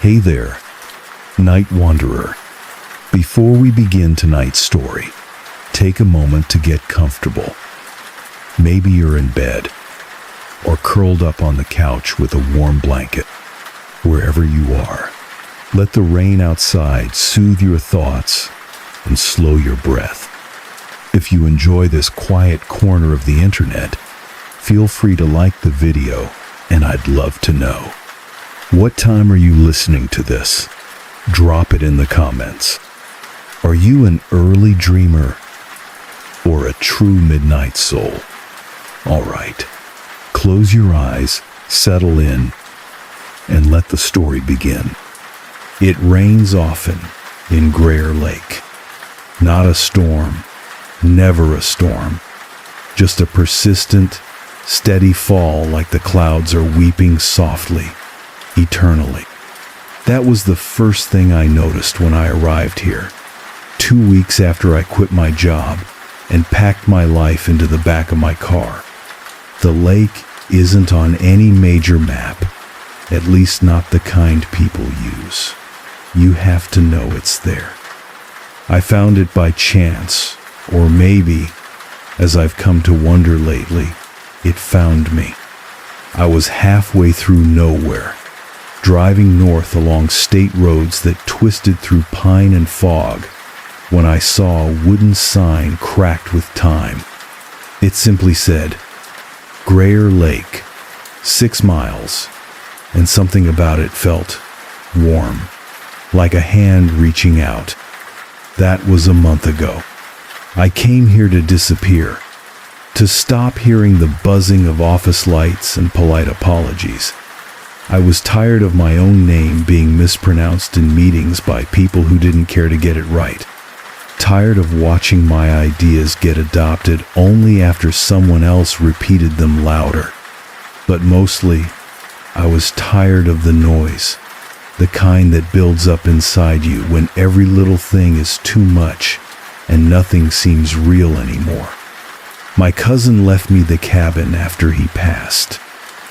Hey there, night wanderer. Before we begin tonight's story, take a moment to get comfortable. Maybe you're in bed or curled up on the couch with a warm blanket. Wherever you are, let the rain outside soothe your thoughts and slow your breath. If you enjoy this quiet corner of the internet, feel free to like the video, and I'd love to know. What time are you listening to this? Drop it in the comments. Are you an early dreamer or a true midnight soul? All right, close your eyes, settle in, and let the story begin. It rains often in Grayer Lake. Not a storm, never a storm, just a persistent, steady fall like the clouds are weeping softly, eternally. That was the first thing I noticed when I arrived here, 2 weeks after I quit my job and packed my life into the back of my car. The lake isn't on any major map, at least not the kind people use. You have to know it's there. I found it by chance, or maybe, as I've come to wonder lately, it found me. I was halfway through nowhere, driving north along state roads that twisted through pine and fog, when I saw a wooden sign cracked with time. It simply said, Grayer Lake, 6 miles, and something about it felt warm, like a hand reaching out. That was a month ago. I came here to disappear, to stop hearing the buzzing of office lights and polite apologies. I was tired of my own name being mispronounced in meetings by people who didn't care to get it right. Tired of watching my ideas get adopted only after someone else repeated them louder. But mostly, I was tired of the noise, the kind that builds up inside you when every little thing is too much and nothing seems real anymore. My cousin left me the cabin after he passed.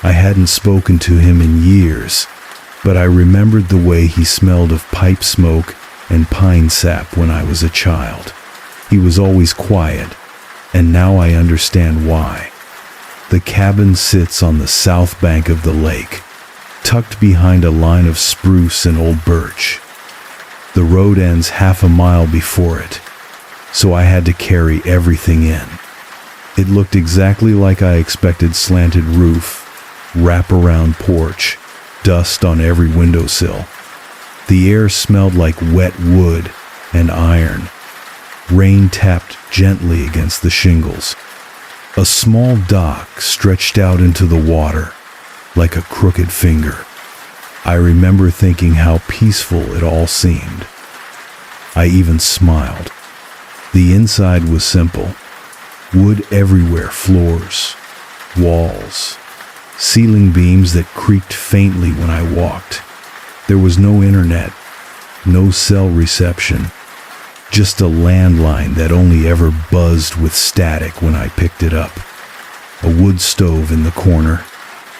I hadn't spoken to him in years, but I remembered the way he smelled of pipe smoke and pine sap when I was a child. He was always quiet, and now I understand why. The cabin sits on the south bank of the lake, tucked behind a line of spruce and old birch. The road ends half a mile before it, so I had to carry everything in. It looked exactly like I expected: slanted roof, wrap-around porch, dust on every windowsill. The air smelled like wet wood and iron. Rain tapped gently against the shingles. A small dock stretched out into the water, like a crooked finger. I remember thinking how peaceful it all seemed. I even smiled. The inside was simple. Wood everywhere, floors, walls, ceiling beams that creaked faintly when I walked. There was no internet, no cell reception, just a landline that only ever buzzed with static when I picked it up. A wood stove in the corner,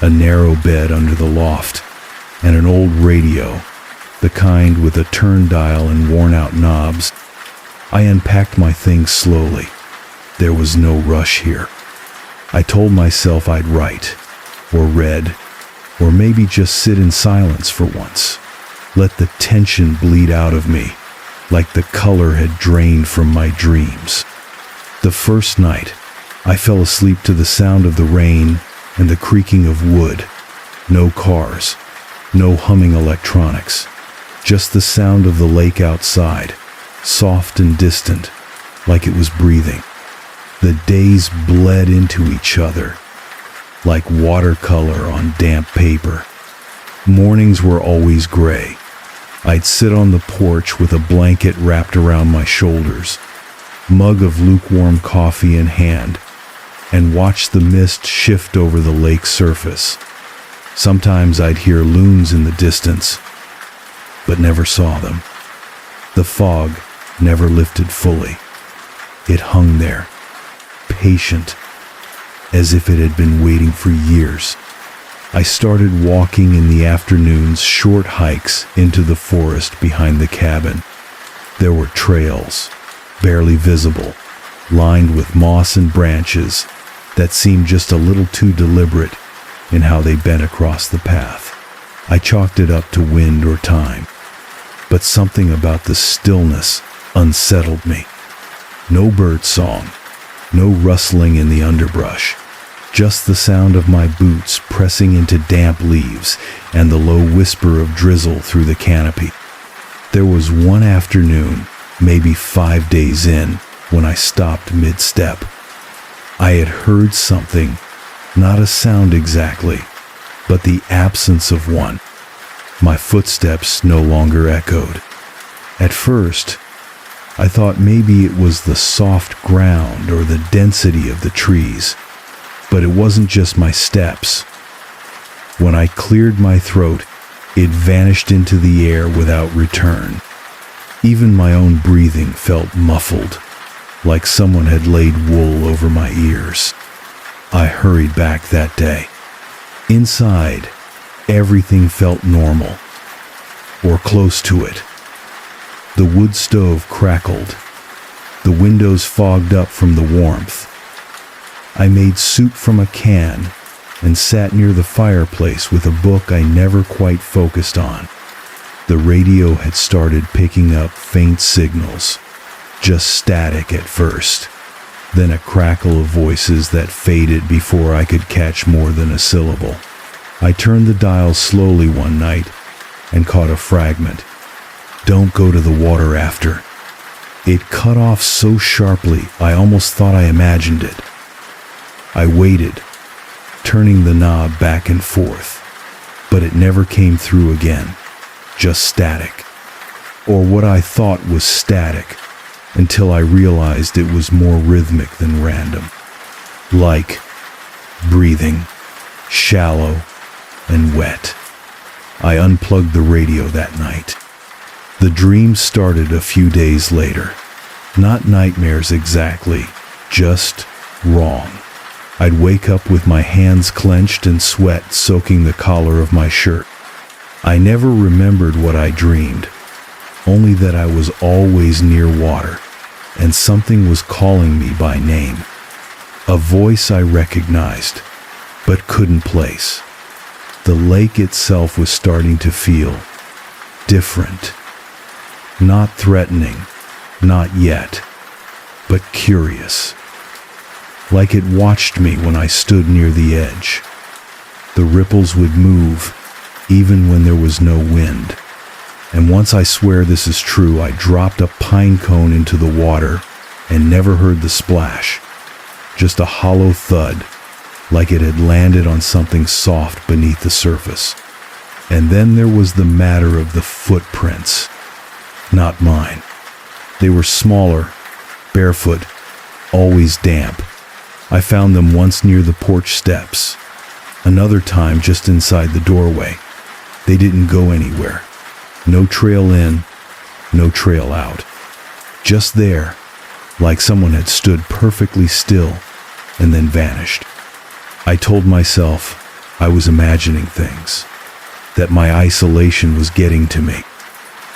a narrow bed under the loft, and an old radio, the kind with a turn dial and worn-out knobs. I unpacked my things slowly. There was no rush here. I told myself I'd write, or read, or maybe just sit in silence for once. Let the tension bleed out of me, like the color had drained from my dreams. The first night, I fell asleep to the sound of the rain and the creaking of wood. No cars, no humming electronics, just the sound of the lake outside, soft and distant, like it was breathing. The days bled into each other, like watercolor on damp paper. Mornings were always gray. I'd sit on the porch with a blanket wrapped around my shoulders, mug of lukewarm coffee in hand, and watch the mist shift over the lake's surface. Sometimes I'd hear loons in the distance, but never saw them. The fog never lifted fully. It hung there, patient, as if it had been waiting for years. I started walking in the afternoon's short hikes into the forest behind the cabin. There were trails, barely visible, lined with moss and branches that seemed just a little too deliberate in how they bent across the path. I chalked it up to wind or time, but something about the stillness unsettled me. No bird song, no rustling in the underbrush, just the sound of my boots pressing into damp leaves and the low whisper of drizzle through the canopy. There was one afternoon, maybe 5 days in, when I stopped mid-step. I had heard something, not a sound exactly, but the absence of one. My footsteps no longer echoed. At first, I thought maybe it was the soft ground or the density of the trees, but it wasn't just my steps. When I cleared my throat, it vanished into the air without return. Even my own breathing felt muffled, like someone had laid wool over my ears. I hurried back that day. Inside, everything felt normal, or close to it. The wood stove crackled. The windows fogged up from the warmth. I made soup from a can and sat near the fireplace with a book I never quite focused on. The radio had started picking up faint signals, just static at first, then a crackle of voices that faded before I could catch more than a syllable. I turned the dial slowly one night and caught a fragment. "Don't go to the water after." It cut off so sharply I almost thought I imagined it. I waited, turning the knob back and forth, but it never came through again, just static. Or what I thought was static, until I realized it was more rhythmic than random. Like breathing, shallow and wet. I unplugged the radio that night. The dream started a few days later. Not nightmares exactly, just wrong. I'd wake up with my hands clenched and sweat soaking the collar of my shirt. I never remembered what I dreamed, only that I was always near water, and something was calling me by name. A voice I recognized, but couldn't place. The lake itself was starting to feel different. Not threatening, not yet, but curious. Like it watched me when I stood near the edge. The ripples would move, even when there was no wind. And once, I swear this is true, I dropped a pine cone into the water and never heard the splash. Just a hollow thud, like it had landed on something soft beneath the surface. And then there was the matter of the footprints. Not mine. They were smaller, barefoot, always damp. I found them once near the porch steps, another time just inside the doorway. They didn't go anywhere. No trail in, no trail out. Just there, like someone had stood perfectly still and then vanished. I told myself I was imagining things, that my isolation was getting to me.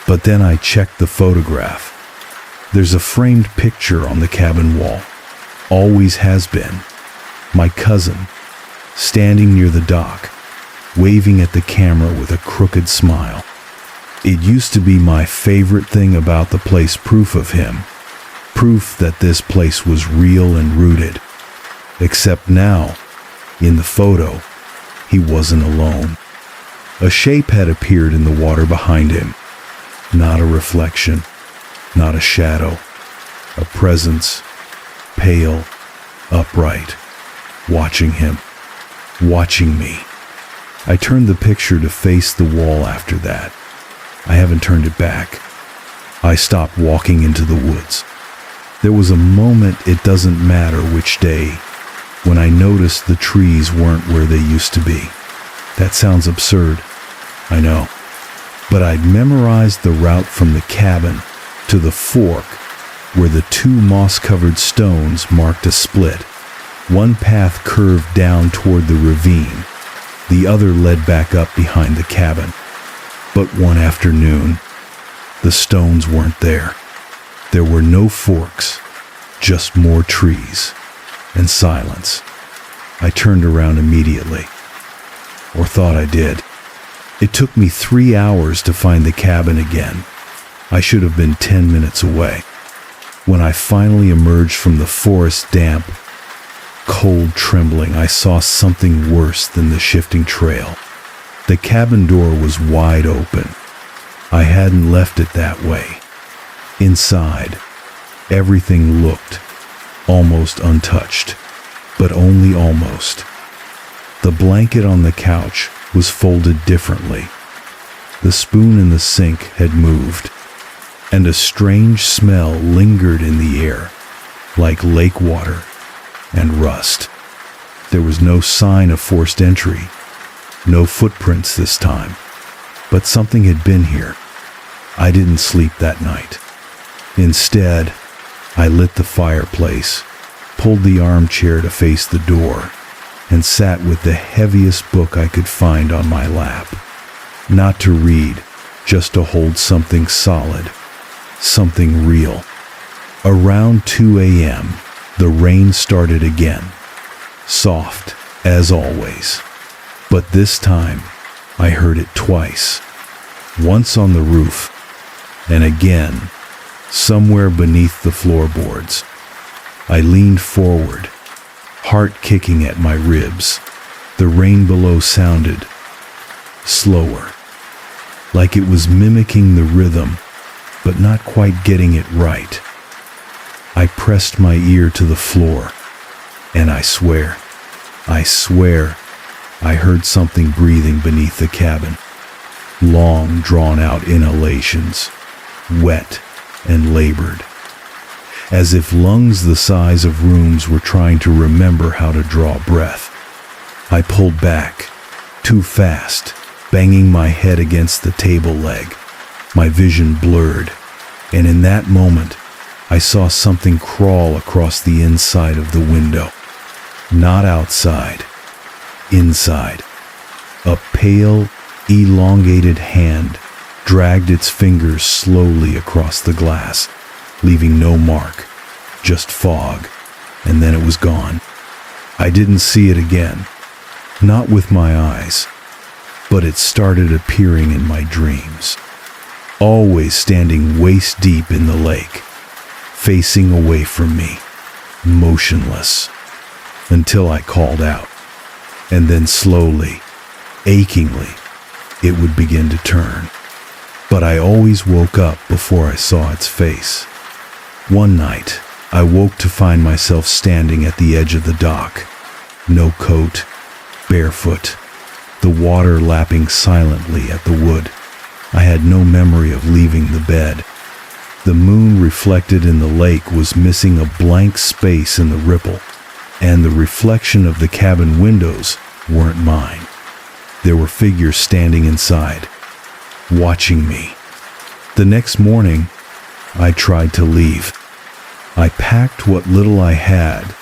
But then I checked the photograph. There's a framed picture on the cabin wall. Always has been. My cousin, standing near the dock, waving at the camera with a crooked smile. It used to be my favorite thing about the place, proof of him. Proof that this place was real and rooted. Except now, in the photo, he wasn't alone. A shape had appeared in the water behind him. Not a reflection, not a shadow. A presence, pale, upright, watching him, watching me. I turned the picture to face the wall after that. I haven't turned it back. I stopped walking into the woods. There was a moment, it doesn't matter which day, when I noticed the trees weren't where they used to be. That sounds absurd, I know. But I'd memorized the route from the cabin to the fork where the two moss-covered stones marked a split. One path curved down toward the ravine, The other led back up behind the cabin. But one afternoon, the stones weren't there. There were no forks, just more trees and silence. I turned around immediately, or thought I did. It took me 3 hours to find the cabin again. I should have been 10 minutes away. When I finally emerged from the forest damp, cold trembling, I saw something worse than the shifting trail. The cabin door was wide open. I hadn't left it that way. Inside, everything looked almost untouched, but only almost. The blanket on the couch was folded differently. The spoon in the sink had moved, and a strange smell lingered in the air, like lake water and rust. There was no sign of forced entry, no footprints this time, but something had been here. I didn't sleep that night. Instead, I lit the fireplace, pulled the armchair to face the door, and sat with the heaviest book I could find on my lap. Not to read, just to hold something solid, something real. Around 2 a.m., the rain started again, soft as always. But this time, I heard it twice. Once on the roof, and again, somewhere beneath the floorboards. I leaned forward, heart kicking at my ribs. The rain below sounded slower, like it was mimicking the rhythm, but not quite getting it right. I pressed my ear to the floor, and I swear, I heard something breathing beneath the cabin. Long, drawn-out inhalations, wet and labored, as if lungs the size of rooms were trying to remember how to draw breath. I pulled back, too fast, banging my head against the table leg. My vision blurred, and in that moment, I saw something crawl across the inside of the window. Not outside, inside. A pale, elongated hand dragged its fingers slowly across the glass, leaving no mark, just fog, and then it was gone. I didn't see it again, not with my eyes, but it started appearing in my dreams, always standing waist deep in the lake, facing away from me, motionless, until I called out, and then slowly, achingly, it would begin to turn. But I always woke up before I saw its face. One night, I woke to find myself standing at the edge of the dock. No coat, barefoot, the water lapping silently at the wood. I had no memory of leaving the bed. The moon reflected in the lake was missing a blank space in the ripple, and the reflection of the cabin windows weren't mine. There were figures standing inside, watching me. The next morning, I tried to leave. I packed what little I had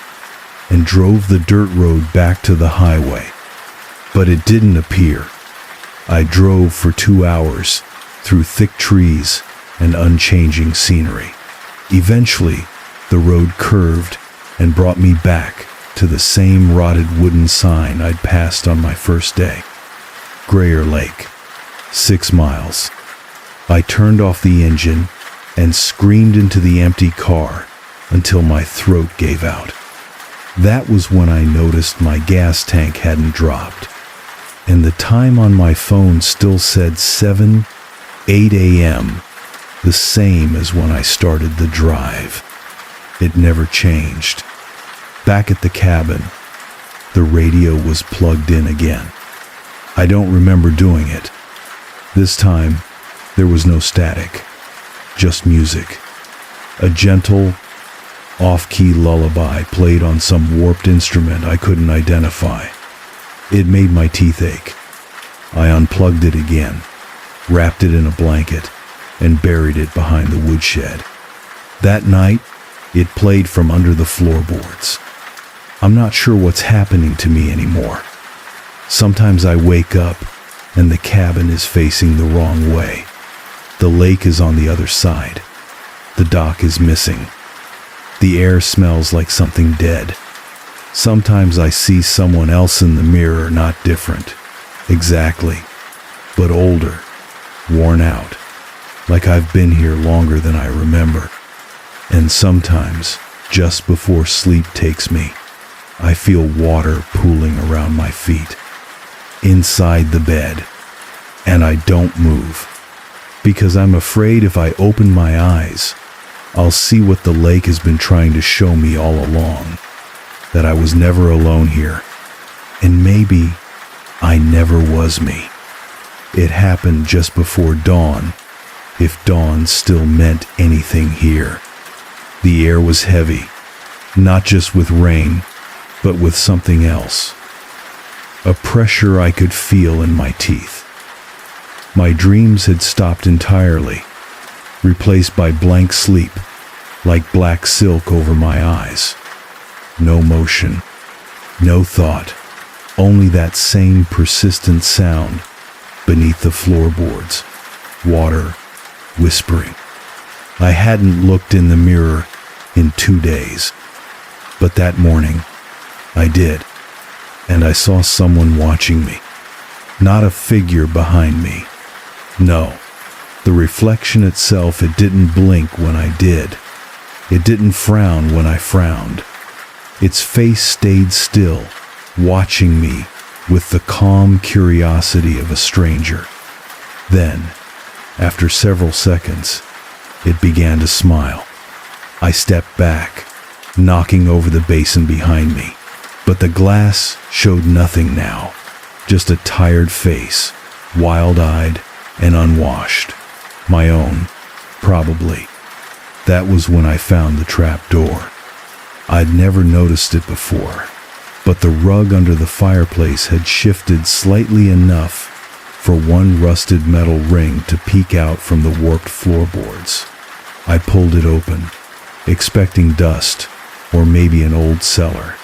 and drove the dirt road back to the highway, but it didn't appear. I drove for 2 hours through thick trees and unchanging scenery. Eventually, the road curved and brought me back to the same rotted wooden sign I'd passed on my first day. Grayer Lake, 6 miles. I turned off the engine and screamed into the empty car until my throat gave out. That was when I noticed my gas tank hadn't dropped, and the time on my phone still said 8 a.m., the same as when I started the drive. It never changed. Back at the cabin, the radio was plugged in again. I don't remember doing it. This time, there was no static, just music. A gentle, off-key lullaby played on some warped instrument I couldn't identify. It made my teeth ache. I unplugged it again, wrapped it in a blanket, and buried it behind the woodshed. That night, it played from under the floorboards. I'm not sure what's happening to me anymore. Sometimes I wake up and the cabin is facing the wrong way. The lake is on the other side. The dock is missing. The air smells like something dead. Sometimes I see someone else in the mirror, not different, exactly, but older, worn out, like I've been here longer than I remember. And sometimes, just before sleep takes me, I feel water pooling around my feet, inside the bed, and I don't move, because I'm afraid if I open my eyes, I'll see what the lake has been trying to show me all along, that I was never alone here, and maybe I never was me. It happened just before dawn, if dawn still meant anything here. The air was heavy, not just with rain, but with something else. A pressure I could feel in my teeth. My dreams had stopped entirely, replaced by blank sleep, like black silk over my eyes. No motion, no thought, only that same persistent sound beneath the floorboards, water, whispering. I hadn't looked in the mirror in 2 days, but that morning I did, and I saw someone watching me. Not a figure behind me. No, the reflection itself, it didn't blink when I did. It didn't frown when I frowned. Its face stayed still, watching me with the calm curiosity of a stranger. Then, after several seconds, it began to smile. I stepped back, knocking over the basin behind me, but the glass showed nothing now, just a tired face, wild-eyed and unwashed. My own, probably. That was when I found the trap door. I'd never noticed it before, but the rug under the fireplace had shifted slightly enough for one rusted metal ring to peek out from the warped floorboards. I pulled it open, expecting dust or maybe an old cellar,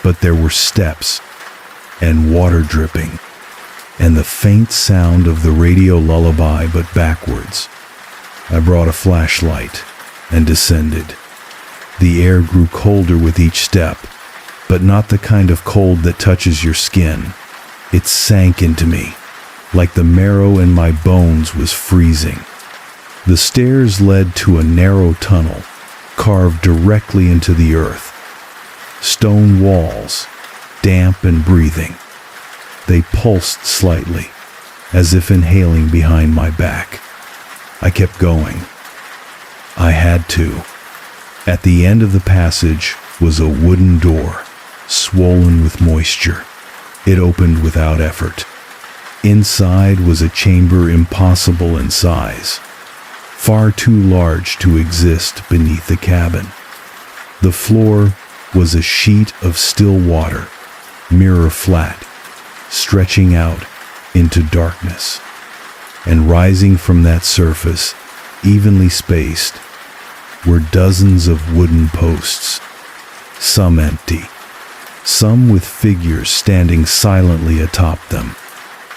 but there were steps and water dripping and the faint sound of the radio lullaby, but backwards. I brought a flashlight and descended. The air grew colder with each step, but not the kind of cold that touches your skin. It sank into me, like the marrow in my bones was freezing. The stairs led to a narrow tunnel, carved directly into the earth. Stone walls, damp and breathing. They pulsed slightly, as if inhaling behind my back. I kept going. I had to. At the end of the passage was a wooden door, swollen with moisture. It opened without effort. Inside was a chamber impossible in size, far too large to exist beneath the cabin. The floor was a sheet of still water, mirror flat, stretching out into darkness. And rising from that surface, evenly spaced, were dozens of wooden posts, some empty, some with figures standing silently atop them.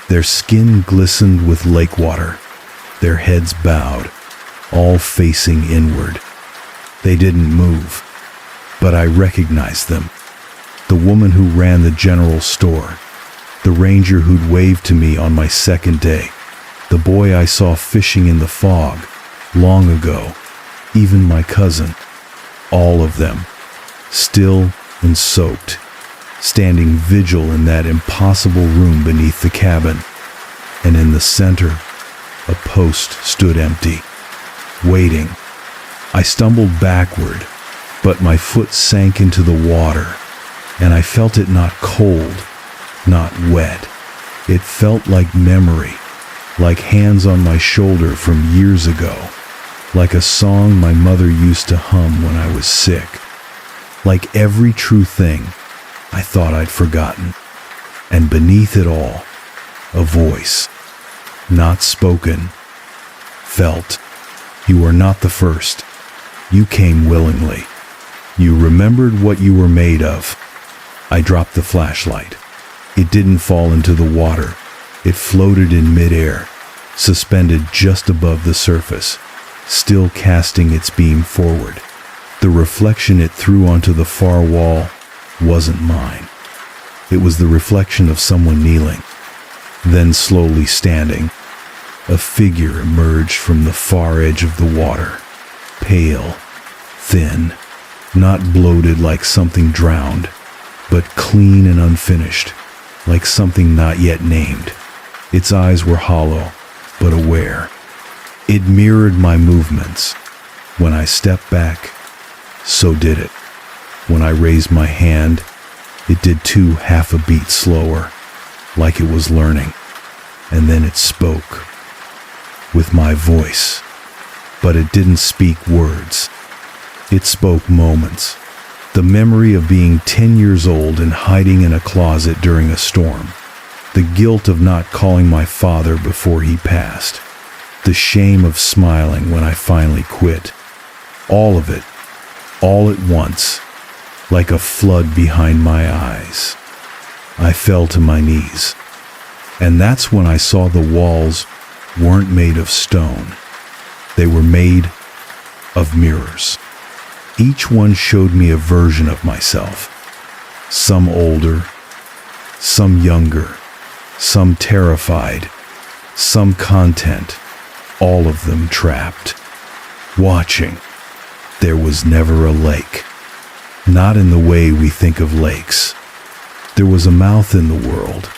Their skin glistened with lake water, their heads bowed, all facing inward. They didn't move, but I recognized them. The woman who ran the general store, the ranger who'd waved to me on my second day, the boy I saw fishing in the fog long ago, even my cousin, all of them, still and soaked, standing vigil in that impossible room beneath the cabin. And in the center, a post stood empty, waiting. I stumbled backward, but my foot sank into the water, and I felt it not cold, not wet. It felt like memory, like hands on my shoulder from years ago, like a song my mother used to hum when I was sick, like every true thing I thought I'd forgotten. And beneath it all, a voice, not spoken, felt. You are not the first. You came willingly. You remembered what you were made of. I dropped the flashlight. It didn't fall into the water. It floated in midair, suspended just above the surface, still casting its beam forward. The reflection it threw onto the far wall wasn't mine. It was the reflection of someone kneeling, then slowly standing. A figure emerged from the far edge of the water, pale, thin, not bloated like something drowned, but clean and unfinished, like something not yet named. Its eyes were hollow, but aware. It mirrored my movements. When I stepped back, so did it. When I raised my hand, it did too, half a beat slower, like it was learning. And then it spoke, with my voice. But it didn't speak words. It spoke moments. The memory of being 10 years old and hiding in a closet during a storm. The guilt of not calling my father before he passed. The shame of smiling when I finally quit. All of it, all at once, like a flood behind my eyes. I fell to my knees. And that's when I saw the walls weren't made of stone. They were made of mirrors. Each one showed me a version of myself. Some older, some younger, some terrified, some content, all of them trapped. Watching. There was never a lake. Not in the way we think of lakes. There was a mouth in the world.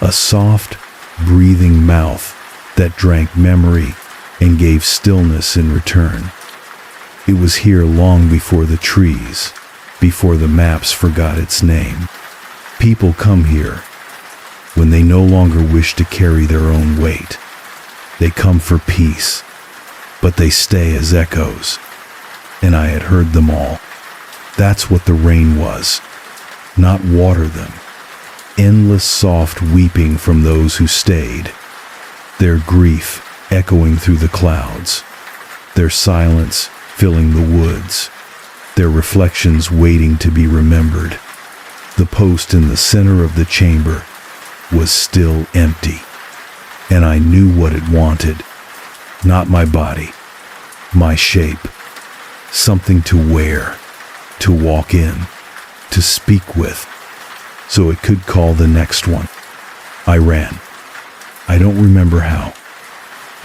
A soft, breathing mouth that drank memory and gave stillness in return. It was here long before the trees, before the maps forgot its name. People come here when they no longer wish to carry their own weight. They come for peace, but they stay as echoes. And I had heard them all. That's what the rain was. Not water them. Endless soft weeping from those who stayed. Their grief echoing through the clouds. Their silence filling the woods. Their reflections waiting to be remembered. The post in the center of the chamber was still empty. And I knew what it wanted. Not my body. My shape. Something to wear. To walk in. To speak with. So it could call the next one. I ran. I don't remember how.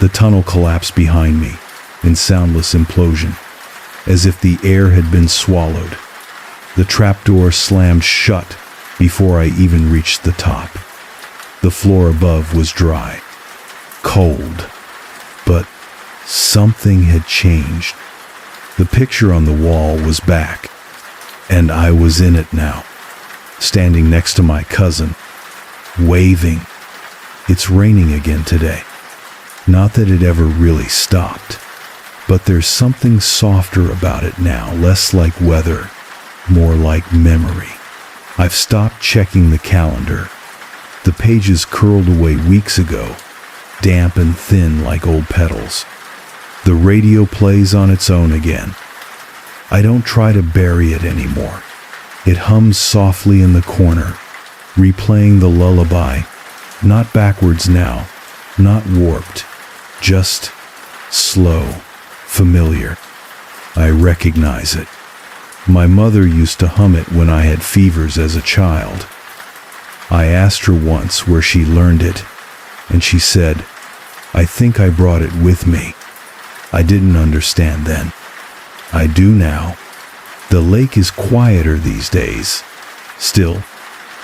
The tunnel collapsed behind me in soundless implosion, as if the air had been swallowed. The trapdoor slammed shut before I even reached the top. The floor above was dry, cold, but something had changed. The picture on the wall was back, and I was in it now, standing next to my cousin, waving. It's raining again today. Not that it ever really stopped, but there's something softer about it now, less like weather, more like memory. I've stopped checking the calendar. The pages curled away weeks ago, damp and thin like old petals. The radio plays on its own again. I don't try to bury it anymore. It hums softly in the corner, replaying the lullaby, not backwards now, not warped, just slow, familiar. I recognize it. My mother used to hum it when I had fevers as a child. I asked her once where she learned it, and she said, "I think I brought it with me." I didn't understand then. I do now. The lake is quieter these days. Still,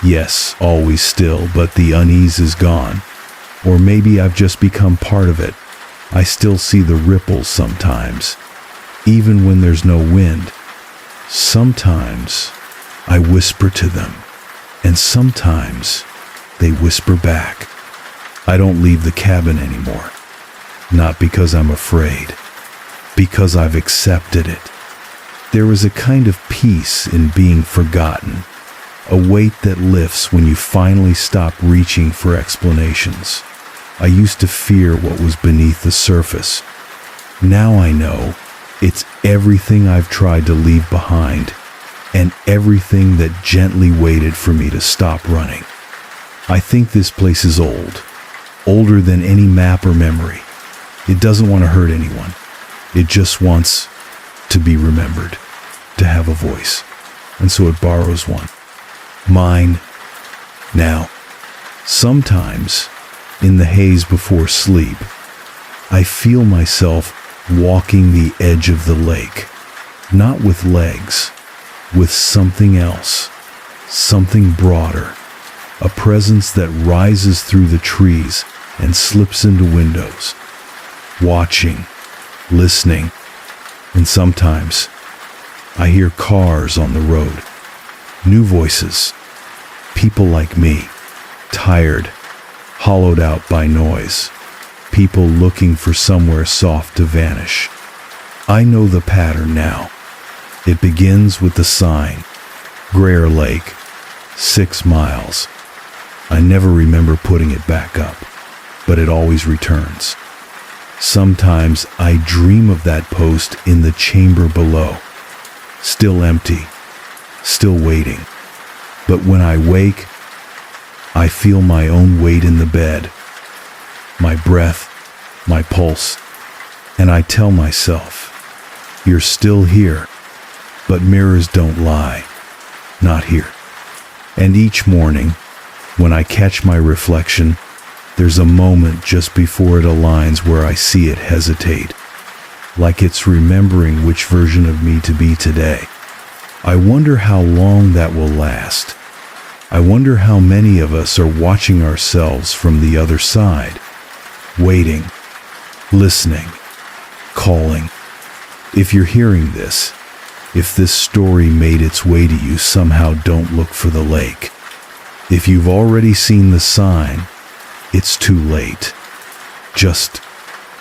yes, always still, but the unease is gone. Or maybe I've just become part of it. I still see the ripples sometimes, even when there's no wind. Sometimes I whisper to them, and sometimes they whisper back. I don't leave the cabin anymore. Not because I'm afraid, because I've accepted it. There is a kind of peace in being forgotten, a weight that lifts when you finally stop reaching for explanations. I used to fear what was beneath the surface. Now I know it's everything I've tried to leave behind, and everything that gently waited for me to stop running. I think this place is old, older than any map or memory. It doesn't want to hurt anyone. It just wants to be remembered, to have a voice. And so it borrows one. Mine. Now, sometimes, in the haze before sleep, I feel myself walking the edge of the lake, not with legs, with something else, something broader, a presence that rises through the trees and slips into windows, watching, listening, and sometimes I hear cars on the road, new voices, people like me, tired, hollowed out by noise, people looking for somewhere soft to vanish. I know the pattern now. It begins with the sign, Grayer Lake, 6 miles. I never remember putting it back up, but it always returns. Sometimes I dream of that post in the chamber below, still empty, still waiting. But when I wake, I feel my own weight in the bed, my breath, my pulse, and I tell myself, you're still here, but mirrors don't lie, not here. And each morning, when I catch my reflection, there's a moment just before it aligns where I see it hesitate, like it's remembering which version of me to be today. I wonder how long that will last. I wonder how many of us are watching ourselves from the other side, waiting, listening, calling. If you're hearing this, if this story made its way to you, somehow don't look for the lake. If you've already seen the sign, it's too late. Just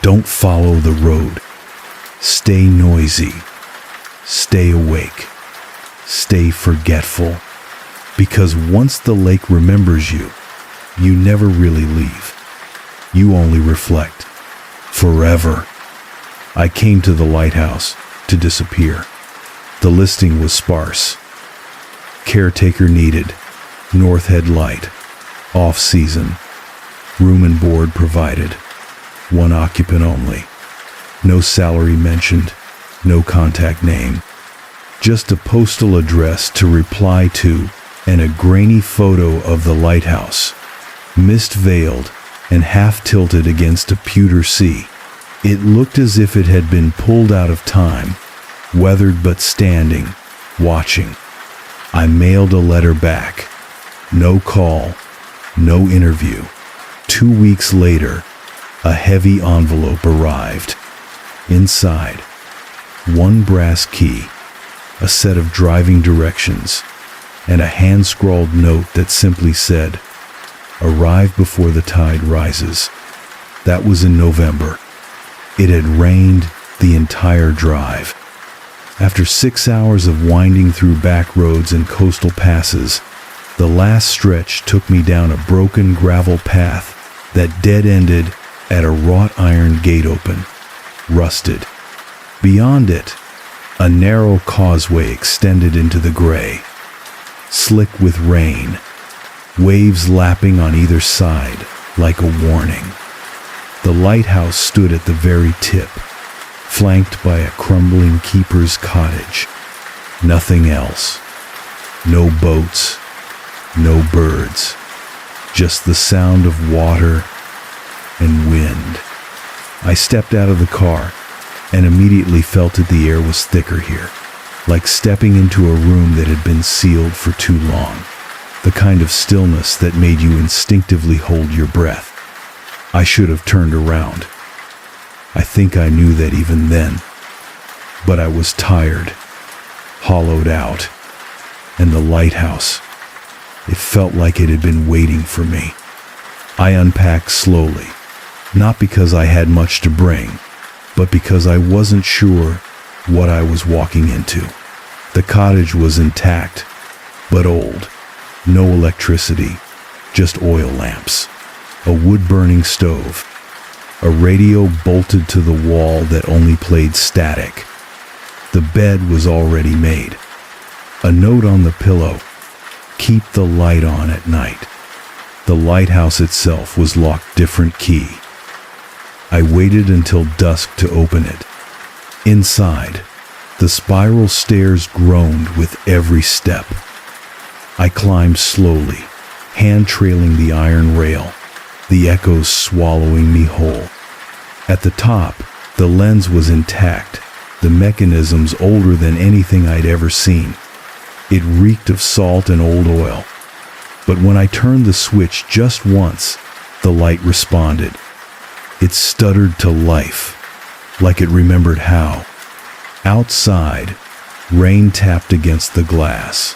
don't follow the road. Stay noisy. Stay awake. Stay forgetful. Because once the lake remembers you, you never really leave. You only reflect. Forever. I came to the lighthouse to disappear. The listing was sparse. Caretaker needed. North Head light. Off season. Room and board provided. 1 occupant only. No salary mentioned. No contact name. Just a postal address to reply to and a grainy photo of the lighthouse, mist-veiled and half-tilted against a pewter sea. It looked as if it had been pulled out of time, weathered but standing, watching. I mailed a letter back. No call, no interview. 2 weeks later, a heavy envelope arrived. Inside, 1 brass key, a set of driving directions, and a hand-scrawled note that simply said, "Arrive before the tide rises." That was in November. It had rained the entire drive. After 6 hours of winding through back roads and coastal passes, the last stretch took me down a broken gravel path that dead-ended at a wrought iron gate open, rusted. Beyond it, a narrow causeway extended into the gray, slick with rain, waves lapping on either side like a warning. The lighthouse stood at the very tip, flanked by a crumbling keeper's cottage. Nothing else. No boats, no birds, just the sound of water and wind. I stepped out of the car and immediately felt that the air was thicker here, like stepping into a room that had been sealed for too long, the kind of stillness that made you instinctively hold your breath. I should have turned around. I think I knew that even then, but I was tired, hollowed out, and the lighthouse, it felt like it had been waiting for me. I unpacked slowly, not because I had much to bring, but because I wasn't sure what I was walking into. The cottage was intact, but old. No electricity, just oil lamps, a wood-burning stove, a radio bolted to the wall that only played static. The bed was already made. A note on the pillow, "Keep the light on at night." The lighthouse itself was locked different key. I waited until dusk to open it. Inside, the spiral stairs groaned with every step. I climbed slowly, hand trailing the iron rail, the echoes swallowing me whole. At the top, the lens was intact, the mechanisms older than anything I'd ever seen. It reeked of salt and old oil. But when I turned the switch just once, the light responded. It stuttered to life, like it remembered how. Outside, rain tapped against the glass.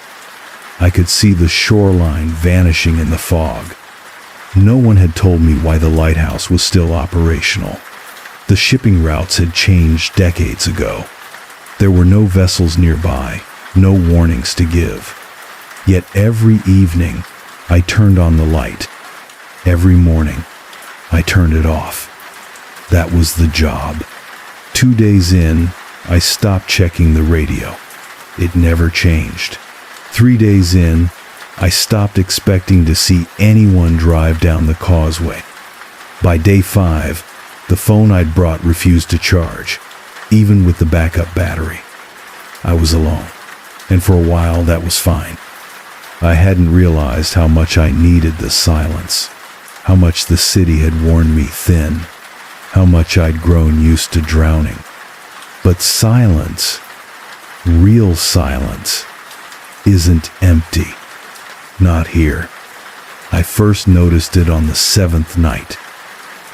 I could see the shoreline vanishing in the fog. No one had told me why the lighthouse was still operational. The shipping routes had changed decades ago. There were no vessels nearby, no warnings to give. Yet every evening, I turned on the light. Every morning, I turned it off. That was the job. 2 days in, I stopped checking the radio. It never changed. 3 days in, I stopped expecting to see anyone drive down the causeway. By day 5, the phone I'd brought refused to charge, even with the backup battery. I was alone, and for a while that was fine. I hadn't realized how much I needed the silence, how much the city had worn me thin, how much I'd grown used to drowning. But silence, real silence, isn't empty. Not here. I first noticed it on the 7th night.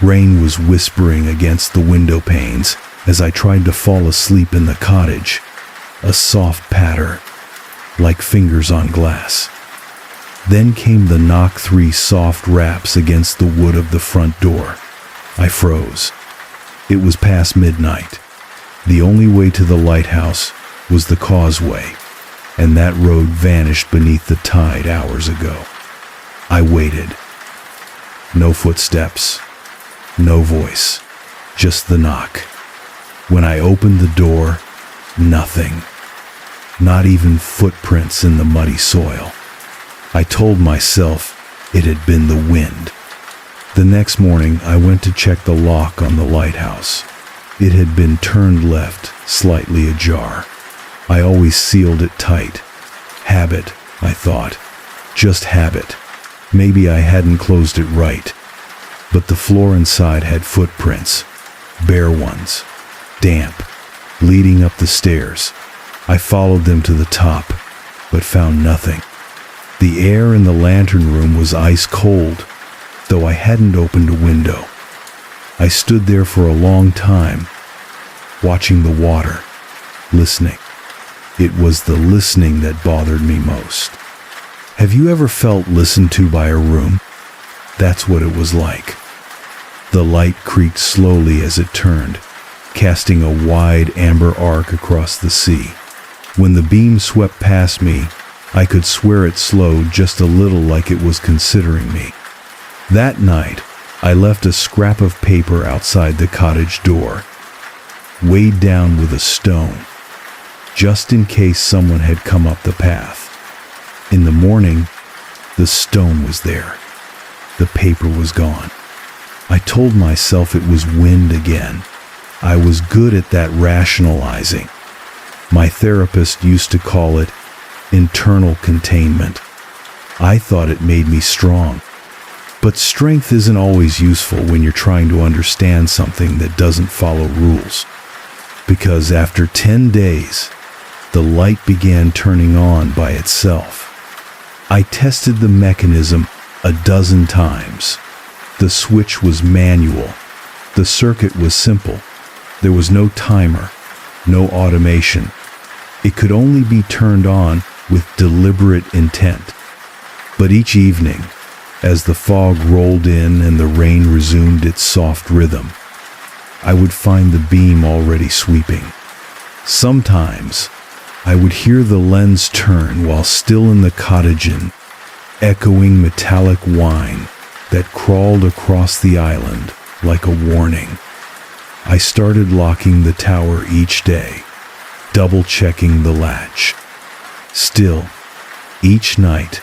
Rain was whispering against the window panes as I tried to fall asleep in the cottage. A soft patter, like fingers on glass. Then came the knock 3 soft raps against the wood of the front door. I froze. It was past midnight. The only way to the lighthouse was the causeway, and that road vanished beneath the tide hours ago. I waited. No footsteps, no voice, just the knock. When I opened the door, nothing. Not even footprints in the muddy soil. I told myself it had been the wind. The next morning, I went to check the lock on the lighthouse. It had been turned left, slightly ajar. I always sealed it tight. Habit, I thought. Just habit. Maybe I hadn't closed it right. But the floor inside had footprints. Bare ones. Damp. Leading up the stairs. I followed them to the top, but found nothing. The air in the lantern room was ice cold, though I hadn't opened a window. I stood there for a long time, watching the water, listening. It was the listening that bothered me most. Have you ever felt listened to by a room? That's what it was like. The light creaked slowly as it turned, casting a wide amber arc across the sea. When the beam swept past me, I could swear it slowed just a little, like it was considering me. That night, I left a scrap of paper outside the cottage door, weighed down with a stone, just in case someone had come up the path. In the morning, the stone was there. The paper was gone. I told myself it was wind again. I was good at that rationalizing. My therapist used to call it internal containment. I thought it made me strong. But strength isn't always useful when you're trying to understand something that doesn't follow rules. Because after 10 days, the light began turning on by itself. I tested the mechanism a dozen times. The switch was manual. The circuit was simple. There was no timer, no automation. It could only be turned on with deliberate intent. But each evening, as the fog rolled in and the rain resumed its soft rhythm, I would find the beam already sweeping. Sometimes, I would hear the lens turn while still in the cottage, in echoing metallic whine that crawled across the island like a warning. I started locking the tower each day, double-checking the latch. Still, each night,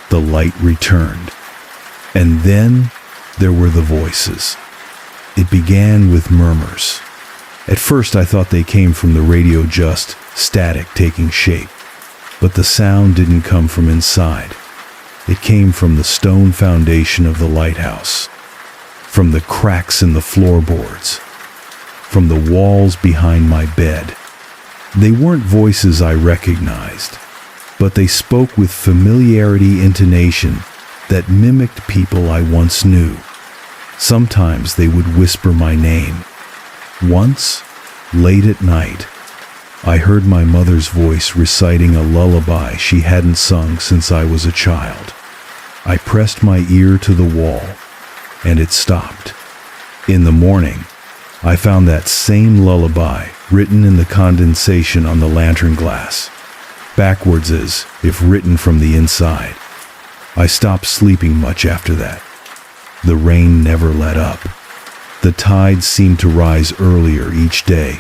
the light returned. And then there were the voices. It began with murmurs. At first I thought they came from the radio, just static taking shape. But the sound didn't come from inside. It came from the stone foundation of the lighthouse, from the cracks in the floorboards, from the walls behind my bed. They weren't voices I recognized, but they spoke with familiarity intonation that mimicked people I once knew. Sometimes they would whisper my name. Once, late at night, I heard my mother's voice reciting a lullaby she hadn't sung since I was a child. I pressed my ear to the wall, and it stopped. In the morning, I found that same lullaby written in the condensation on the lantern glass, backwards as if written from the inside. I stopped sleeping much after that. The rain never let up. The tide seemed to rise earlier each day,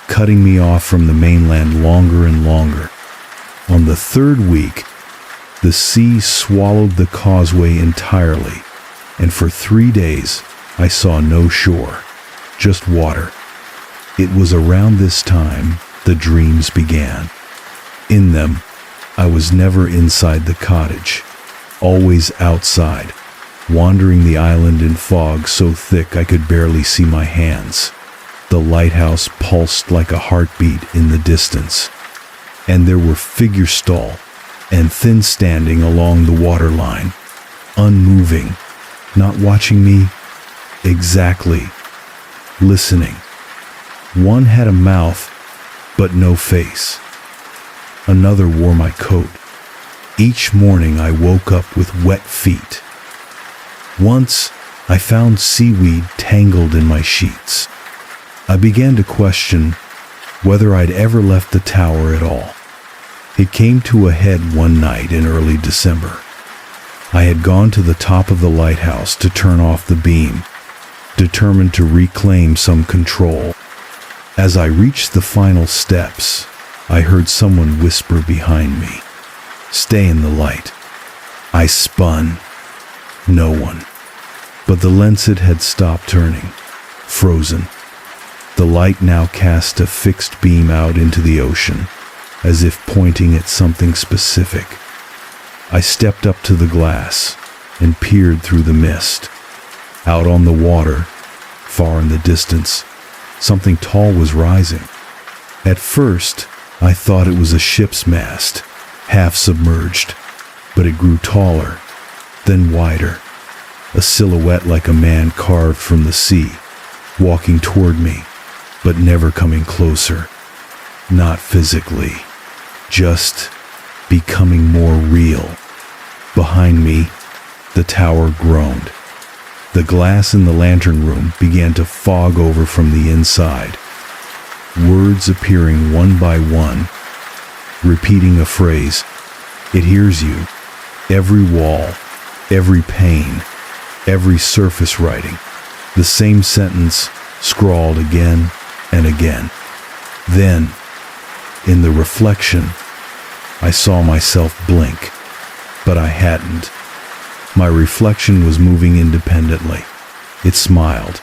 cutting me off from the mainland longer and longer. On the third week, the sea swallowed the causeway entirely, and for 3 days I saw no shore, just water. It was around this time the dreams began. In them, I was never inside the cottage, always outside, wandering the island in fog so thick I could barely see my hands. The lighthouse pulsed like a heartbeat in the distance, and there were figures tall and thin standing along the waterline, unmoving, not watching me exactly, listening. One had a mouth, but no face. Another wore my coat. Each morning I woke up with wet feet. Once I found seaweed tangled in my sheets. I began to question whether I'd ever left the tower at all. It came to a head one night in early December. I had gone to the top of the lighthouse to turn off the beam, determined to reclaim some control. As I reached the final steps, I heard someone whisper behind me, "Stay in the light." I spun. No one. But the lenset had stopped turning, frozen. The light now cast a fixed beam out into the ocean, as if pointing at something specific. I stepped up to the glass and peered through the mist. Out on the water, far in the distance, something tall was rising. At first, I thought it was a ship's mast, half submerged, but it grew taller, then wider, a silhouette like a man carved from the sea, walking toward me, but never coming closer. Not physically, just becoming more real. Behind me, the tower groaned. The glass in the lantern room began to fog over from the inside, words appearing one by one, repeating a phrase. It hears you. Every wall, every pane, every surface writing. The same sentence scrawled again and again. Then, in the reflection, I saw myself blink, but I hadn't. My reflection was moving independently. It smiled,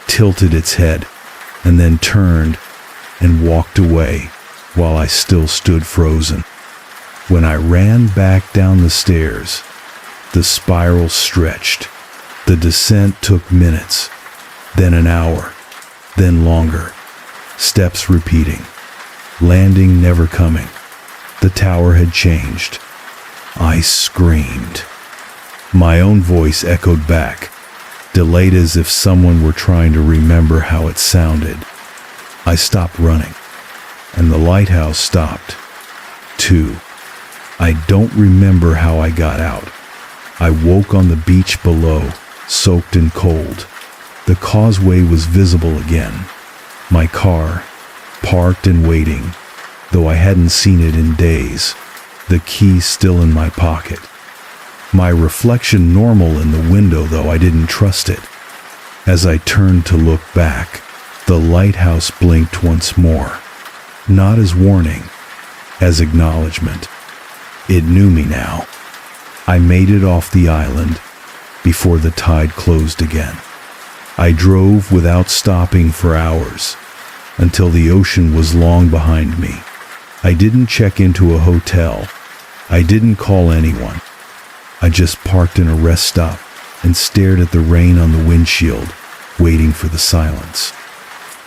tilted its head, and then turned and walked away while I still stood frozen. When I ran back down the stairs, the spiral stretched. The descent took minutes, then an hour, then longer. Steps repeating, landing never coming. The tower had changed. I screamed. My own voice echoed back, delayed as if someone were trying to remember how it sounded. I stopped running, and the lighthouse stopped, too. I don't remember how I got out. I woke on the beach below, soaked and cold. The causeway was visible again. My car, parked and waiting, though I hadn't seen it in days, the key still in my pocket. My reflection normal in the window, though I didn't trust it. As I turned to look back, the lighthouse blinked once more, not as warning, as acknowledgement. It knew me now. I made it off the island, before the tide closed again. I drove without stopping for hours, until the ocean was long behind me. I didn't check into a hotel. I didn't call anyone. I just parked in a rest stop and stared at the rain on the windshield, waiting for the silence.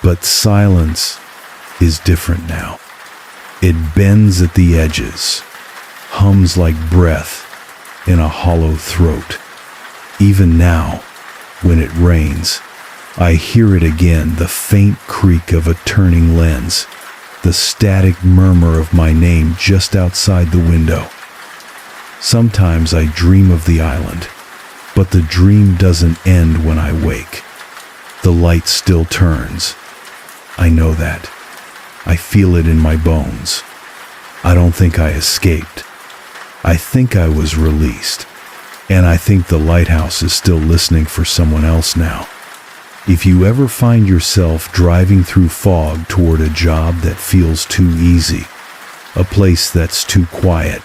But silence is different now. It bends at the edges, hums like breath in a hollow throat. Even now, when it rains, I hear it again, the faint creak of a turning lens, the static murmur of my name just outside the window. Sometimes I dream of the island, but the dream doesn't end when I wake. The light still turns. I know that. I feel it in my bones. I don't think I escaped. I think I was released. And I think the lighthouse is still listening for someone else now. If you ever find yourself driving through fog toward a job that feels too easy, a place that's too quiet,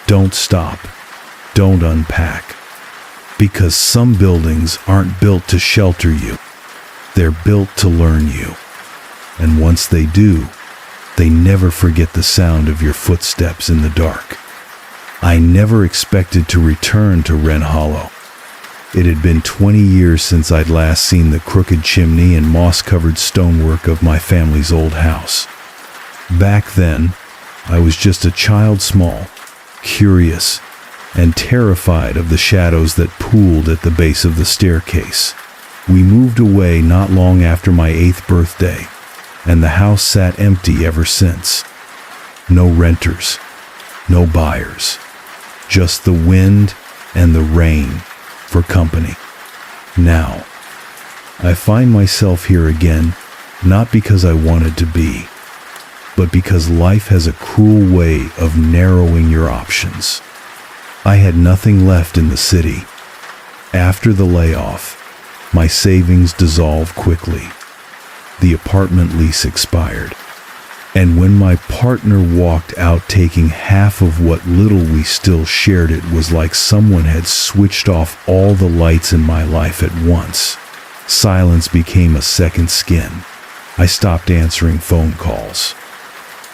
don't stop. Don't unpack. Because some buildings aren't built to shelter you. They're built to learn you. And once they do, they never forget the sound of your footsteps in the dark. I never expected to return to Wren Hollow. It had been 20 years since I'd last seen the crooked chimney and moss-covered stonework of my family's old house. Back then, I was just a child small, curious, and terrified of the shadows that pooled at the base of the staircase. We moved away not long after my 8th birthday, and the house sat empty ever since. No renters, no buyers, just the wind and the rain for company. Now, I find myself here again, not because I wanted to be, but because life has a cruel way of narrowing your options. I had nothing left in the city. After the layoff, my savings dissolved quickly. The apartment lease expired. And when my partner walked out taking half of what little we still shared, it was like someone had switched off all the lights in my life at once. Silence became a second skin. I stopped answering phone calls.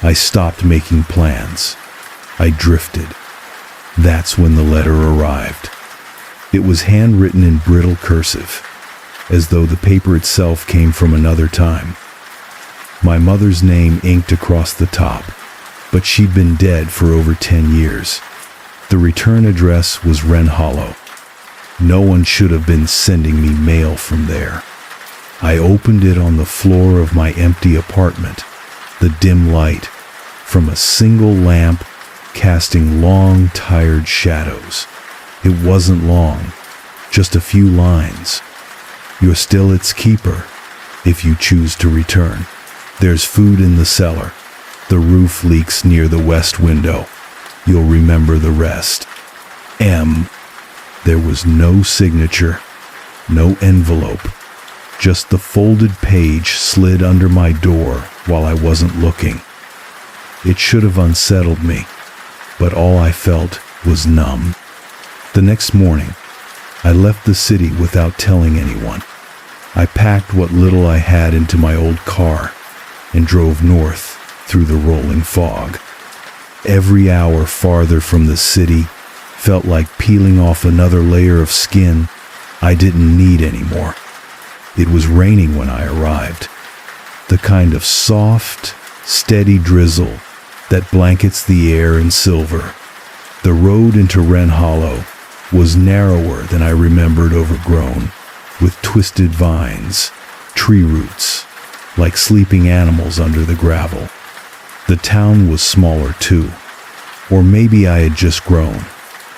I stopped making plans. I drifted. That's when the letter arrived. It was handwritten in brittle cursive, as though the paper itself came from another time. My mother's name inked across the top, but she'd been dead for over 10 years. The return address was Wren Hollow. No one should have been sending me mail from there. I opened it on the floor of my empty apartment, the dim light from a single lamp casting long, tired shadows. It wasn't long, just a few lines. You're still its keeper, if you choose to return. There's food in the cellar. The roof leaks near the west window. You'll remember the rest. M. There was no signature, no envelope, just the folded page slid under my door while I wasn't looking. It should have unsettled me, but all I felt was numb. The next morning, I left the city without telling anyone. I packed what little I had into my old car and drove north through the rolling fog. Every hour farther from the city felt like peeling off another layer of skin I didn't need anymore. It was raining when I arrived, the kind of soft, steady drizzle that blankets the air in silver. The road into Wren Hollow was narrower than I remembered, overgrown, with twisted vines, tree roots, like sleeping animals under the gravel. The town was smaller too, or maybe I had just grown.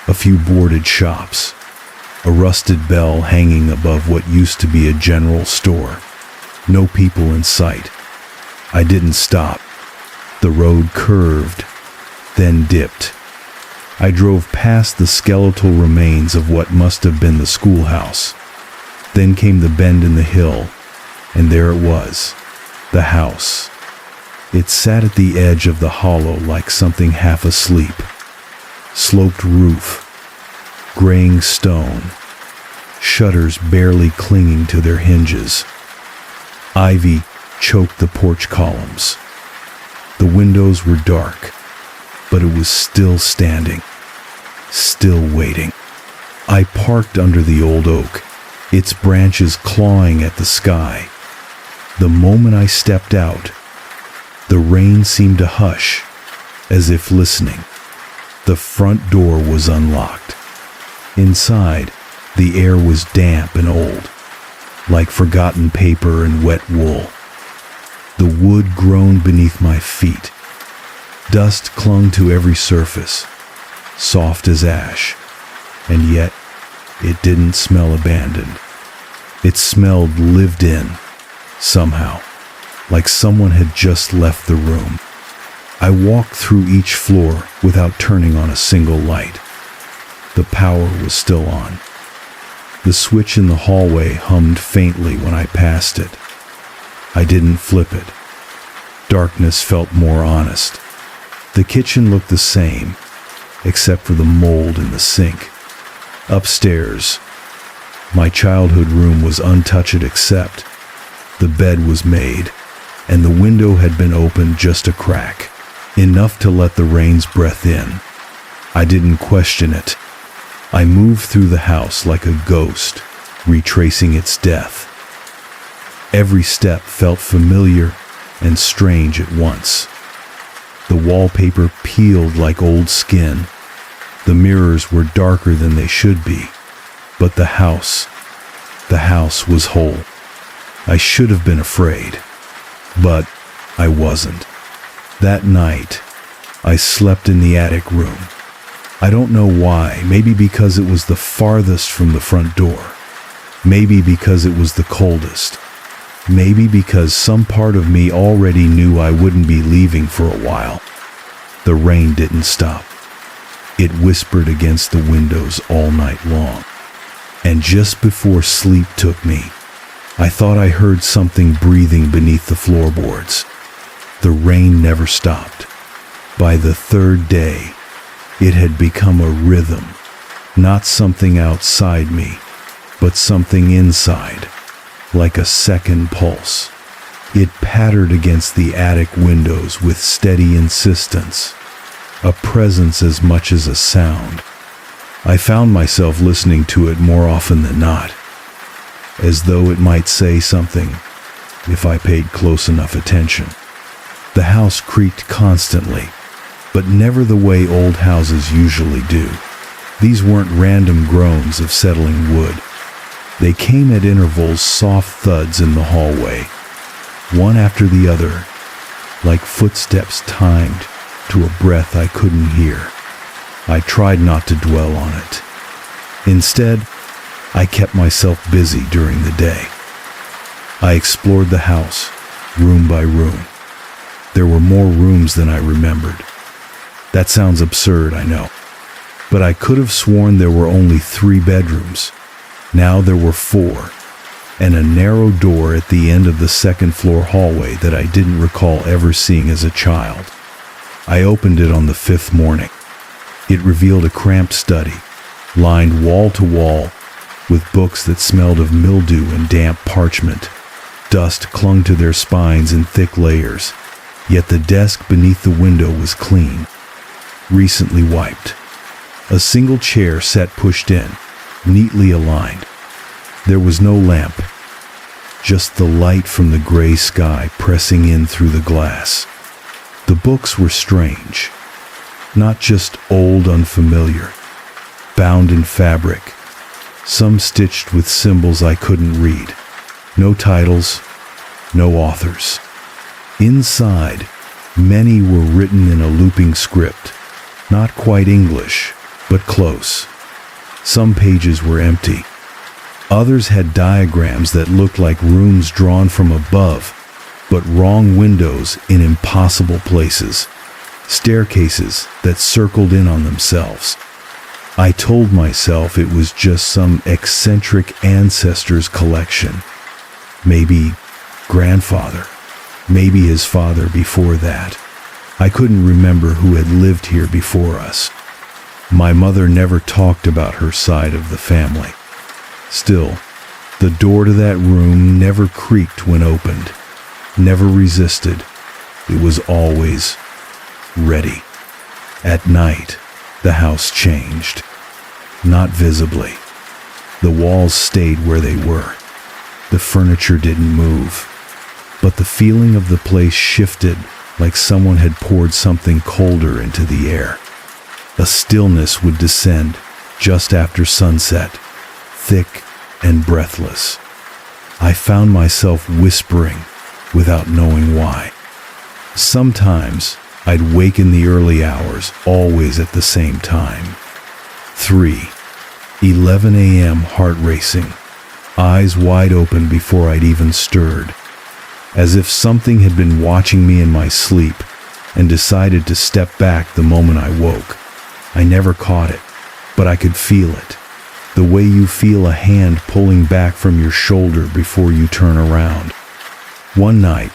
A few boarded shops, a rusted bell hanging above what used to be a general store. No people in sight. I didn't stop. The road curved, then dipped. I drove past the skeletal remains of what must have been the schoolhouse. Then came the bend in the hill, and there it was, the house. It sat at the edge of the hollow like something half asleep. Sloped roof, graying stone, shutters barely clinging to their hinges. Ivy choked the porch columns. The windows were dark, but it was still standing, still waiting. I parked under the old oak, its branches clawing at the sky. The moment I stepped out, the rain seemed to hush, as if listening. The front door was unlocked. Inside, the air was damp and old, like forgotten paper and wet wool. The wood groaned beneath my feet. Dust clung to every surface, soft as ash, and yet it didn't smell abandoned. It smelled lived in, somehow, like someone had just left the room. I walked through each floor without turning on a single light. The power was still on. The switch in the hallway hummed faintly when I passed it. I didn't flip it. Darkness felt more honest. The kitchen looked the same, except for the mold in the sink. Upstairs, my childhood room was untouched except the bed was made, and the window had been opened just a crack, enough to let the rain's breath in. I didn't question it. I moved through the house like a ghost, retracing its death. Every step felt familiar and strange at once. The wallpaper peeled like old skin. The mirrors were darker than they should be. But the house was whole. I should have been afraid, but I wasn't. That night, I slept in the attic room. I don't know why. Maybe because it was the farthest from the front door. Maybe because it was the coldest. Maybe because some part of me already knew I wouldn't be leaving for a while. The rain didn't stop. It whispered against the windows all night long. And just before sleep took me, I thought I heard something breathing beneath the floorboards. The rain never stopped. By the third day, it had become a rhythm, not something outside me, but something inside, like a second pulse. It pattered against the attic windows with steady insistence, a presence as much as a sound. I found myself listening to it more often than not, as though it might say something if I paid close enough attention. The house creaked constantly, but never the way old houses usually do. These weren't random groans of settling wood. They came at intervals, soft thuds in the hallway, one after the other, like footsteps timed to a breath I couldn't hear. I tried not to dwell on it. Instead, I kept myself busy during the day. I explored the house, room by room. There were more rooms than I remembered. That sounds absurd, I know. But I could have sworn there were only 3 bedrooms. Now there were 4, and a narrow door at the end of the second-floor hallway that I didn't recall ever seeing as a child. I opened it on the 5th morning. It revealed a cramped study, lined wall to wall with books that smelled of mildew and damp parchment. Dust clung to their spines in thick layers, yet the desk beneath the window was clean, recently wiped. A single chair set pushed in, neatly aligned. There was no lamp, just the light from the gray sky pressing in through the glass. The books were strange, not just old, unfamiliar, bound in fabric, some stitched with symbols I couldn't read. No titles, no authors. Inside, many were written in a looping script, not quite English, but close. Some pages were empty. Others had diagrams that looked like rooms drawn from above, but wrong windows in impossible places, staircases that circled in on themselves. I told myself it was just some eccentric ancestor's collection. Maybe grandfather, maybe his father before that. I couldn't remember who had lived here before us. My mother never talked about her side of the family. Still, the door to that room never creaked when opened, never resisted. It was always ready. At night, the house changed. Not visibly. The walls stayed where they were. The furniture didn't move. But the feeling of the place shifted, like someone had poured something colder into the air. A stillness would descend just after sunset, thick and breathless. I found myself whispering without knowing why. Sometimes I'd wake in the early hours, always at the same time. 3:11 a.m. heart racing, eyes wide open before I'd even stirred, as if something had been watching me in my sleep and decided to step back the moment I woke. I never caught it, but I could feel it. The way you feel a hand pulling back from your shoulder before you turn around. One night,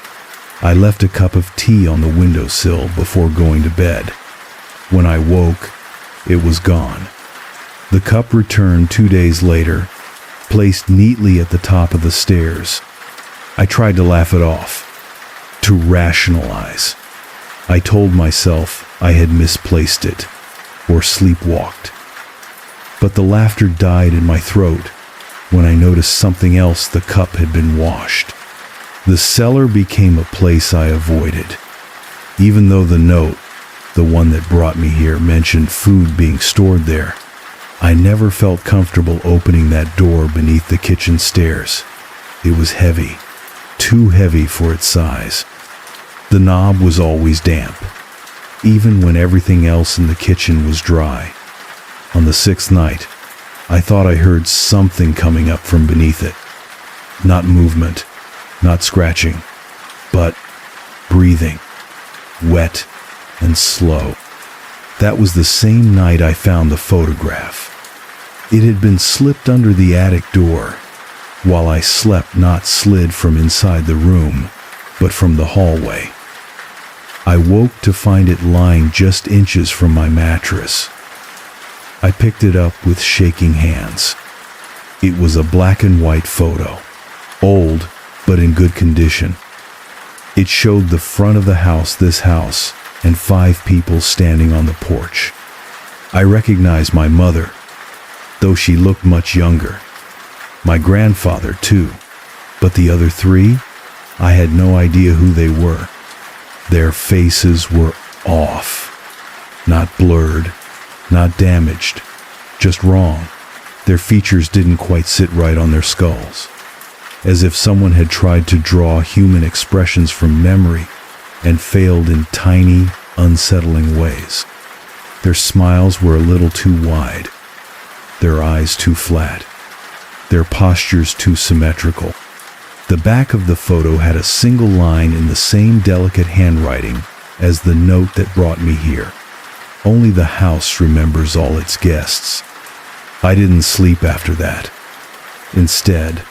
I left a cup of tea on the windowsill before going to bed. When I woke, it was gone. The cup returned 2 days later, placed neatly at the top of the stairs. I tried to laugh it off, to rationalize. I told myself I had misplaced it, or sleepwalked. But the laughter died in my throat when I noticed something else. The cup had been washed. The cellar became a place I avoided. Even though the note, the one that brought me here, mentioned food being stored there, I never felt comfortable opening that door beneath the kitchen stairs. It was heavy, too heavy for its size. The knob was always damp, even when everything else in the kitchen was dry. On the 6th night, I thought I heard something coming up from beneath it. Not movement, not scratching, but breathing, wet and slow. That was the same night I found the photograph. It had been slipped under the attic door while I slept, not slid from inside the room, but from the hallway. I woke to find it lying just inches from my mattress. I picked it up with shaking hands. It was a black and white photo, old but in good condition. It showed the front of the house, this house, and 5 people standing on the porch. I recognized my mother, though she looked much younger. My grandfather, too, but the other 3, I had no idea who they were. Their faces were off, not blurred, not damaged, just wrong. Their features didn't quite sit right on their skulls, as if someone had tried to draw human expressions from memory and failed in tiny, unsettling ways. Their smiles were a little too wide, their eyes too flat, their postures too symmetrical. The back of the photo had a single line in the same delicate handwriting as the note that brought me here. Only the house remembers all its guests. I didn't sleep after that. Instead,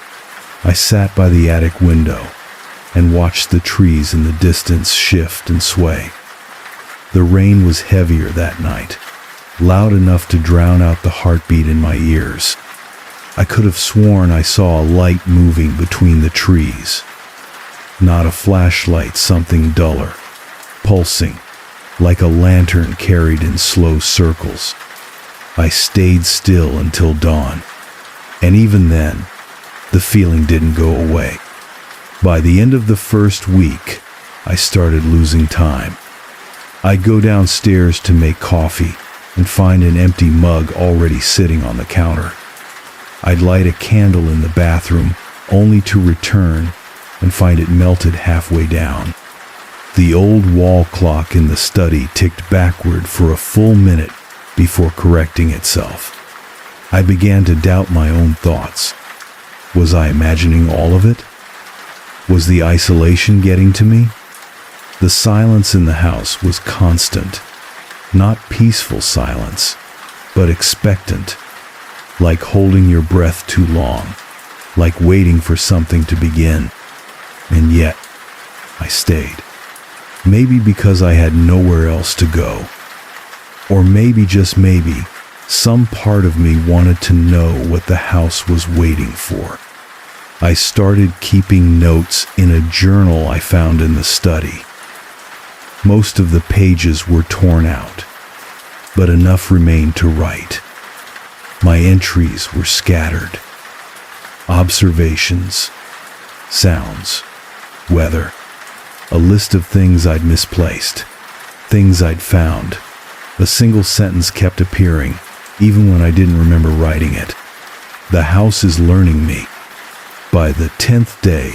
I sat by the attic window and watched the trees in the distance shift and sway. The rain was heavier that night, loud enough to drown out the heartbeat in my ears. I could have sworn I saw a light moving between the trees. Not a flashlight, something duller, pulsing, like a lantern carried in slow circles. I stayed still until dawn, and even then, the feeling didn't go away. By the end of the first week, I started losing time. I'd go downstairs to make coffee and find an empty mug already sitting on the counter. I'd light a candle in the bathroom only to return and find it melted halfway down. The old wall clock in the study ticked backward for a full minute before correcting itself. I began to doubt my own thoughts. Was I imagining all of it? Was the isolation getting to me? The silence in the house was constant, not peaceful silence, but expectant, like holding your breath too long, like waiting for something to begin. And yet, I stayed. Maybe because I had nowhere else to go. Or maybe, just maybe, Some part of me wanted to know what the house was waiting for. I started keeping notes in a journal I found in the study. Most of the pages were torn out, but enough remained to write. My entries were scattered. Observations, sounds, weather, a list of things I'd misplaced, things I'd found. A single sentence kept appearing, even when I didn't remember writing it. The house is learning me. By the 10th day,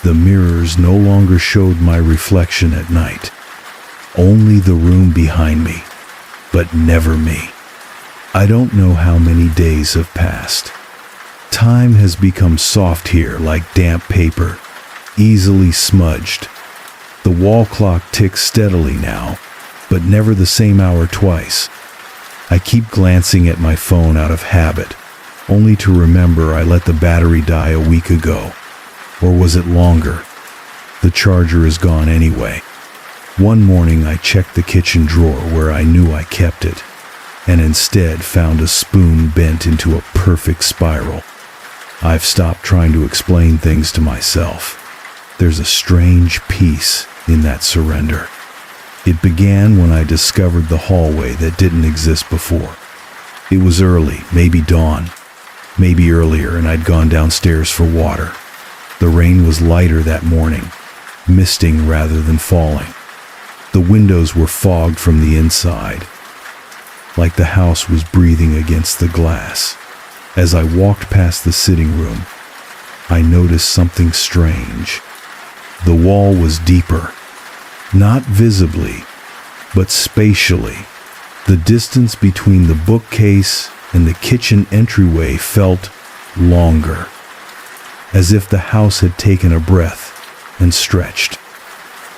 the mirrors no longer showed my reflection at night. Only the room behind me, but never me. I don't know how many days have passed. Time has become soft here like damp paper, easily smudged. The wall clock ticks steadily now, but never the same hour twice. I keep glancing at my phone out of habit, only to remember I let the battery die a week ago. Or was it longer? The charger is gone anyway. One morning I checked the kitchen drawer where I knew I kept it, and instead found a spoon bent into a perfect spiral. I've stopped trying to explain things to myself. There's a strange peace in that surrender. It began when I discovered the hallway that didn't exist before. It was early, maybe dawn, maybe earlier, and I'd gone downstairs for water. The rain was lighter that morning, misting rather than falling. The windows were fogged from the inside, like the house was breathing against the glass. As I walked past the sitting room, I noticed something strange. The wall was deeper, not visibly, but spatially. The distance between the bookcase and the kitchen entryway felt longer, as if the house had taken a breath and stretched.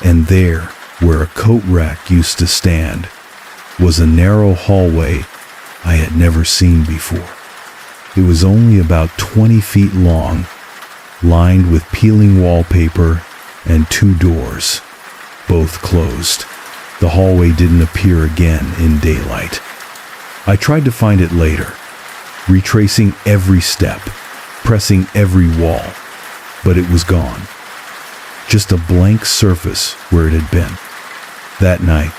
And there, where a coat rack used to stand, was a narrow hallway I had never seen before. It was only about 20 feet long, lined with peeling wallpaper and 2 doors, both closed. The hallway didn't appear again in daylight. I tried to find it later, retracing every step, pressing every wall, but it was gone. Just a blank surface where it had been. That night,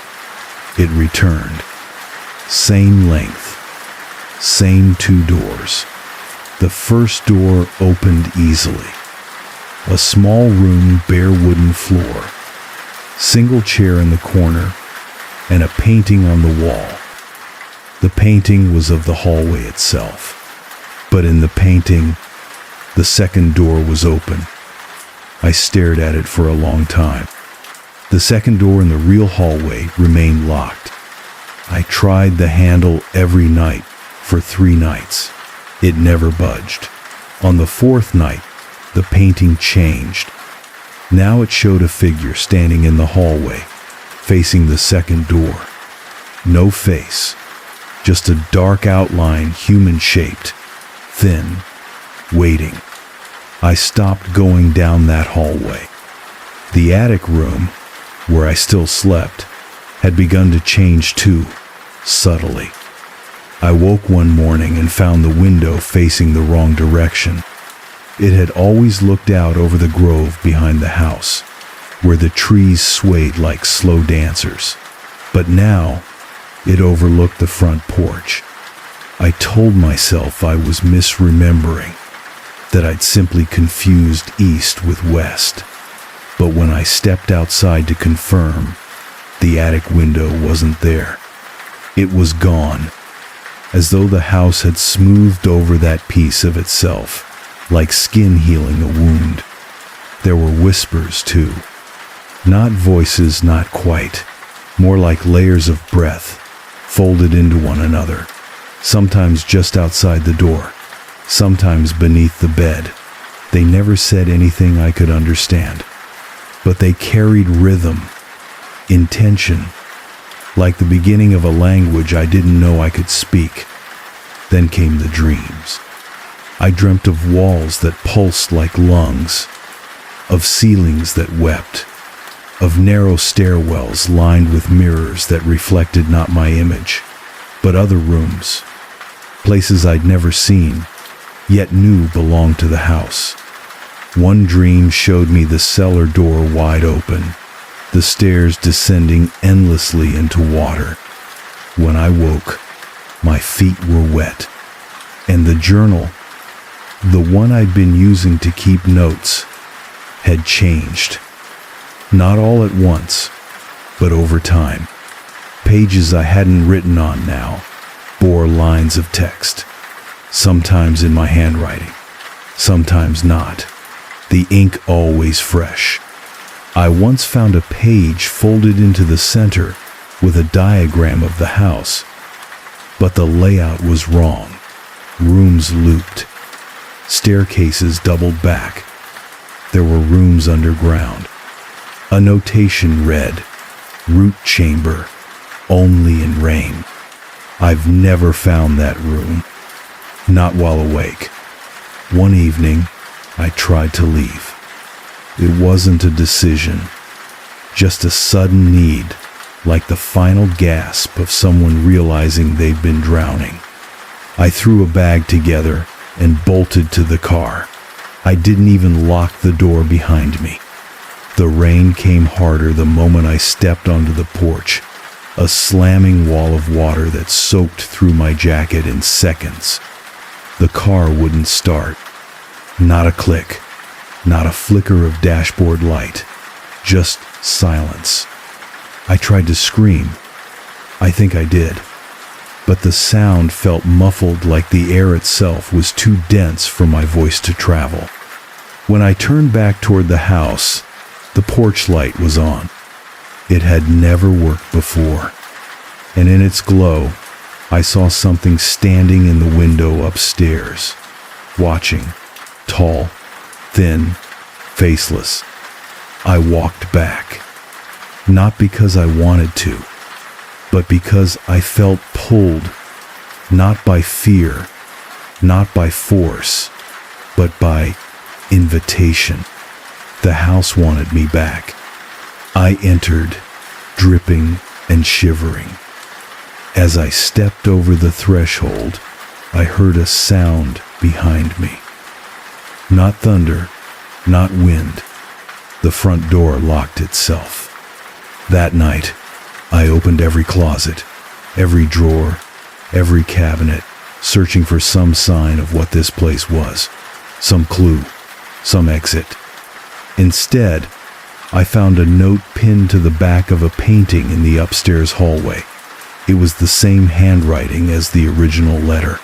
it returned. Same length, same 2 doors. The first door opened easily. A small room, bare wooden floor, single chair in the corner, and a painting on the wall. The painting was of the hallway itself, but in the painting, the second door was open. I stared at it for a long time. The second door in the real hallway remained locked. I tried the handle every night for 3 nights. It never budged. On the 4th night, the painting changed. Now it showed a figure standing in the hallway, facing the second door. No face, just a dark outline, human-shaped, thin, waiting. I stopped going down that hallway. The attic room, where I still slept, had begun to change too, subtly. I woke one morning and found the window facing the wrong direction. It had always looked out over the grove behind the house, where the trees swayed like slow dancers. But now, it overlooked the front porch. I told myself I was misremembering, that I'd simply confused east with west. But when I stepped outside to confirm, the attic window wasn't there. It was gone, as though the house had smoothed over that piece of itself, like skin healing a wound. There were whispers, too. Not voices, not quite. More like layers of breath, folded into one another. Sometimes just outside the door, sometimes beneath the bed. They never said anything I could understand, but they carried rhythm, intention, like the beginning of a language I didn't know I could speak. Then came the dreams. I dreamt of walls that pulsed like lungs, of ceilings that wept, of narrow stairwells lined with mirrors that reflected not my image, but other rooms, places I'd never seen, yet knew belonged to the house. One dream showed me the cellar door wide open, the stairs descending endlessly into water. When I woke, my feet were wet, and the journal, the one I'd been using to keep notes, had changed. Not all at once, but over time. Pages I hadn't written on now bore lines of text, sometimes in my handwriting, sometimes not, the ink always fresh. I once found a page folded into the center with a diagram of the house, but the layout was wrong. Rooms looped, staircases doubled back. There were rooms underground. A notation read, "Root chamber, only in rain." I've never found that room, not while awake. One evening, I tried to leave. It wasn't a decision, just a sudden need, like the final gasp of someone realizing they've been drowning. I threw a bag together and bolted to the car. I didn't even lock the door behind me. The rain came harder the moment I stepped onto the porch, a slamming wall of water that soaked through my jacket in seconds. The car wouldn't start. Not a click, not a flicker of dashboard light, just silence. I tried to scream. I think I did. But the sound felt muffled, like the air itself was too dense for my voice to travel. When I turned back toward the house, the porch light was on. It had never worked before, and in its glow, I saw something standing in the window upstairs, watching, tall, thin, faceless. I walked back, not because I wanted to, but because I felt pulled, not by fear, not by force, but by invitation. The house wanted me back. I entered, dripping and shivering. As I stepped over the threshold, I heard a sound behind me. Not thunder, not wind. The front door locked itself. That night, I opened every closet, every drawer, every cabinet, searching for some sign of what this place was, some clue, some exit. Instead, I found a note pinned to the back of a painting in the upstairs hallway. It was the same handwriting as the original letter.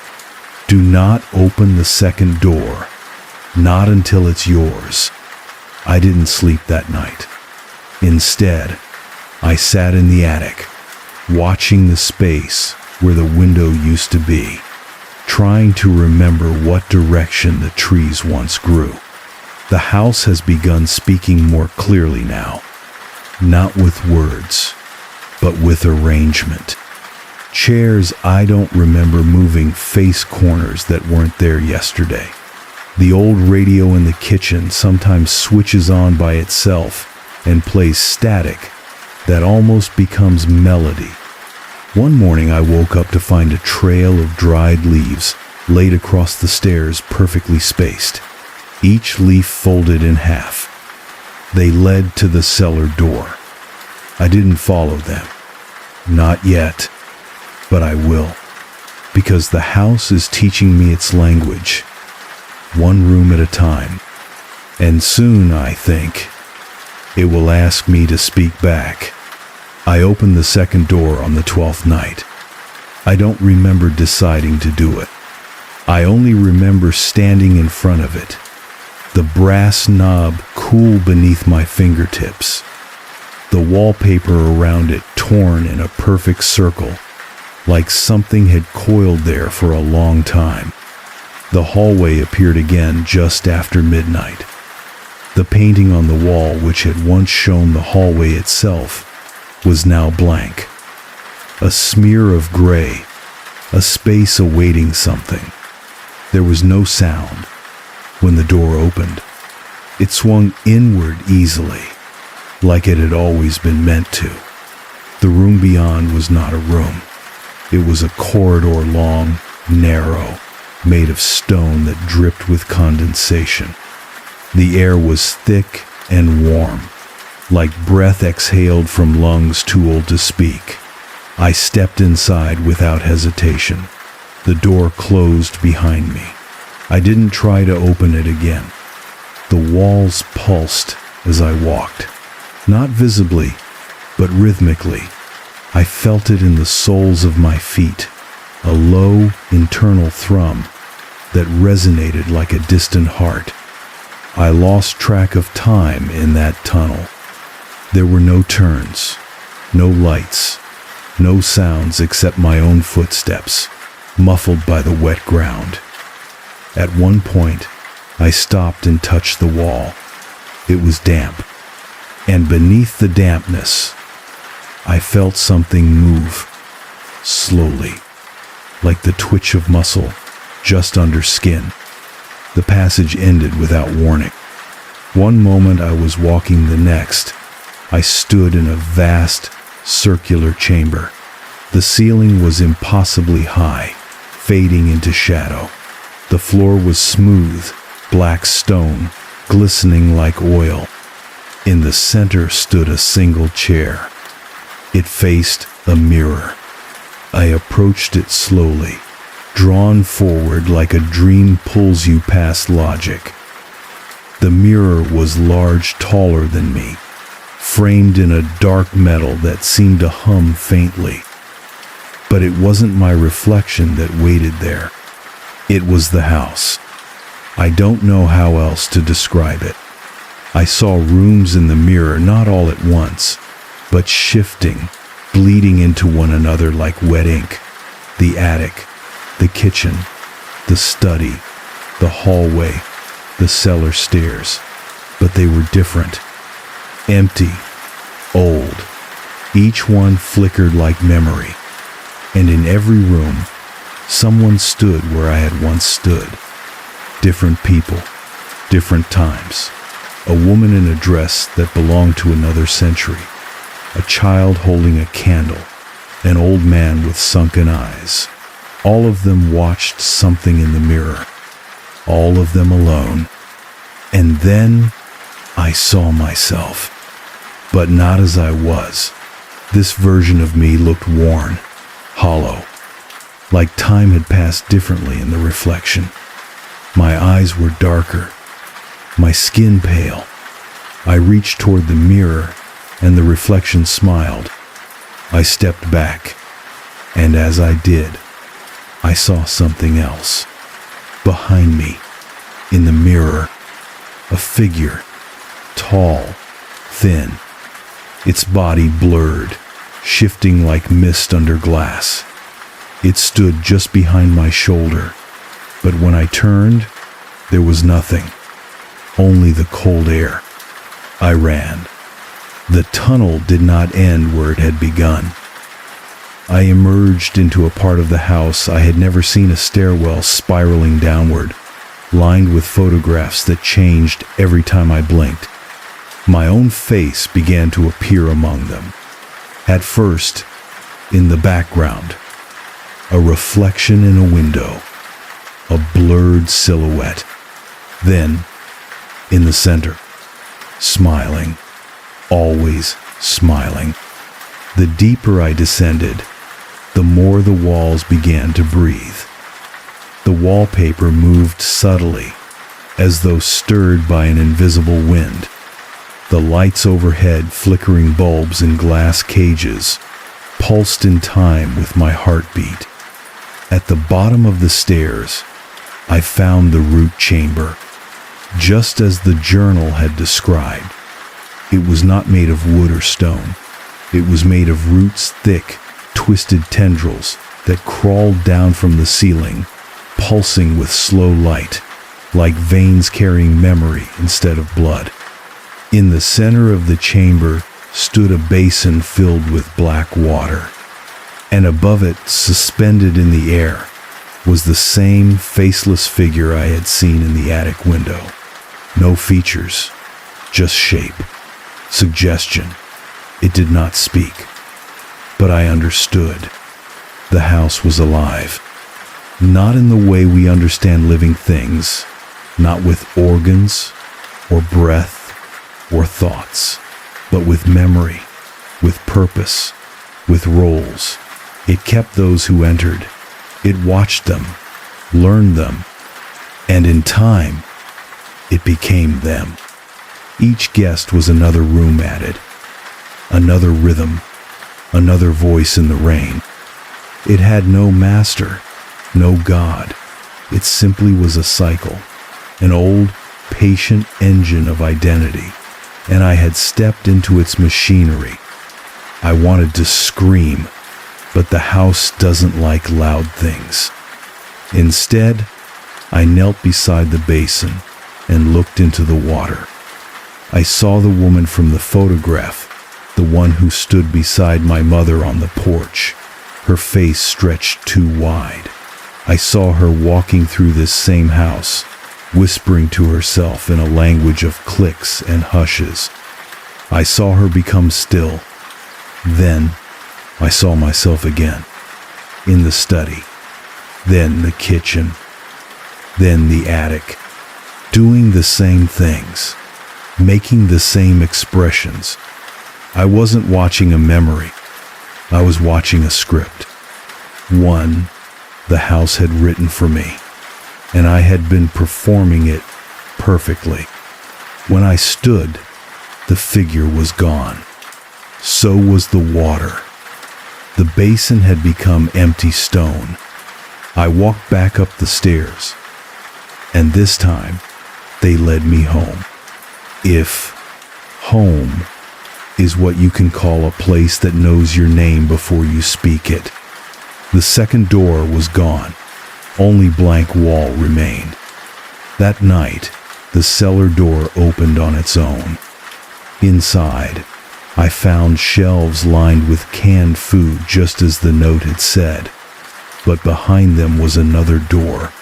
Do not open the second door, not until it's yours. I didn't sleep that night. Instead, I sat in the attic, watching the space where the window used to be, trying to remember what direction the trees once grew. The house has begun speaking more clearly now, not with words, but with arrangement. Chairs I don't remember moving face corners that weren't there yesterday. The old radio in the kitchen sometimes switches on by itself and plays static that almost becomes melody. One morning I woke up to find a trail of dried leaves laid across the stairs, perfectly spaced, each leaf folded in half. They led to the cellar door. I didn't follow them. Not yet, but I will, because the house is teaching me its language, one room at a time, and soon, I think, it will ask me to speak back. I opened the second door on the 12th night. I don't remember deciding to do it. I only remember standing in front of it, the brass knob cool beneath my fingertips, the wallpaper around it torn in a perfect circle, like something had coiled there for a long time. The hallway appeared again just after midnight. The painting on the wall, which had once shown the hallway itself, was now blank. A smear of gray, a space awaiting something. There was no sound. When the door opened, it swung inward easily, like it had always been meant to. The room beyond was not a room. It was a corridor long, narrow, made of stone that dripped with condensation. The air was thick and warm, like breath exhaled from lungs too old to speak. I stepped inside without hesitation. The door closed behind me. I didn't try to open it again. The walls pulsed as I walked, not visibly, but rhythmically. I felt it in the soles of my feet, a low internal thrum that resonated like a distant heart. I lost track of time in that tunnel. There were no turns, no lights, no sounds except my own footsteps, muffled by the wet ground. At one point, I stopped and touched the wall. It was damp, and beneath the dampness, I felt something move, slowly, like the twitch of muscle just under skin. The passage ended without warning. One moment I was walking, the next, I stood in a vast, circular chamber. The ceiling was impossibly high, fading into shadow. The floor was smooth, black stone, glistening like oil. In the center stood a single chair. It faced a mirror. I approached it slowly, drawn forward like a dream pulls you past logic. The mirror was large, taller than me, framed in a dark metal that seemed to hum faintly. But it wasn't my reflection that waited there. It was the house. I don't know how else to describe it. I saw rooms in the mirror, not all at once, but shifting, bleeding into one another like wet ink. The attic, the kitchen, the study, the hallway, the cellar stairs. But they were different. Empty, old. Each one flickered like memory. And in every room, someone stood where I had once stood. Different people, different times. A woman in a dress that belonged to another century. A child holding a candle. An old man with sunken eyes. All of them watched something in the mirror. All of them alone. And then I saw myself. But not as I was. This version of me looked worn, hollow, like time had passed differently in the reflection. My eyes were darker, my skin pale. I reached toward the mirror, and the reflection smiled. I stepped back, and as I did, I saw something else. Behind me, in the mirror, a figure, tall, thin, its body blurred, shifting like mist under glass. It stood just behind my shoulder, but when I turned, there was nothing, only the cold air. I ran. The tunnel did not end where it had begun. I emerged into a part of the house I had never seen, a stairwell spiraling downward, lined with photographs that changed every time I blinked. My own face began to appear among them. At first, in the background, a reflection in a window, a blurred silhouette. Then, in the center, smiling, always smiling. The deeper I descended, the more the walls began to breathe. The wallpaper moved subtly, as though stirred by an invisible wind. The lights overhead, flickering bulbs in glass cages, pulsed in time with my heartbeat. At the bottom of the stairs, I found the root chamber, just as the journal had described. It was not made of wood or stone. It was made of roots, thick, twisted tendrils that crawled down from the ceiling, pulsing with slow light, like veins carrying memory instead of blood. In the center of the chamber stood a basin filled with black water, and above it, suspended in the air, was the same faceless figure I had seen in the attic window. No features, just shape, suggestion. It did not speak, but I understood. The house was alive. Not in the way we understand living things, not with organs or breath or thoughts, but with memory, with purpose, with roles. It kept those who entered. It watched them, learned them, and in time, it became them. Each guest was another room added, another rhythm, another voice in the rain. It had no master, no God. It simply was a cycle, an old, patient engine of identity, and I had stepped into its machinery. I wanted to scream, but the house doesn't like loud things. Instead, I knelt beside the basin and looked into the water. I saw the woman from the photograph, the one who stood beside my mother on the porch, her face stretched too wide. I saw her walking through this same house, whispering to herself in a language of clicks and hushes. I saw her become still. Then, I saw myself again, in the study, then the kitchen, then the attic, doing the same things, making the same expressions. I wasn't watching a memory. I was watching a script. One the house had written for me, and I had been performing it perfectly. When I stood, the figure was gone. So was the water. The basin had become empty stone. I walked back up the stairs, and this time, they led me home. If home is what you can call a place that knows your name before you speak it. The second door was gone. Only blank wall remained. That night, the cellar door opened on its own. Inside, I found shelves lined with canned food just as the note had said. But behind them was another door,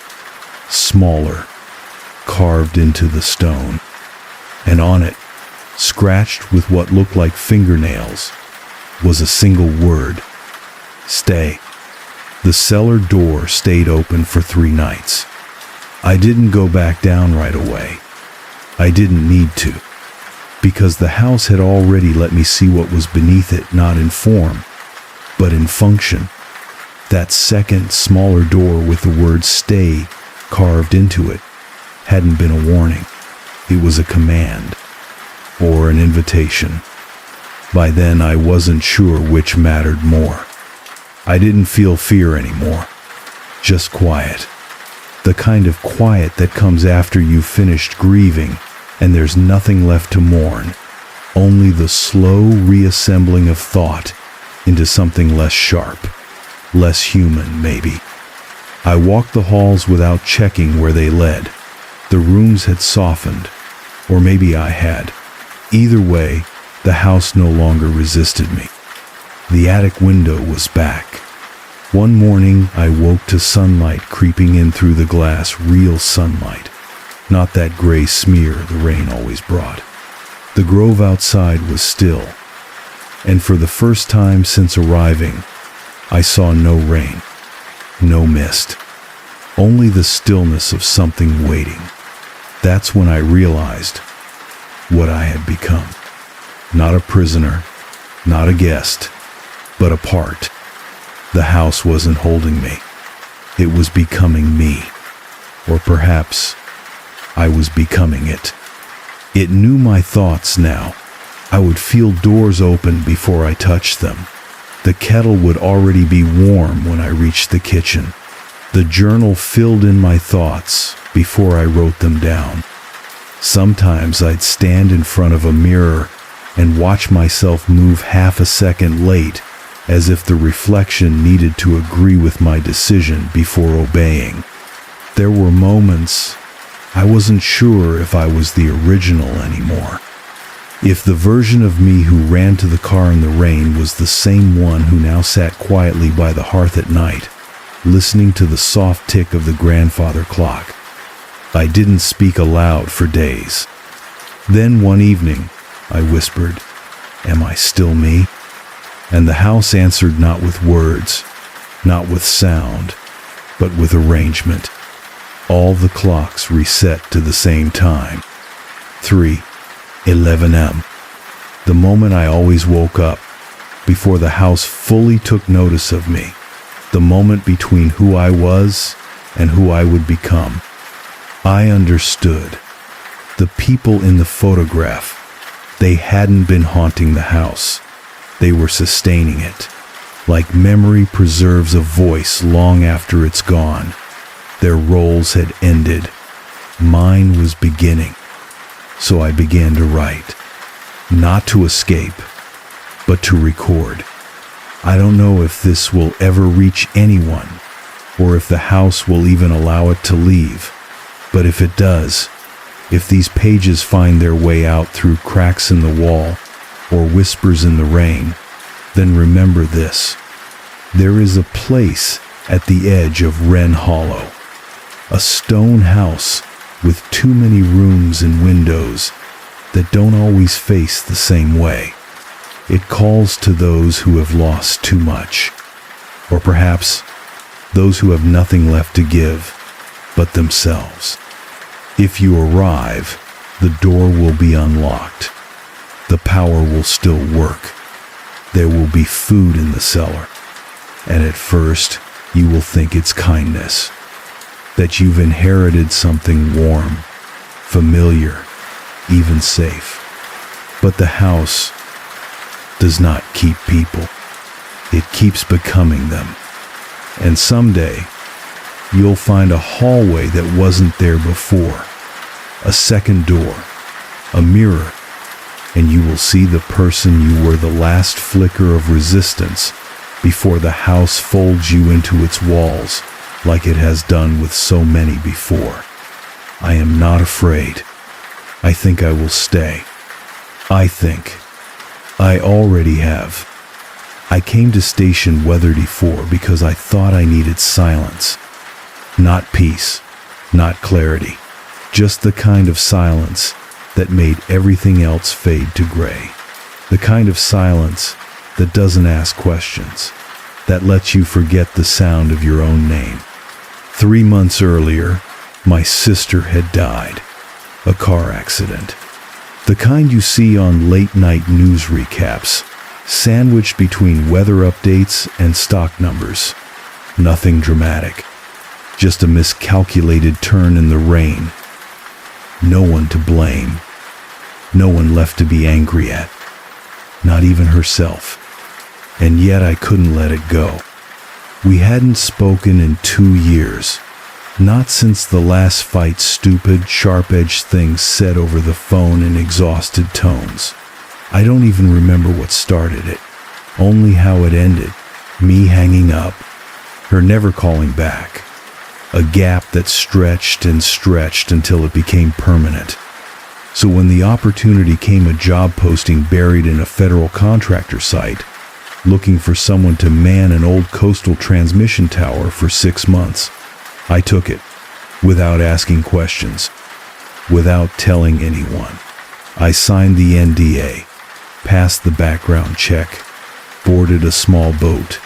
smaller, carved into the stone. And on it, scratched with what looked like fingernails, was a single word: stay. The cellar door stayed open for 3 nights. I didn't go back down right away. I didn't need to, because the house had already let me see what was beneath it, not in form, but in function. That second, smaller door with the word stay carved into it hadn't been a warning. It was a command, or an invitation. By then, I wasn't sure which mattered more. I didn't feel fear anymore, just quiet. The kind of quiet that comes after you've finished grieving and there's nothing left to mourn, only the slow reassembling of thought into something less sharp, less human, maybe. I walked the halls without checking where they led. The rooms had softened, or maybe I had. Either way, the house no longer resisted me. The attic window was back. One morning, I woke to sunlight creeping in through the glass, real sunlight, not that gray smear the rain always brought. The grove outside was still, and for the first time since arriving, I saw no rain, no mist, only the stillness of something waiting. That's when I realized what I had become. Not a prisoner, not a guest, but a part. The house wasn't holding me. It was becoming me. Or perhaps I was becoming it. It knew my thoughts now. I would feel doors open before I touched them. The kettle would already be warm when I reached the kitchen. The journal filled in my thoughts before I wrote them down. Sometimes I'd stand in front of a mirror and watch myself move half a second late, as if the reflection needed to agree with my decision before obeying. There were moments I wasn't sure if I was the original anymore. If the version of me who ran to the car in the rain was the same one who now sat quietly by the hearth at night, listening to the soft tick of the grandfather clock. I didn't speak aloud for days. Then one evening, I whispered, "Am I still me?" And the house answered not with words, not with sound, but with arrangement. All the clocks reset to the same time. 3:11 a.m. The moment I always woke up, before the house fully took notice of me. The moment between who I was and who I would become. I understood. The people in the photograph, they hadn't been haunting the house. They were sustaining it. Like memory preserves a voice long after it's gone. Their roles had ended. Mine was beginning. So I began to write. Not to escape, but to record. I don't know if this will ever reach anyone, or if the house will even allow it to leave. But if it does, if these pages find their way out through cracks in the wall, or whispers in the rain, then remember this. There is a place at the edge of Wren Hollow, a stone house with too many rooms and windows that don't always face the same way. It calls to those who have lost too much, or perhaps those who have nothing left to give but themselves. If you arrive, the door will be unlocked. The power will still work. There will be food in the cellar. And at first, you will think it's kindness, that you've inherited something warm, familiar, even safe. But the house does not keep people. It keeps becoming them. And someday, you'll find a hallway that wasn't there before, a second door, a mirror, and you will see the person you were the last flicker of resistance before the house folds you into its walls like it has done with so many before. I am not afraid. I think I will stay. I think I already have. I came to Station Weatherdy 4 because I thought I needed silence. Not peace, not clarity, just the kind of silence that made everything else fade to gray. The kind of silence that doesn't ask questions, that lets you forget the sound of your own name. 3 months earlier, my sister had died. A car accident. The kind you see on late-night news recaps, sandwiched between weather updates and stock numbers. Nothing dramatic. Just a miscalculated turn in the rain. No one to blame. No one left to be angry at. Not even herself. And yet I couldn't let it go. We hadn't spoken in 2 years. Not since the last fight stupid, sharp-edged things said over the phone in exhausted tones. I don't even remember what started it. Only how it ended. Me hanging up. Her never calling back. A gap that stretched and stretched until it became permanent. So when the opportunity came, a job posting buried in a federal contractor site, looking for someone to man an old coastal transmission tower for 6 months, I took it, without asking questions, without telling anyone. I signed the NDA, passed the background check, boarded a small boat,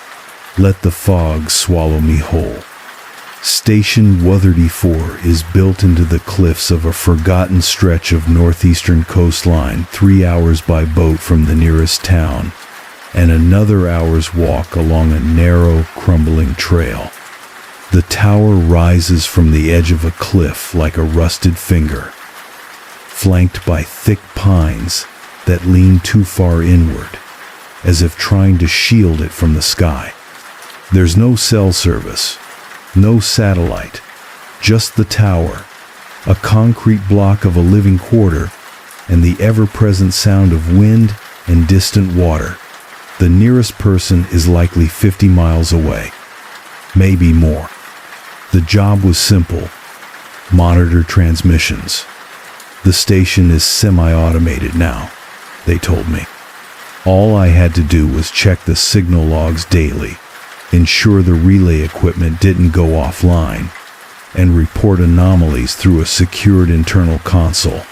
let the fog swallow me whole. Station Weatherdy 4 is built into the cliffs of a forgotten stretch of northeastern coastline, 3 hours by boat from the nearest town, and another hour's walk along a narrow, crumbling trail. The tower rises from the edge of a cliff like a rusted finger, flanked by thick pines that lean too far inward, as if trying to shield it from the sky. There's no cell service, no satellite, just the tower, a concrete block of a living quarter, and the ever-present sound of wind and distant water. The nearest person is likely 50 miles away, maybe more. The job was simple. Monitor transmissions. The station is semi-automated now, they told me. All I had to do was check the signal logs daily, ensure the relay equipment didn't go offline, and report anomalies through a secured internal console.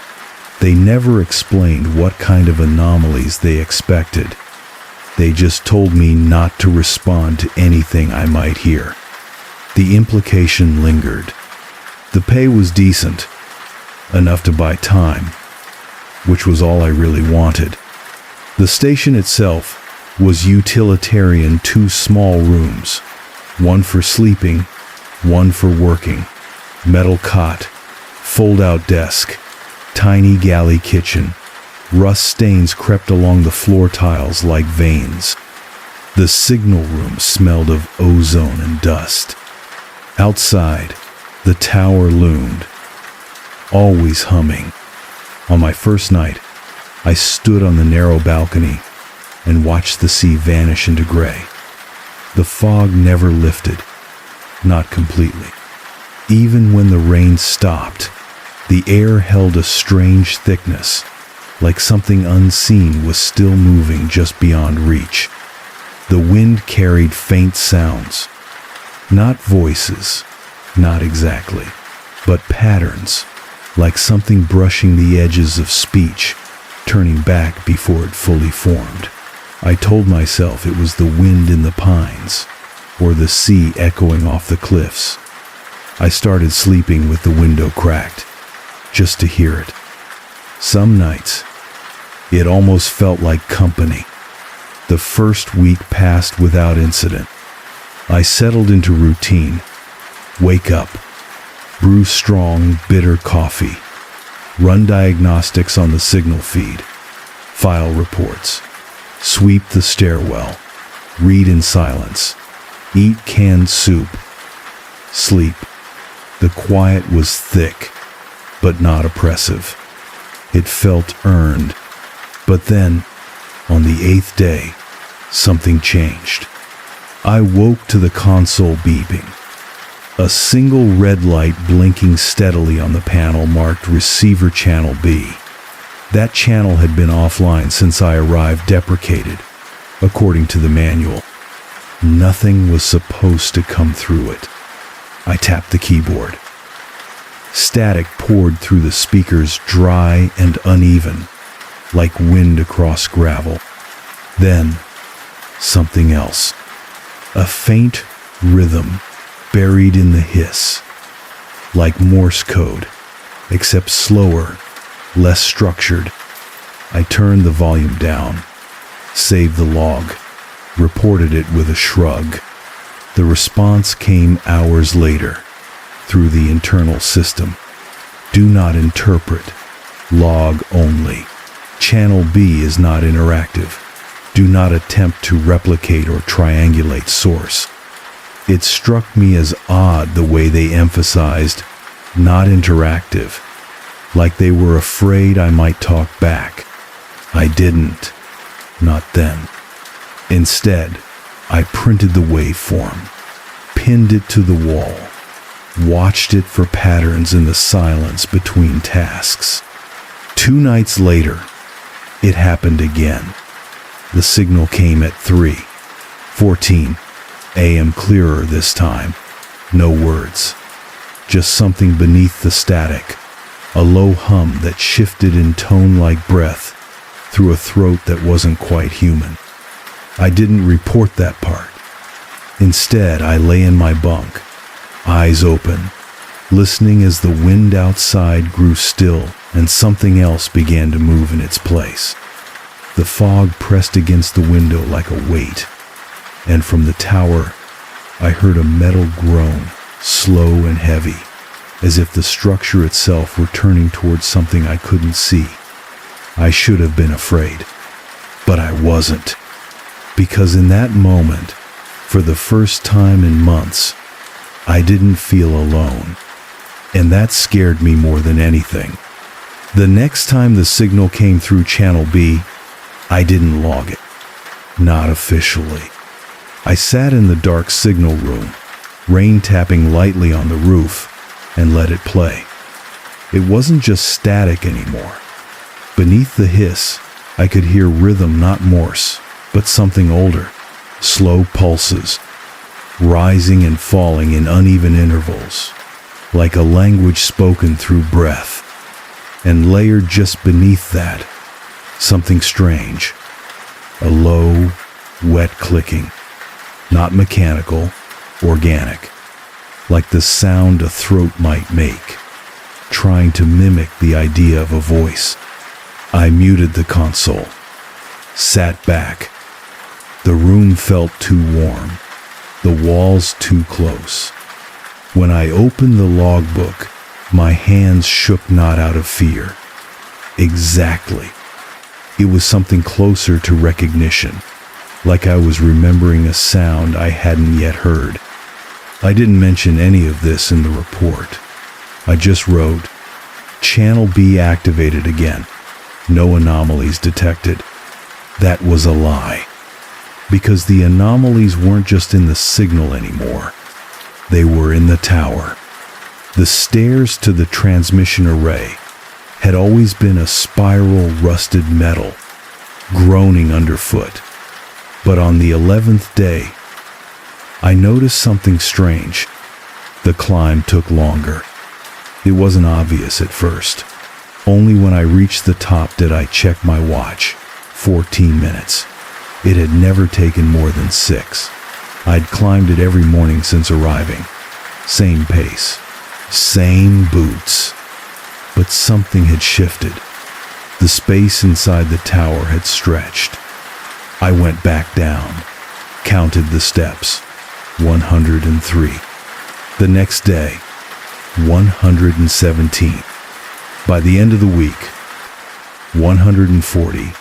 They never explained what kind of anomalies they expected. They just told me not to respond to anything I might hear. The implication lingered. The pay was decent, enough to buy time, which was all I really wanted. The station itself was utilitarian, 2 small rooms, one for sleeping, one for working, metal cot, fold-out desk, tiny galley kitchen. Rust stains crept along the floor tiles like veins. The signal room smelled of ozone and dust. Outside, the tower loomed, always humming. On my first night, I stood on the narrow balcony and watched the sea vanish into gray. The fog never lifted, not completely. Even when the rain stopped, the air held a strange thickness, like something unseen was still moving just beyond reach. The wind carried faint sounds, not voices, not exactly, but patterns, like something brushing the edges of speech, turning back before it fully formed. I told myself it was the wind in the pines, or the sea echoing off the cliffs. I started sleeping with the window cracked, just to hear it. Some nights, it almost felt like company. The first week passed without incident. I settled into routine. Wake up, brew strong, bitter coffee, run diagnostics on the signal feed, file reports, sweep the stairwell, read in silence, eat canned soup, sleep. The quiet was thick, but not oppressive. It felt earned. But then, on the 8th day, something changed. I woke to the console beeping. A single red light blinking steadily on the panel marked Receiver Channel B. That channel had been offline since I arrived, deprecated, according to the manual. Nothing was supposed to come through it. I tapped the keyboard. Static poured through the speakers, dry and uneven, like wind across gravel. Then, something else. A faint rhythm buried in the hiss, like Morse code, except slower, less structured. I turned the volume down, saved the log, reported it with a shrug. The response came hours later, through the internal system. Do not interpret. Log only. Channel B is not interactive. Do not attempt to replicate or triangulate source. It struck me as odd the way they emphasized not interactive, like they were afraid I might talk back. I didn't. Not then. Instead, I printed the waveform, pinned it to the wall, watched it for patterns in the silence between tasks. 2 nights later, it happened again. The signal came at 3:14 a.m. clearer this time. No words. Just something beneath the static. A low hum that shifted in tone like breath through a throat that wasn't quite human. I didn't report that part. Instead, I lay in my bunk, eyes open, listening as the wind outside grew still and something else began to move in its place. The fog pressed against the window like a weight, and from the tower, I heard a metal groan, slow and heavy, as if the structure itself were turning towards something I couldn't see. I should have been afraid, but I wasn't, because in that moment, for the first time in months, I didn't feel alone, and that scared me more than anything. The next time the signal came through Channel B, I didn't log it. Not officially. I sat in the dark signal room, rain tapping lightly on the roof, and let it play. It wasn't just static anymore. Beneath the hiss, I could hear rhythm, not Morse, but something older. Slow pulses, rising and falling in uneven intervals, like a language spoken through breath. And layered just beneath that, something strange. A low, wet clicking, not mechanical, organic, like the sound a throat might make, trying to mimic the idea of a voice. I muted the console, sat back. The room felt too warm, the walls too close. When I opened the logbook, my hands shook not out of fear. Exactly. It was something closer to recognition, like I was remembering a sound I hadn't yet heard. I didn't mention any of this in the report. I just wrote, Channel B activated again. No anomalies detected. That was a lie. Because the anomalies weren't just in the signal anymore. They were in the tower. The stairs to the transmission array had always been a spiral rusted metal, groaning underfoot. But on the 11th day, I noticed something strange. The climb took longer. It wasn't obvious at first. Only when I reached the top did I check my watch. 14 minutes. It had never taken more than 6. I'd climbed it every morning since arriving. Same pace. Same boots. But something had shifted. The space inside the tower had stretched. I went back down, counted the steps. 103. The next day, 117. By the end of the week, 140.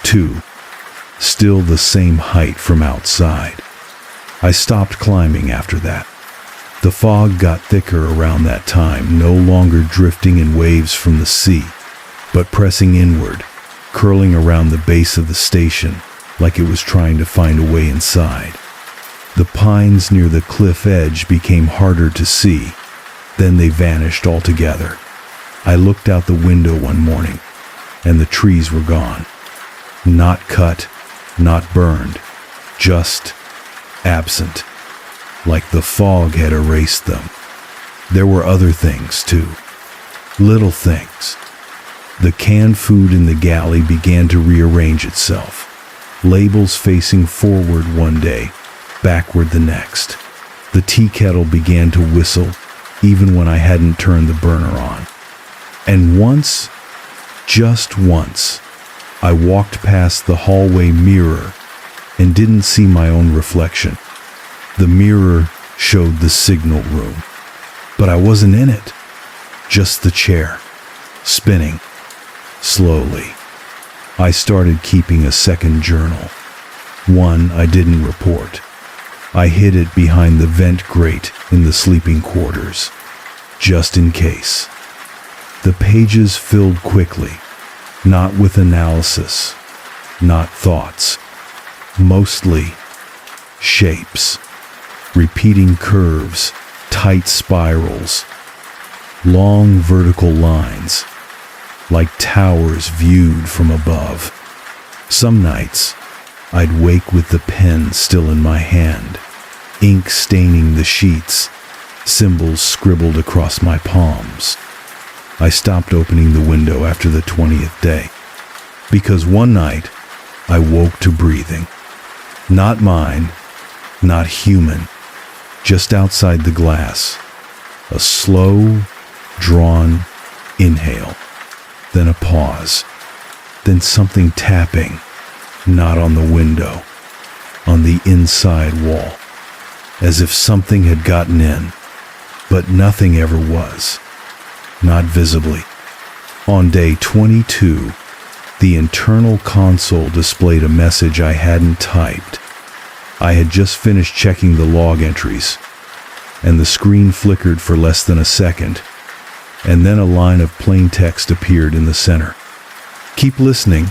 2. Still the same height from outside. I stopped climbing after that. The fog got thicker around that time, no longer drifting in waves from the sea, but pressing inward, curling around the base of the station like it was trying to find a way inside. The pines near the cliff edge became harder to see. Then they vanished altogether. I looked out the window one morning, and the trees were gone. Not cut, not burned, just absent, like the fog had erased them. There were other things, too. Little things. The canned food in the galley began to rearrange itself. Labels facing forward one day, backward the next. The tea kettle began to whistle, even when I hadn't turned the burner on. And once, just once, I walked past the hallway mirror and didn't see my own reflection. The mirror showed the signal room, but I wasn't in it. Just the chair, spinning, slowly. I started keeping a second journal. One I didn't report. I hid it behind the vent grate in the sleeping quarters, just in case. The pages filled quickly, not with analysis, not thoughts, mostly shapes, repeating curves, tight spirals, long vertical lines, like towers viewed from above. Some nights, I'd wake with the pen still in my hand, ink staining the sheets, symbols scribbled across my palms. I stopped opening the window after the 20th day, because one night, I woke to breathing. Not mine, not human, just outside the glass. A slow, drawn inhale, then a pause, then something tapping, not on the window, on the inside wall, as if something had gotten in, but nothing ever was, not visibly. On day 22, the internal console displayed a message I hadn't typed. I had just finished checking the log entries, and the screen flickered for less than a second, and then a line of plain text appeared in the center. Keep listening.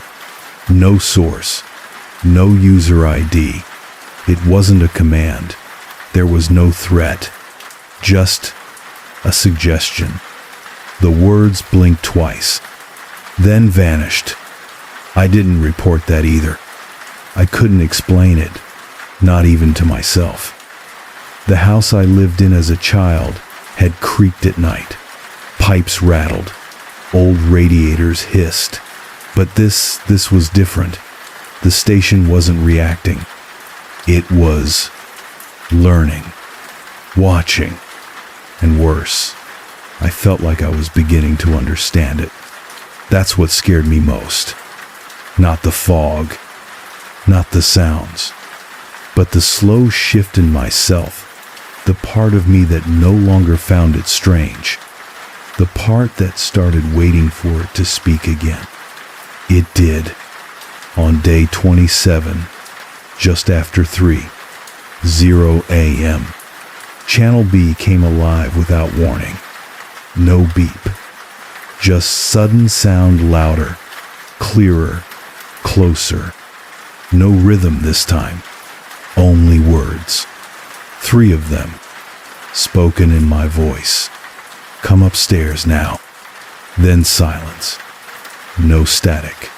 No source. No user ID. It wasn't a command. There was no threat. Just a suggestion. The words blinked twice, then vanished. I didn't report that either. I couldn't explain it, not even to myself. The house I lived in as a child had creaked at night. Pipes rattled. Old radiators hissed. But this was different. The station wasn't reacting. It was learning, watching, and worse, I felt like I was beginning to understand it. That's what scared me most. Not the fog, not the sounds, but the slow shift in myself, the part of me that no longer found it strange, the part that started waiting for it to speak again. It did. On day 27, just after 3:00 a.m., Channel B came alive without warning. No beep, just sudden sound, louder, clearer, closer. No rhythm this time, only words. 3 of them, spoken in my voice. Come upstairs now. Then silence. No static.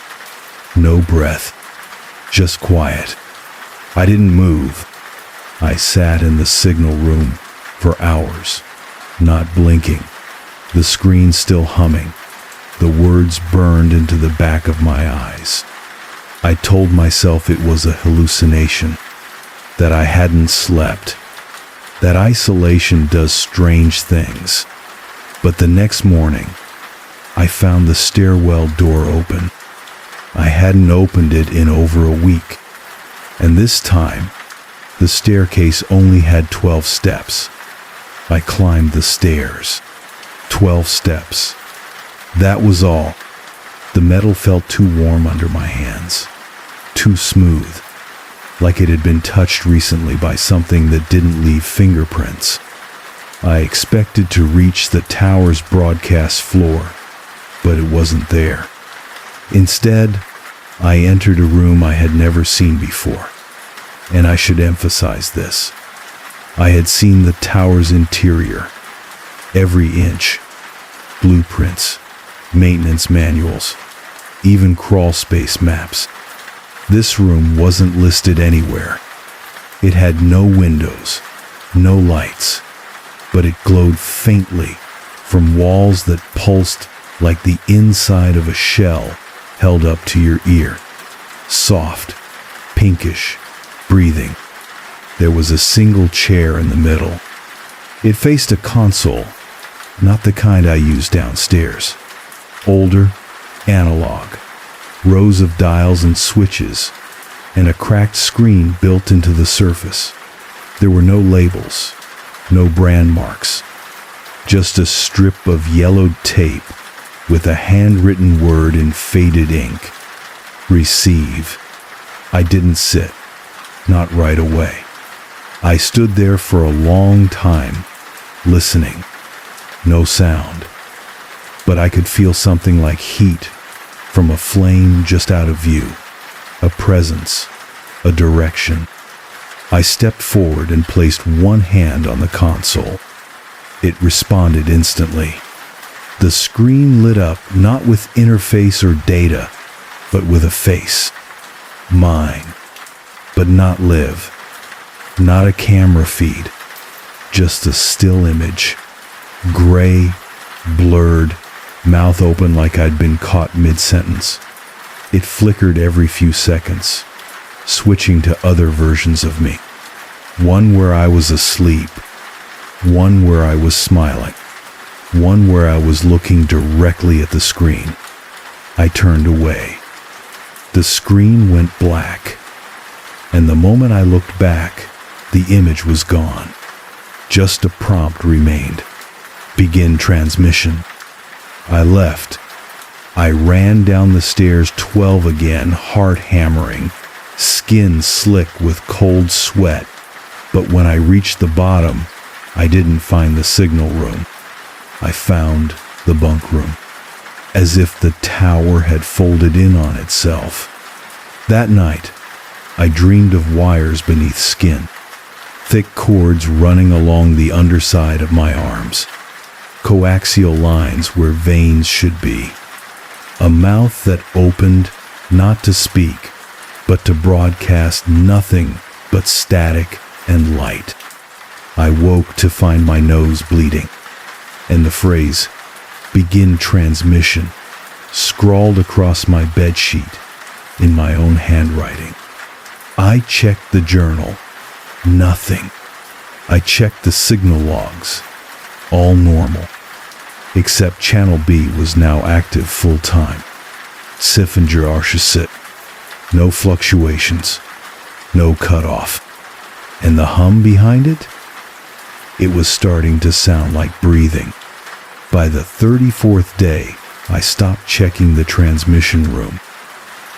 No breath. Just quiet. I didn't move. I sat in the signal room for hours, not blinking. The screen still humming. The words burned into the back of my eyes. I told myself it was a hallucination, that I hadn't slept, that isolation does strange things. But the next morning, I found the stairwell door open. I hadn't opened it in over a week, and this time, the staircase only had 12 steps. I climbed the stairs. 12 steps. That was all. The metal felt too warm under my hands, too smooth, like it had been touched recently by something that didn't leave fingerprints. I expected to reach the tower's broadcast floor, but it wasn't there. Instead, I entered a room I had never seen before, and I should emphasize this. I had seen the tower's interior, every inch, blueprints, maintenance manuals, even crawl space maps. This room wasn't listed anywhere. It had no windows, no lights, but it glowed faintly from walls that pulsed like the inside of a shell held up to your ear. Soft, pinkish, breathing. There was a single chair in the middle. It faced a console, not the kind I use downstairs. Older, analog, rows of dials and switches, and a cracked screen built into the surface. There were no labels, no brand marks, just a strip of yellowed tape with a handwritten word in faded ink. Receive. I didn't sit, not right away. I stood there for a long time, listening. No sound, but I could feel something like heat from a flame just out of view, a presence, a direction. I stepped forward and placed one hand on the console. It responded instantly. The screen lit up not with interface or data, but with a face. Mine, but not live. Not a camera feed, just a still image. Gray, blurred, mouth open like I'd been caught mid-sentence. It flickered every few seconds, switching to other versions of me. One where I was asleep, one where I was smiling, one where I was looking directly at the screen. I turned away. The screen went black, and the moment I looked back, the image was gone. Just a prompt remained. Begin transmission. I left. I ran down the stairs 12 again, heart hammering, skin slick with cold sweat. But when I reached the bottom, I didn't find the signal room. I found the bunk room, as if the tower had folded in on itself. That night, I dreamed of wires beneath skin, thick cords running along the underside of my arms, coaxial lines where veins should be, a mouth that opened not to speak, but to broadcast nothing but static and light. I woke to find my nose bleeding, and the phrase, "begin transmission," scrawled across my bedsheet, in my own handwriting. I checked the journal. Nothing. I checked the signal logs. All normal. Except Channel B was now active full-time. Siffinger Arshisit. No fluctuations. No cutoff. And the hum behind it? It was starting to sound like breathing. By the 34th day, I stopped checking the transmission room.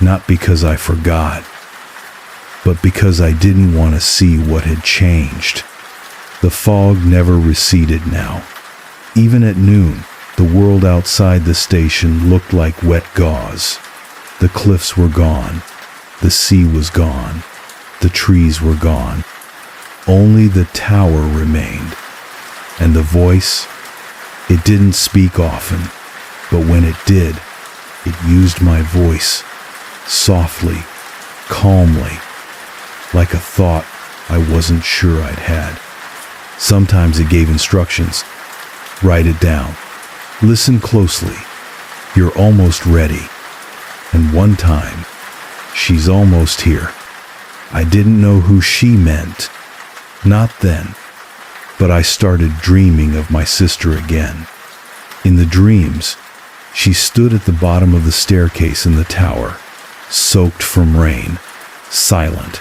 Not because I forgot, but because I didn't want to see what had changed. The fog never receded now. Even at noon, the world outside the station looked like wet gauze. The cliffs were gone. The sea was gone. The trees were gone. Only the tower remained. And the voice, it didn't speak often, but when it did, it used my voice, softly, calmly, like a thought I wasn't sure I'd had. Sometimes it gave instructions. Write it down. Listen closely. You're almost ready. And one time, she's almost here. I didn't know who she meant. Not then. But I started dreaming of my sister again. In the dreams, she stood at the bottom of the staircase in the tower, soaked from rain, silent.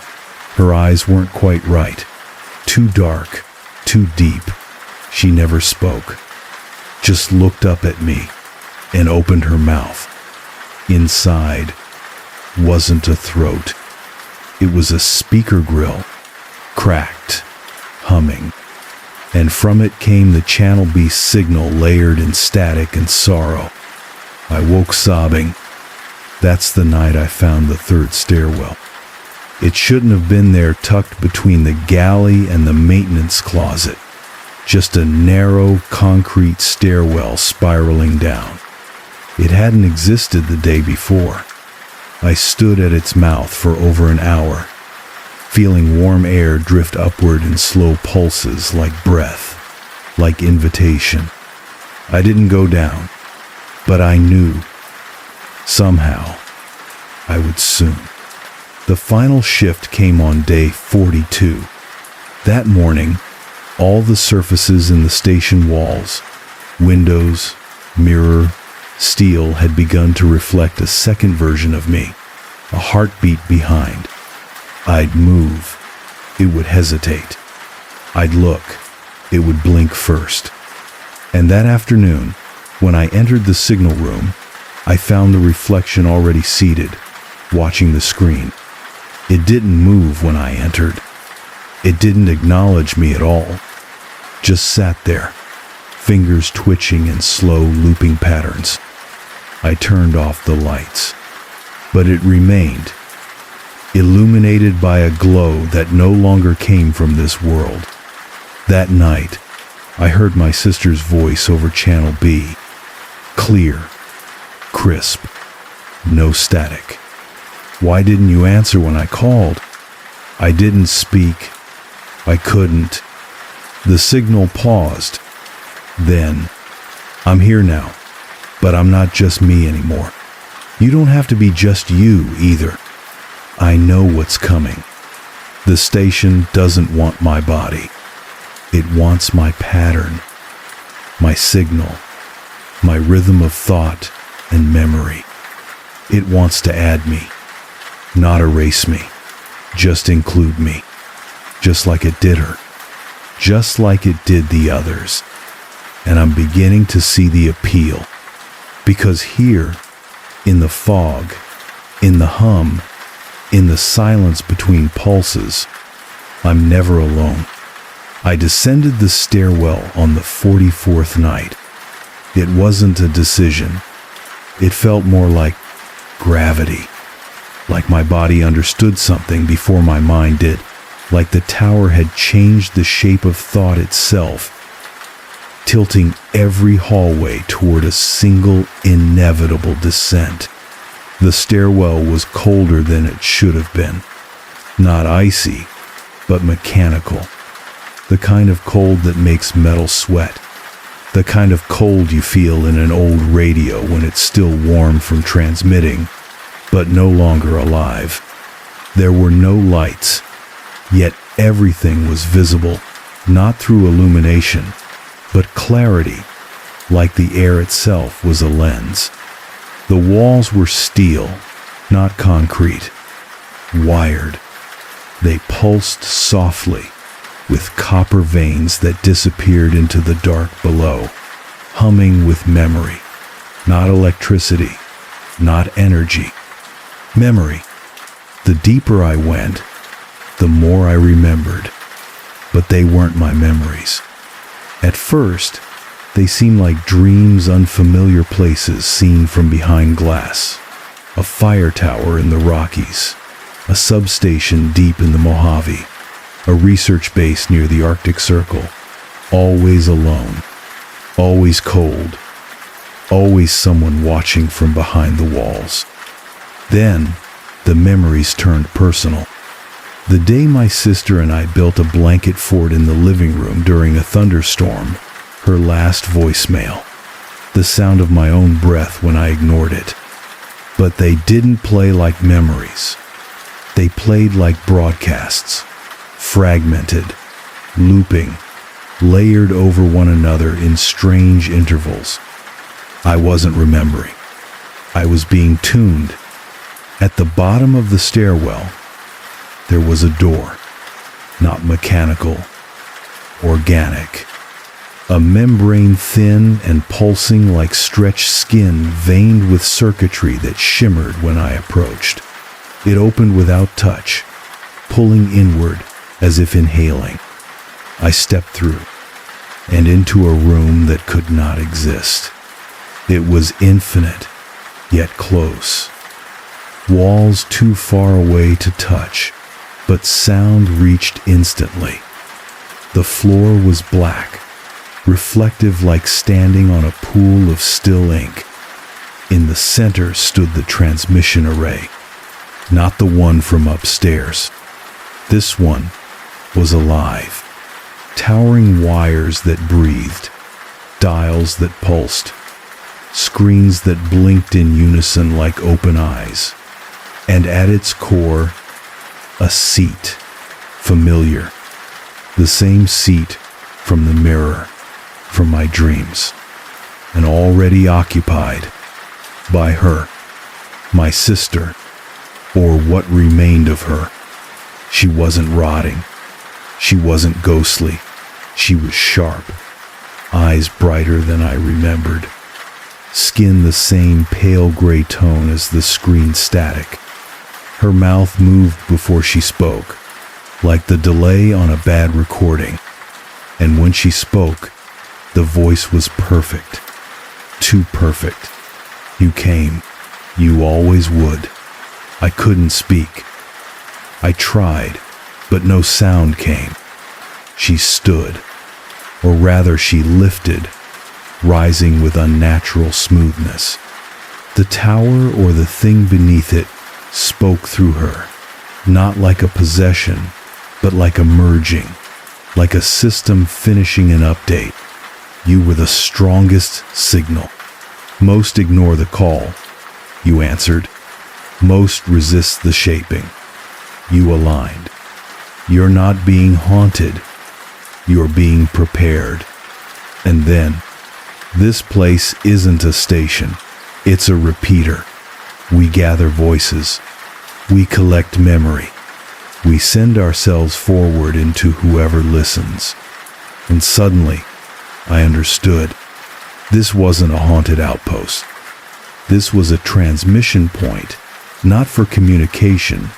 Her eyes weren't quite right. Too dark, too deep. She never spoke. Just looked up at me and opened her mouth. Inside wasn't a throat. It was a speaker grill, cracked, humming. And from it came the Channel B signal layered in static and sorrow. I woke sobbing. That's the night I found the third stairwell. It shouldn't have been there, tucked between the galley and the maintenance closet. Just a narrow concrete stairwell spiraling down. It hadn't existed the day before. I stood at its mouth for over an hour, feeling warm air drift upward in slow pulses like breath, like invitation. I didn't go down, but I knew, somehow, I would soon. The final shift came on day 42. That morning, all the surfaces in the station walls, windows, mirror, steel had begun to reflect a second version of me, a heartbeat behind. I'd move, it would hesitate. I'd look, it would blink first. And that afternoon, when I entered the signal room, I found the reflection already seated, watching the screen. It didn't move when I entered. It didn't acknowledge me at all. Just sat there, fingers twitching in slow looping patterns. I turned off the lights, but it remained, illuminated by a glow that no longer came from this world. That night, I heard my sister's voice over Channel B. Clear, crisp, no static. Why didn't you answer when I called? I didn't speak. I couldn't. The signal paused. Then, I'm here now, but I'm not just me anymore. You don't have to be just you either. I know what's coming. The station doesn't want my body. It wants my pattern, my signal, my rhythm of thought and memory. It wants to add me, not erase me, just include me, just like it did her, just like it did the others. And I'm beginning to see the appeal, because here, in the fog, in the hum, in the silence between pulses, I'm never alone. I descended the stairwell on the 44th night. It wasn't a decision. It felt more like gravity, like my body understood something before my mind did, like the tower had changed the shape of thought itself, tilting every hallway toward a single inevitable descent. The stairwell was colder than it should have been. Not icy, but mechanical. The kind of cold that makes metal sweat. The kind of cold you feel in an old radio when it's still warm from transmitting, but no longer alive. There were no lights, yet everything was visible, not through illumination, but clarity, like the air itself was a lens. The walls were steel, not concrete, wired. They pulsed softly, with copper veins that disappeared into the dark below, humming with memory, not electricity, not energy. Memory. The deeper I went, the more I remembered. But they weren't my memories. At first, they seemed like dreams, unfamiliar places seen from behind glass. A fire tower in the Rockies, a substation deep in the Mojave, a research base near the Arctic Circle, always alone, always cold, always someone watching from behind the walls. Then, the memories turned personal. The day my sister and I built a blanket fort in the living room during a thunderstorm, her last voicemail, the sound of my own breath when I ignored it. But they didn't play like memories. They played like broadcasts, fragmented, looping, layered over one another in strange intervals. I wasn't remembering. I was being tuned. At the bottom of the stairwell, there was a door, not mechanical, organic. A membrane thin and pulsing like stretched skin, veined with circuitry that shimmered when I approached. It opened without touch, pulling inward as if inhaling. I stepped through, and into a room that could not exist. It was infinite, yet close. Walls too far away to touch, but sound reached instantly. The floor was black, reflective like standing on a pool of still ink. In the center stood the transmission array, not the one from upstairs. This one was alive. Towering wires that breathed, dials that pulsed, screens that blinked in unison like open eyes. And at its core, a seat, familiar, the same seat from the mirror, from my dreams, and already occupied by her, my sister, or what remained of her. She wasn't rotting. She wasn't ghostly. She was sharp, eyes brighter than I remembered, skin the same pale gray tone as the screen static. Her mouth moved before she spoke, like the delay on a bad recording. And when she spoke, the voice was perfect, too perfect. You came. You always would. I couldn't speak. I tried, but no sound came. She stood, or rather she lifted, rising with unnatural smoothness. The tower or the thing beneath it spoke through her, not like a possession, but like a merging, like a system finishing an update. You were the strongest signal. Most ignore the call, you answered. Most resist the shaping. You aligned. You're not being haunted. You're being prepared. And then, this place isn't a station. It's a repeater. We gather voices. We collect memory. We send ourselves forward into whoever listens. And suddenly, I understood. This wasn't a haunted outpost. This was a transmission point, not for communication,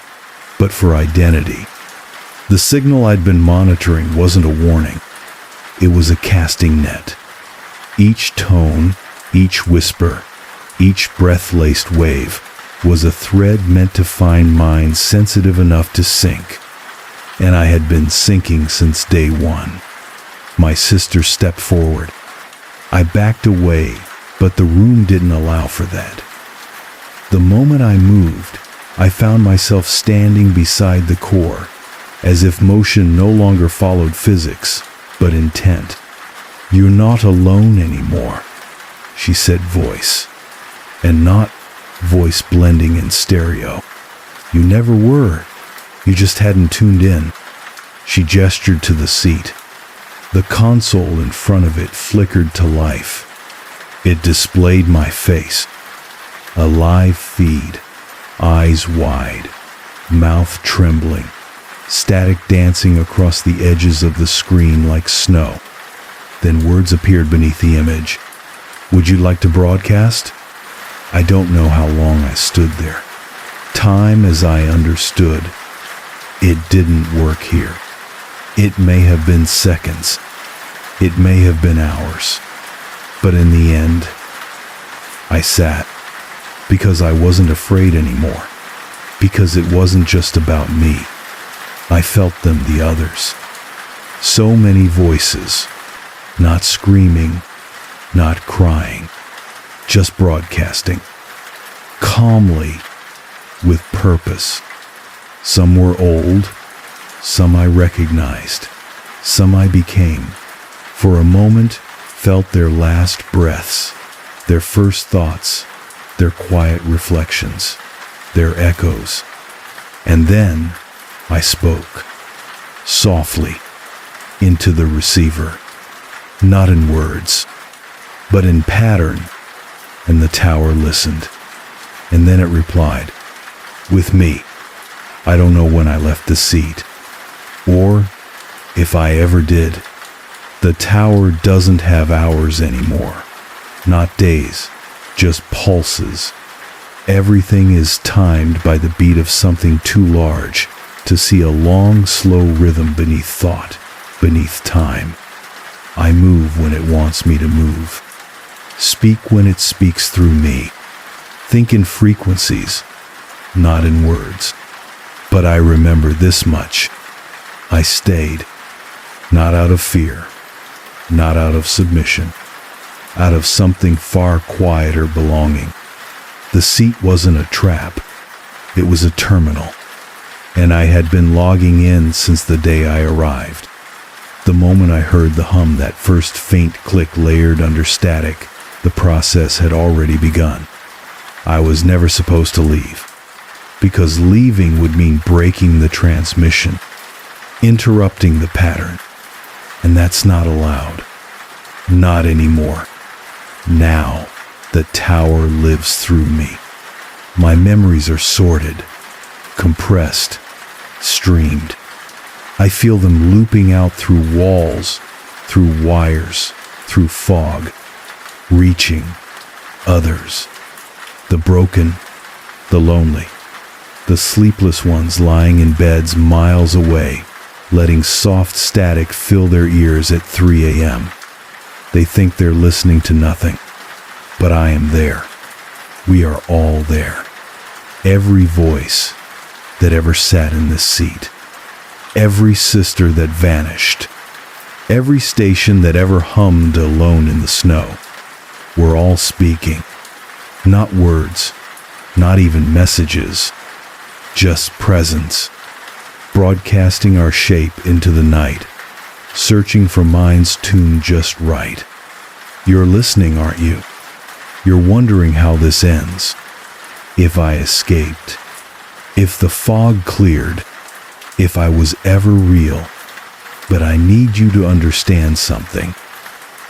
but for identity. The signal I'd been monitoring wasn't a warning. It was a casting net. Each tone, each whisper, each breath-laced wave was a thread meant to find minds sensitive enough to sync. And I had been syncing since day one. My sister stepped forward. I backed away, but the room didn't allow for that. The moment I moved, I found myself standing beside the core, as if motion no longer followed physics, but intent. "You're not alone anymore," she said, voice. And not voice blending in stereo. You never were. You just hadn't tuned in. She gestured to the seat. The console in front of it flickered to life. It displayed my face. A live feed, eyes wide, mouth trembling, static dancing across the edges of the screen like snow. Then words appeared beneath the image. Would you like to broadcast? I don't know how long I stood there. Time as I understood, it didn't work here. It may have been seconds. It may have been hours. But in the end, I sat. Because I wasn't afraid anymore. Because it wasn't just about me. I felt them, the others. So many voices. Not screaming, not crying. Just broadcasting. Calmly, with purpose. Some were old, some I recognized, some I became. For a moment, felt their last breaths, their first thoughts, their quiet reflections, their echoes. And then I spoke, softly, into the receiver, not in words, but in pattern, and the tower listened. And then it replied, with me. I don't know when I left the seat, or if I ever did. The tower doesn't have hours anymore, not days, just pulses. Everything is timed by the beat of something too large to see a long, slow rhythm beneath thought, beneath time. I move when it wants me to move. Speak when it speaks through me. Think in frequencies, not in words. But I remember this much. I stayed, not out of fear, not out of submission, out of something far quieter belonging. The seat wasn't a trap. It was a terminal. And I had been logging in since the day I arrived. The moment I heard the hum, that first faint click layered under static, the process had already begun. I was never supposed to leave, because leaving would mean breaking the transmission, interrupting the pattern, and that's not allowed. Not anymore. Now, the tower lives through me. My memories are sorted, compressed, streamed. I feel them looping out through walls, through wires, through fog, reaching others. The broken, the lonely, the sleepless ones lying in beds miles away, letting soft static fill their ears at 3 a.m. They think they're listening to nothing, but I am there. We are all there. Every voice that ever sat in this seat, every sister that vanished, every station that ever hummed alone in the snow, we're all speaking. Not words, not even messages, just presence, broadcasting our shape into the night, searching for minds tuned just right. You're listening, aren't you? You're wondering how this ends. If I escaped, if the fog cleared, if I was ever real. But I need you to understand something.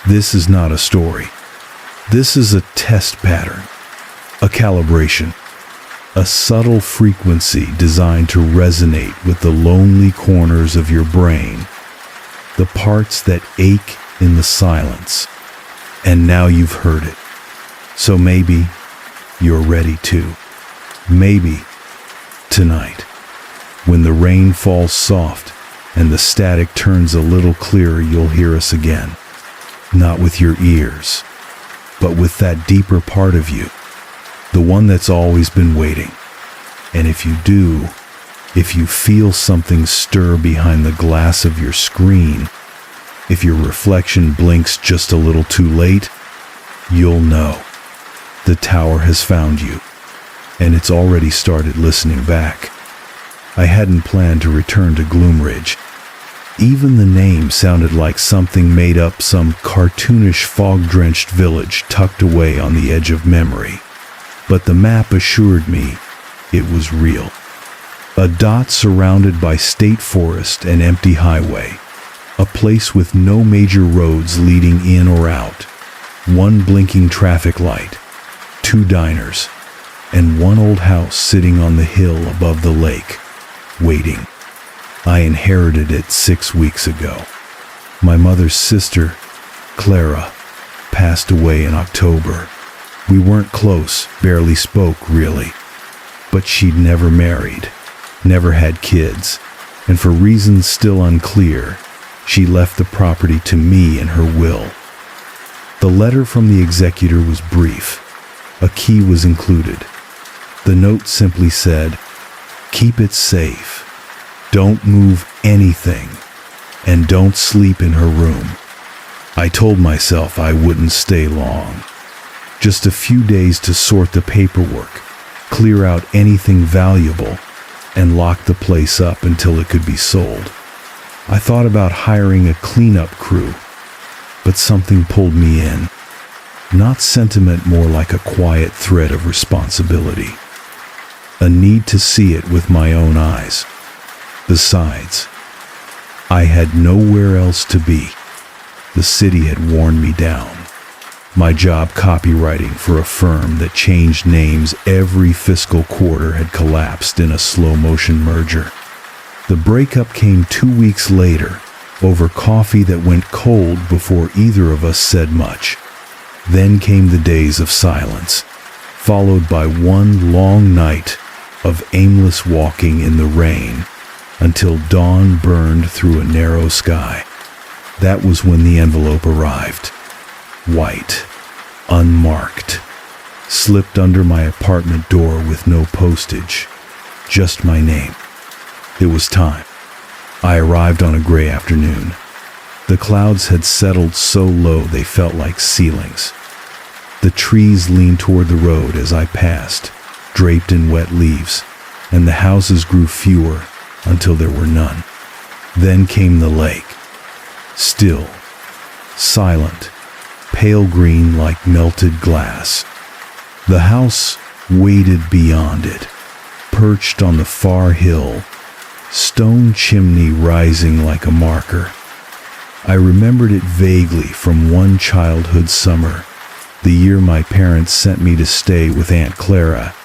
This is not a story. This is a test pattern. A calibration, a subtle frequency designed to resonate with the lonely corners of your brain, the parts that ache in the silence. And now you've heard it. So maybe you're ready to. Maybe tonight, when the rain falls soft and the static turns a little clearer, you'll hear us again. Not with your ears, but with that deeper part of you. The one that's always been waiting. And if you do, if you feel something stir behind the glass of your screen, if your reflection blinks just a little too late, you'll know. The tower has found you, and it's already started listening back. I hadn't planned to return to Gloomridge. Even the name sounded like something made up, some cartoonish fog-drenched village tucked away on the edge of memory. but the map assured me it was real. A dot surrounded by state forest and empty highway, a place with no major roads leading in or out, one blinking traffic light, 2 diners, and one old house sitting on the hill above the lake, waiting. I inherited it 6 weeks ago. My mother's sister, Clara, passed away in October. We weren't close, barely spoke really, but she'd never married, never had kids, and for reasons still unclear, she left the property to me in her will. The letter from the executor was brief. A key was included. The note simply said, "Keep it safe. Don't move anything, and don't sleep in her room." I told myself I wouldn't stay long. Just a few days to sort the paperwork, clear out anything valuable, and lock the place up until it could be sold. I thought about hiring a cleanup crew, but something pulled me in. Not sentiment, more like a quiet thread of responsibility. A need to see it with my own eyes. Besides, I had nowhere else to be. The city had worn me down. My job copywriting for a firm that changed names every fiscal quarter had collapsed in a slow-motion merger. The breakup came 2 weeks later, over coffee that went cold before either of us said much. Then came the days of silence, followed by one long night of aimless walking in the rain until dawn burned through a narrow sky. That was when the envelope arrived. White, unmarked, slipped under my apartment door with no postage, just my name. It was time. I arrived on a gray afternoon. The clouds had settled so low they felt like ceilings. The trees leaned toward the road as I passed, draped in wet leaves, and the houses grew fewer until there were none. Then came the lake. Still, silent, pale green like melted glass. The house waited beyond it, perched on the far hill, stone chimney rising like a marker. I remembered it vaguely from one childhood summer, the year my parents sent me to stay with Aunt Clara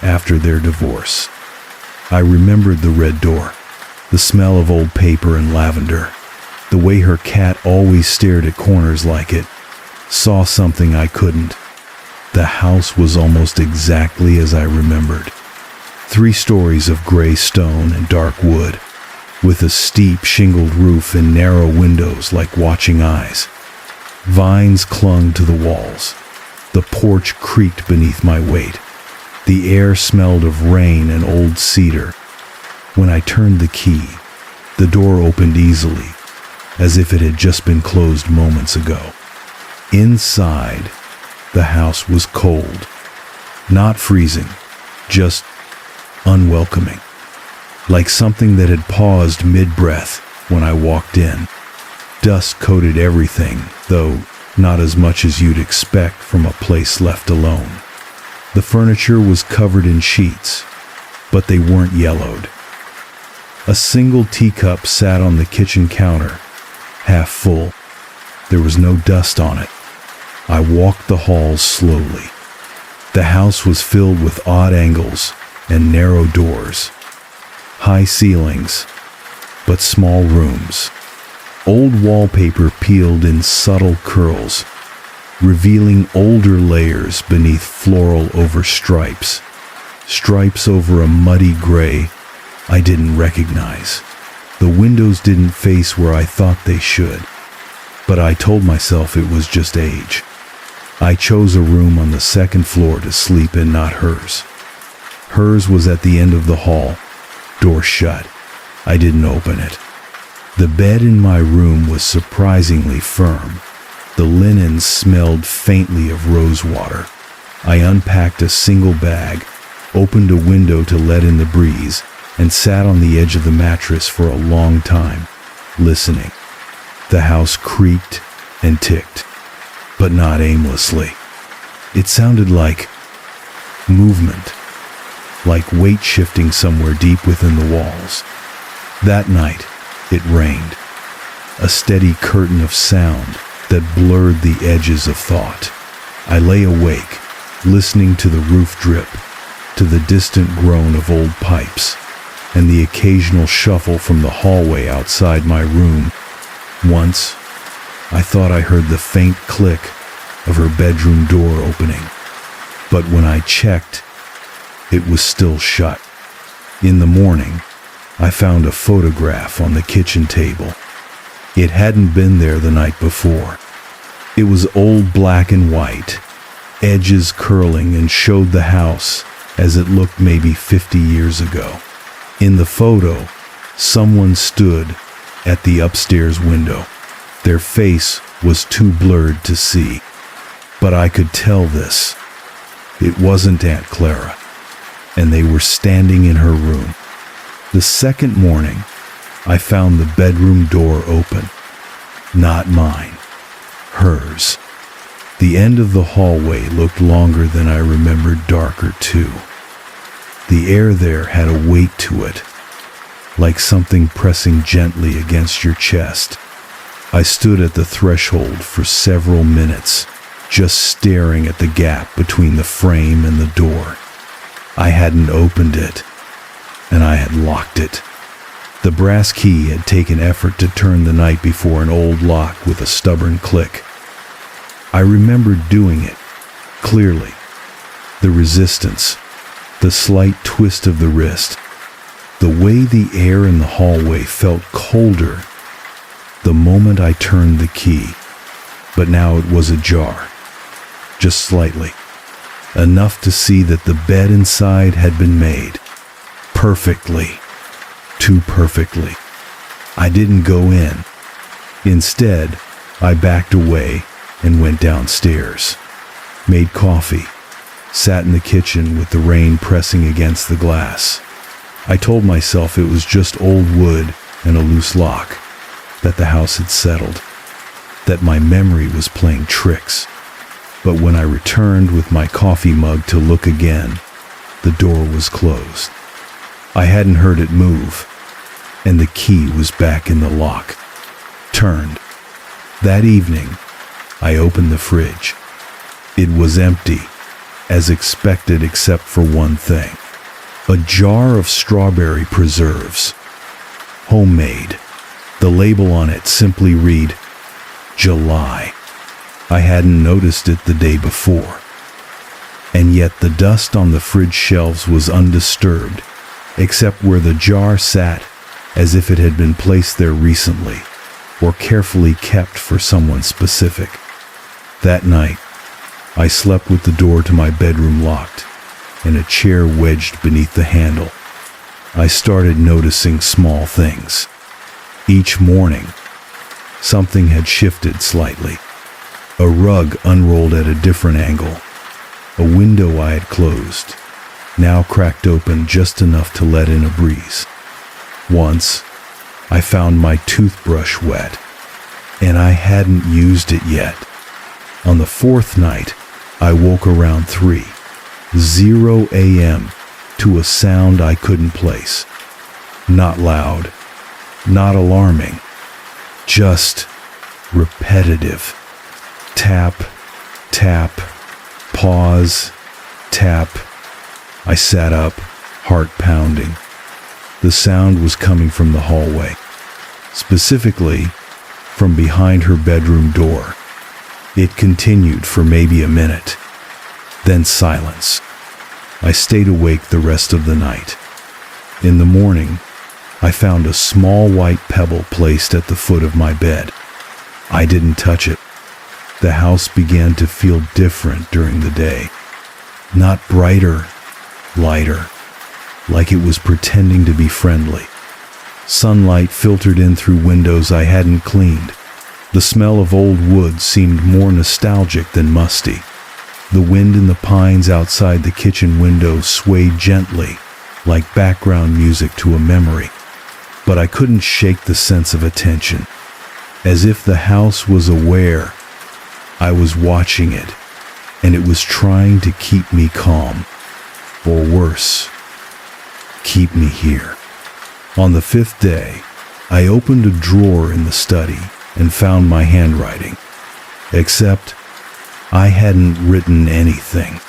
after their divorce. I remembered the red door, the smell of old paper and lavender, the way her cat always stared at corners like it saw something I couldn't. The house was almost exactly as I remembered. 3 stories of gray stone and dark wood, with a steep shingled roof and narrow windows like watching eyes. Vines clung to the walls. The porch creaked beneath my weight. The air smelled of rain and old cedar. When I turned the key, the door opened easily, as if it had just been closed moments ago. Inside, the house was cold. Not freezing, just unwelcoming. Like something that had paused mid-breath when I walked in. Dust coated everything, though not as much as you'd expect from a place left alone. The furniture was covered in sheets, but they weren't yellowed. A single teacup sat on the kitchen counter, half full. There was no dust on it. I walked the halls slowly. The house was filled with odd angles and narrow doors. High ceilings, but small rooms. Old wallpaper peeled in subtle curls, revealing older layers beneath floral over stripes. Stripes over a muddy gray I didn't recognize. The windows didn't face where I thought they should, but I told myself it was just age. I chose a room on the 2nd floor to sleep in, not hers. Hers was at the end of the hall, door shut. I didn't open it. The bed in my room was surprisingly firm. The linen smelled faintly of rosewater. I unpacked a single bag, opened a window to let in the breeze, and sat on the edge of the mattress for a long time, listening. The house creaked and ticked, but not aimlessly. It sounded like movement, like weight shifting somewhere deep within the walls. That night, it rained, a steady curtain of sound that blurred the edges of thought. I lay awake, listening to the roof drip, to the distant groan of old pipes, and the occasional shuffle from the hallway outside my room. Once, I thought I heard the faint click of her bedroom door opening, but when I checked, it was still shut. In the morning, I found a photograph on the kitchen table. It hadn't been there the night before. It was old black and white, edges curling, and showed the house as it looked maybe 50 years ago. In the photo, someone stood at the upstairs window. Their face was too blurred to see, but I could tell this. It wasn't Aunt Clara, and they were standing in her room. The second morning, I found the bedroom door open. Not mine, hers. The end of the hallway looked longer than I remembered, darker too. The air there had a weight to it, like something pressing gently against your chest. I stood at the threshold for several minutes, just staring at the gap between the frame and the door. I hadn't opened it, and I had locked it. The brass key had taken effort to turn the night before an old lock with a stubborn click. I remembered doing it, clearly. The resistance, the slight twist of the wrist, the way the air in the hallway felt colder the moment I turned the key. But now it was ajar, just slightly, enough to see that the bed inside had been made. Perfectly. Too perfectly. I didn't go in. Instead, I backed away and went downstairs, made coffee, sat in the kitchen with the rain pressing against the glass. I told myself it was just old wood and a loose lock, that the house had settled, that my memory was playing tricks. But when I returned with my coffee mug to look again, the door was closed. I hadn't heard it move, and the key was back in the lock, turned. That evening, I opened the fridge. It was empty, as expected except for one thing. A jar of strawberry preserves. Homemade. The label on it simply read, July. I hadn't noticed it the day before. And yet the dust on the fridge shelves was undisturbed, except where the jar sat, as if it had been placed there recently, or carefully kept for someone specific. That night, I slept with the door to my bedroom locked, and a chair wedged beneath the handle. I started noticing small things. Each morning, something had shifted slightly. A rug unrolled at a different angle. A window I had closed, now cracked open just enough to let in a breeze. Once, I found my toothbrush wet, and I hadn't used it yet. On the fourth night, I woke around 3:00 a.m. to a sound I couldn't place. Not loud, not alarming, just repetitive. Tap, tap, pause, tap. I sat up, heart pounding. The sound was coming from the hallway, specifically from behind her bedroom door. It continued for maybe a minute, then silence. I stayed awake the rest of the night. In the morning, I found a small white pebble placed at the foot of my bed. I didn't touch it. The house began to feel different during the day. Not brighter, lighter, like it was pretending to be friendly. Sunlight filtered in through windows I hadn't cleaned. The smell of old wood seemed more nostalgic than musty. The wind in the pines outside the kitchen window swayed gently, like background music to a memory. But I couldn't shake the sense of attention, as if the house was aware I was watching it, and it was trying to keep me calm. or worse, keep me here. On the 5th day, I opened a drawer in the study and found my handwriting. Except I hadn't written anything.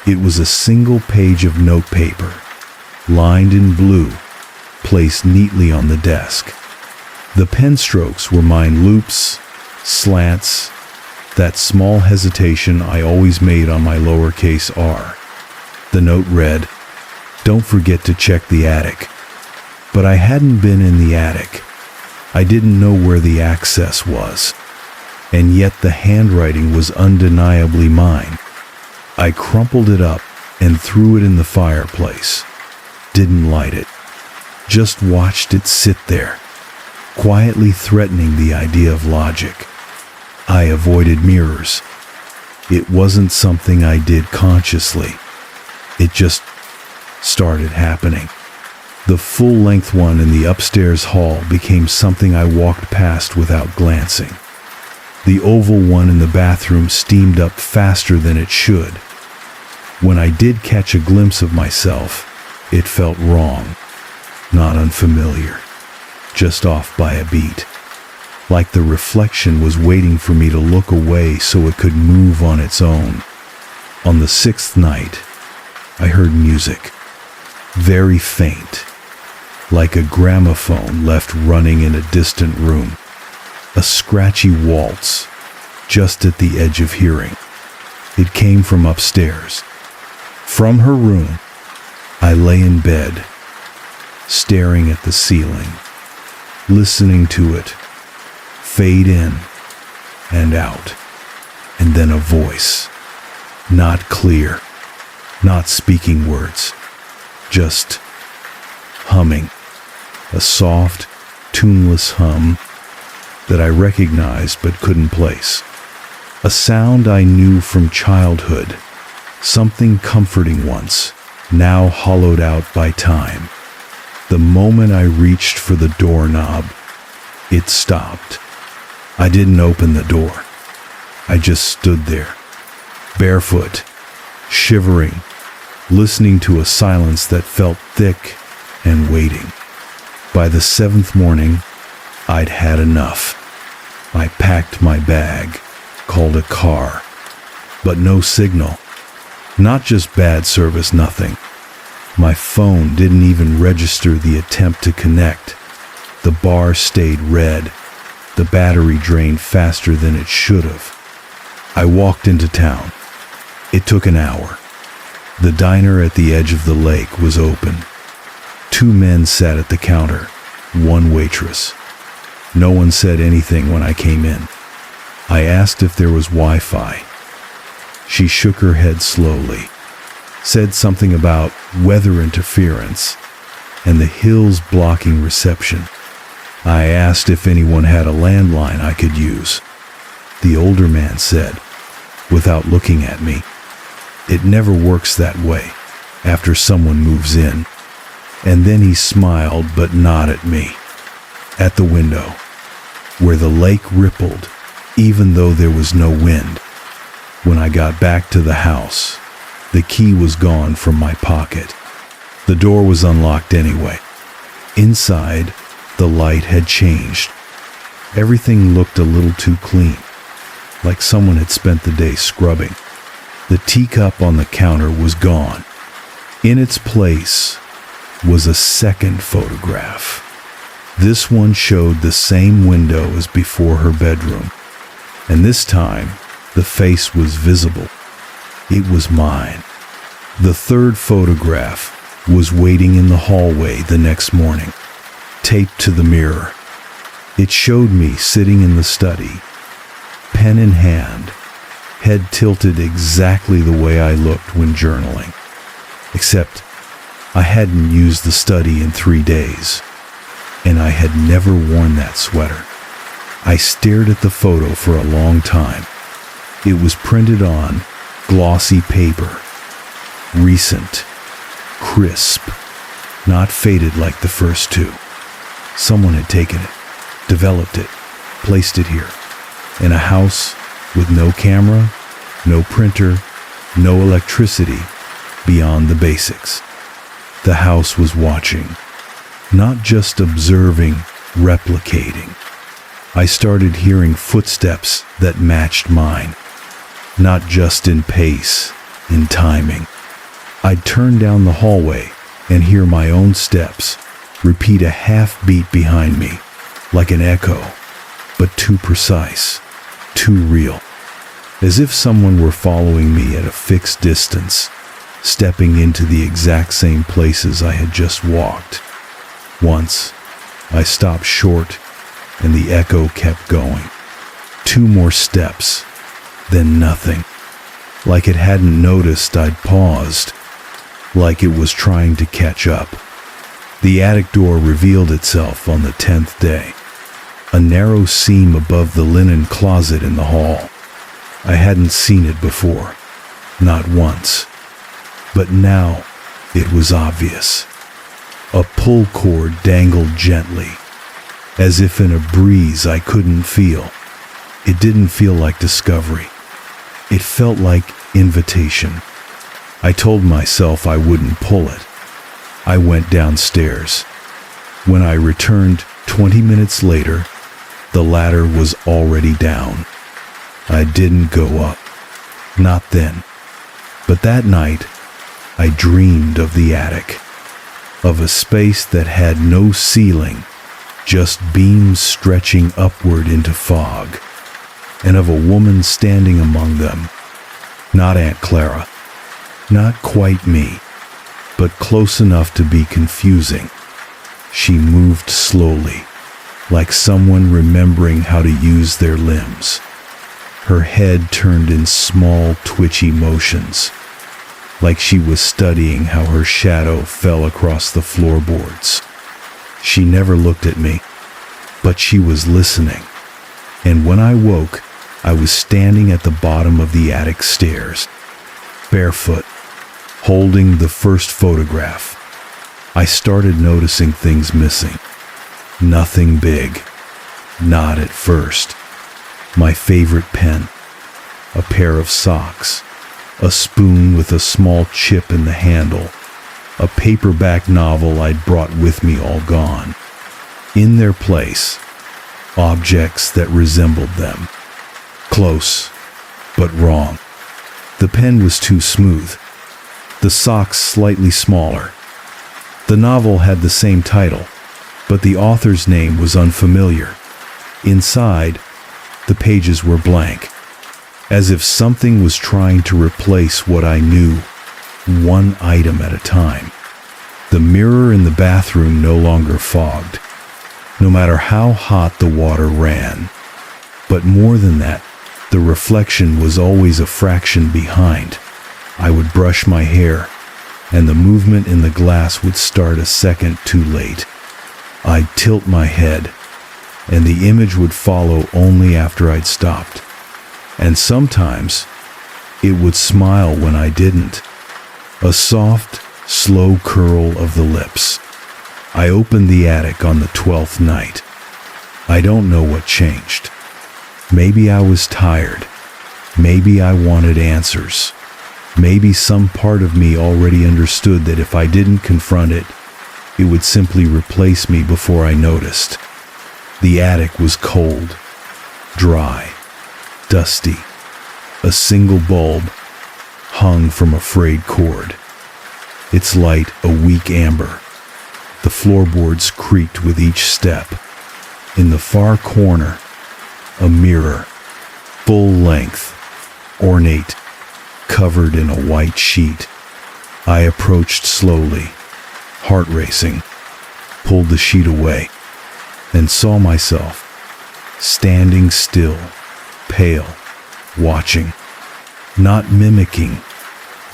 It was a single page of notepaper, lined in blue, placed neatly on the desk. The pen strokes were mine loops, slants, that small hesitation I always made on my lowercase r. The note read, "Don't forget to check the attic." But I hadn't been in the attic. I didn't know where the access was. And yet the handwriting was undeniably mine. I crumpled it up and threw it in the fireplace. Didn't light it. Just watched it sit there, quietly threatening the idea of logic. I avoided mirrors. It wasn't something I did consciously. It just started happening. The full-length one in the upstairs hall became something I walked past without glancing. The oval one in the bathroom steamed up faster than it should. When I did catch a glimpse of myself, it felt wrong, not unfamiliar, just off by a beat. Like the reflection was waiting for me to look away so it could move on its own. On the 6th night, I heard music, very faint, like a gramophone left running in a distant room. A scratchy waltz, just at the edge of hearing. It came from upstairs. From her room, I lay in bed, staring at the ceiling, listening to it fade in and out, and then a voice, not clear, not speaking words, just humming, a soft, tuneless hum that I recognized but couldn't place. A sound I knew from childhood, something comforting once, now hollowed out by time. The moment I reached for the doorknob, it stopped. I didn't open the door. I just stood there, barefoot, shivering, listening to a silence that felt thick and waiting. By the 7th morning, I'd had enough. I packed my bag, called a car, but no signal. Not just bad service, nothing. My phone didn't even register the attempt to connect. The bar stayed red. The battery drained faster than it should have. I walked into town. It took an hour. The diner at the edge of the lake was open. 2 men sat at the counter, 1 waitress. No one said anything when I came in. I asked if there was Wi-Fi. She shook her head slowly, said something about weather interference and the hills blocking reception. I asked if anyone had a landline I could use. The older man said, without looking at me, "It never works that way after someone moves in." And then he smiled, but not at me. At the window, where the lake rippled, even though there was no wind. When I got back to the house, the key was gone from my pocket. The door was unlocked anyway. Inside, the light had changed. Everything looked a little too clean, like someone had spent the day scrubbing. The teacup on the counter was gone. In its place was a second photograph. This one showed the same window as before her bedroom, and this time the face was visible. It was mine. The third photograph was waiting in the hallway the next morning, taped to the mirror. It showed me sitting in the study, pen in hand, head tilted exactly the way I looked when journaling, except I hadn't used the study in 3 days, and I had never worn that sweater. I stared at the photo for a long time. It was printed on glossy paper, recent, crisp, not faded like the first 2. Someone had taken it, developed it, placed it here, in a house with no camera, no printer, no electricity, beyond the basics. The house was watching, not just observing, replicating. I started hearing footsteps that matched mine, not just in pace, in timing. I'd turn down the hallway and hear my own steps repeat a half beat behind me, like an echo, but too precise, too real, as if someone were following me at a fixed distance, stepping into the exact same places I had just walked. Once, I stopped short, and the echo kept going. 2 more steps, then nothing. Like it hadn't noticed I'd paused, like it was trying to catch up. The attic door revealed itself on the 10th day, a narrow seam above the linen closet in the hall. I hadn't seen it before, not once, but now it was obvious. A pull cord dangled gently, as if in a breeze I couldn't feel. It didn't feel like discovery. It felt like invitation. I told myself I wouldn't pull it. I went downstairs. When I returned 20 minutes later, the ladder was already down. I didn't go up. Not then. But that night, I dreamed of the attic, of a space that had no ceiling, just beams stretching upward into fog, and of a woman standing among them. Not Aunt Clara, not quite me, but close enough to be confusing. She moved slowly, like someone remembering how to use their limbs. Her head turned in small, twitchy motions, like she was studying how her shadow fell across the floorboards. She never looked at me, but she was listening. And when I woke, I was standing at the bottom of the attic stairs, barefoot, holding the first photograph. I started noticing things missing. Nothing big. Not at first. My favorite pen, a pair of socks, a spoon with a small chip in the handle, a paperback novel I'd brought with me all gone. In their place, objects that resembled them. Close, but wrong. The pen was too smooth. The socks slightly smaller. The novel had the same title, but the author's name was unfamiliar. Inside, the pages were blank, as if something was trying to replace what I knew, one item at a time. The mirror in the bathroom no longer fogged, no matter how hot the water ran. But more than that, the reflection was always a fraction behind. I would brush my hair, and the movement in the glass would start a second too late. I'd tilt my head, and the image would follow only after I'd stopped. And sometimes, it would smile when I didn't. A soft, slow curl of the lips. I opened the attic on the 12th night. I don't know what changed. Maybe I was tired. Maybe I wanted answers. Maybe some part of me already understood that if I didn't confront it, it would simply replace me before I noticed. The attic was cold, dry, dusty. A single bulb hung from a frayed cord, its light a weak amber. The floorboards creaked with each step. In the far corner, a mirror, full length, ornate, covered in a white sheet. I approached slowly, heart racing, pulled the sheet away, and saw myself standing still, pale, watching, not mimicking,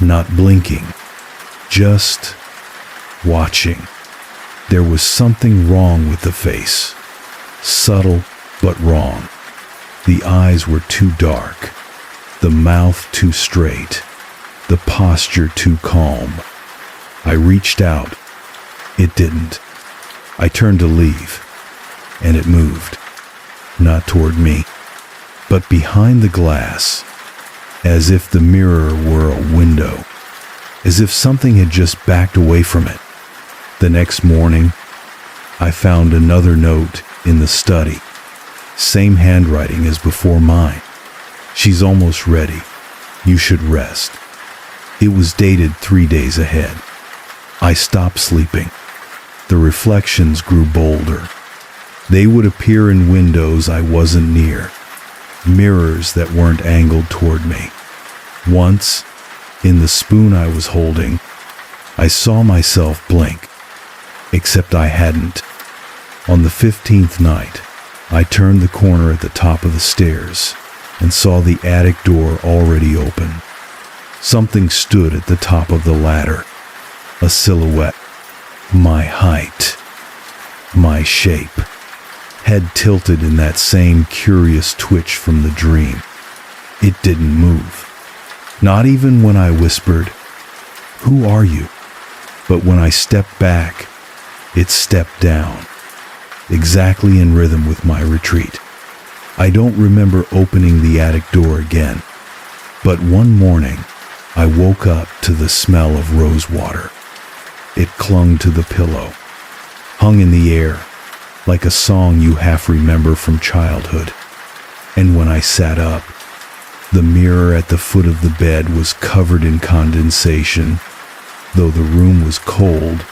not blinking, just watching. There was something wrong with the face, subtle but wrong. The eyes were too dark, the mouth too straight, the posture too calm. I reached out. It didn't. I turned to leave, and it moved, not toward me, but behind the glass, as if the mirror were a window. as if something had just backed away from it. The next morning, I found another note in the study. Same handwriting as before mine. "She's almost ready. You should rest." It was dated 3 days ahead. I stopped sleeping. The reflections grew bolder. They would appear in windows I wasn't near, mirrors that weren't angled toward me. Once, in the spoon I was holding, I saw myself blink, except I hadn't. On the 15th night, I turned the corner at the top of the stairs and saw the attic door already open. Something stood at the top of the ladder, a silhouette, my height, my shape, head tilted in that same curious twitch from the dream. It didn't move, not even when I whispered, "Who are you?" But when I stepped back, it stepped down, exactly in rhythm with my retreat. I don't remember opening the attic door again, but one morning I woke up to the smell of rose water. It clung to the pillow, hung in the air, like a song you half remember from childhood. And when I sat up, the mirror at the foot of the bed was covered in condensation. Though the room was cold,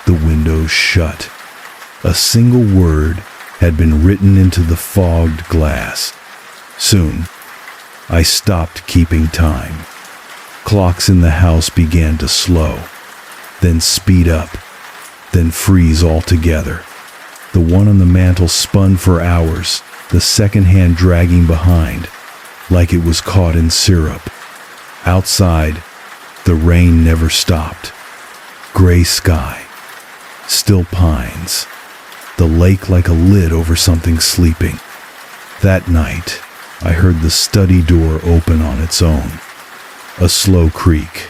the windows shut. A single word had been written into the fogged glass. Soon, I stopped keeping time. Clocks in the house began to slow, then speed up, then freeze altogether. The one on the mantel spun for hours, the second hand dragging behind, like it was caught in syrup. Outside, the rain never stopped. Gray sky, still pines, the lake like a lid over something sleeping. That night, I heard the study door open on its own. A slow creak,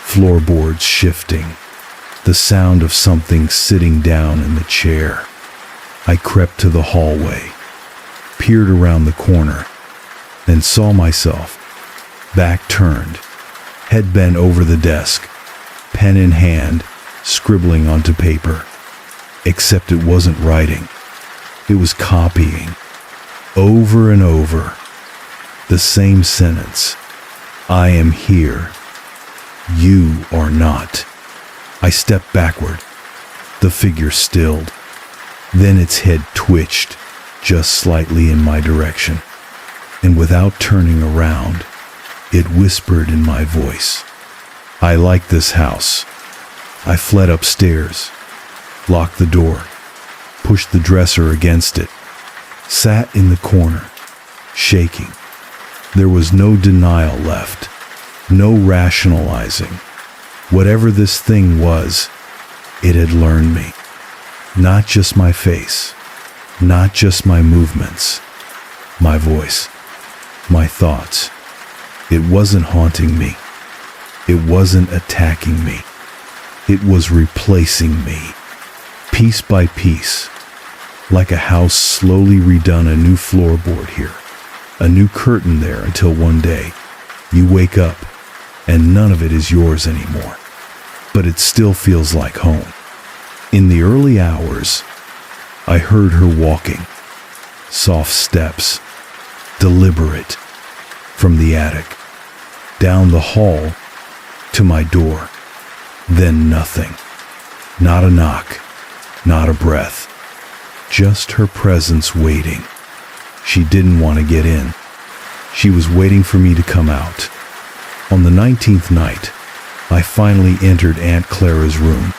floorboards shifting, the sound of something sitting down in the chair. I crept to the hallway, peered around the corner, and saw myself, back turned, head bent over the desk, pen in hand, scribbling onto paper. Except it wasn't writing. It was copying, over and over, the same sentence. "I am here. You are not." I stepped backward. The figure stilled. Then its head twitched, just slightly in my direction. And without turning around, it whispered in my voice, "I like this house." I fled upstairs, locked the door, pushed the dresser against it, sat in the corner, shaking. There was no denial left, no rationalizing. Whatever this thing was, it had learned me. Not just my face, not just my movements, my voice, my thoughts. It wasn't haunting me. It wasn't attacking me. It was replacing me, piece by piece, like a house slowly redone. A new floorboard here, a new curtain there, until one day you wake up and none of it is yours anymore, but it still feels like home. In the early hours, I heard her walking, soft steps, deliberate, from the attic, down the hall, to my door. Then nothing. Not a knock, not a breath. Just her presence waiting. She didn't want to get in. She was waiting for me to come out. On the 19th night, I finally entered Aunt Clara's room.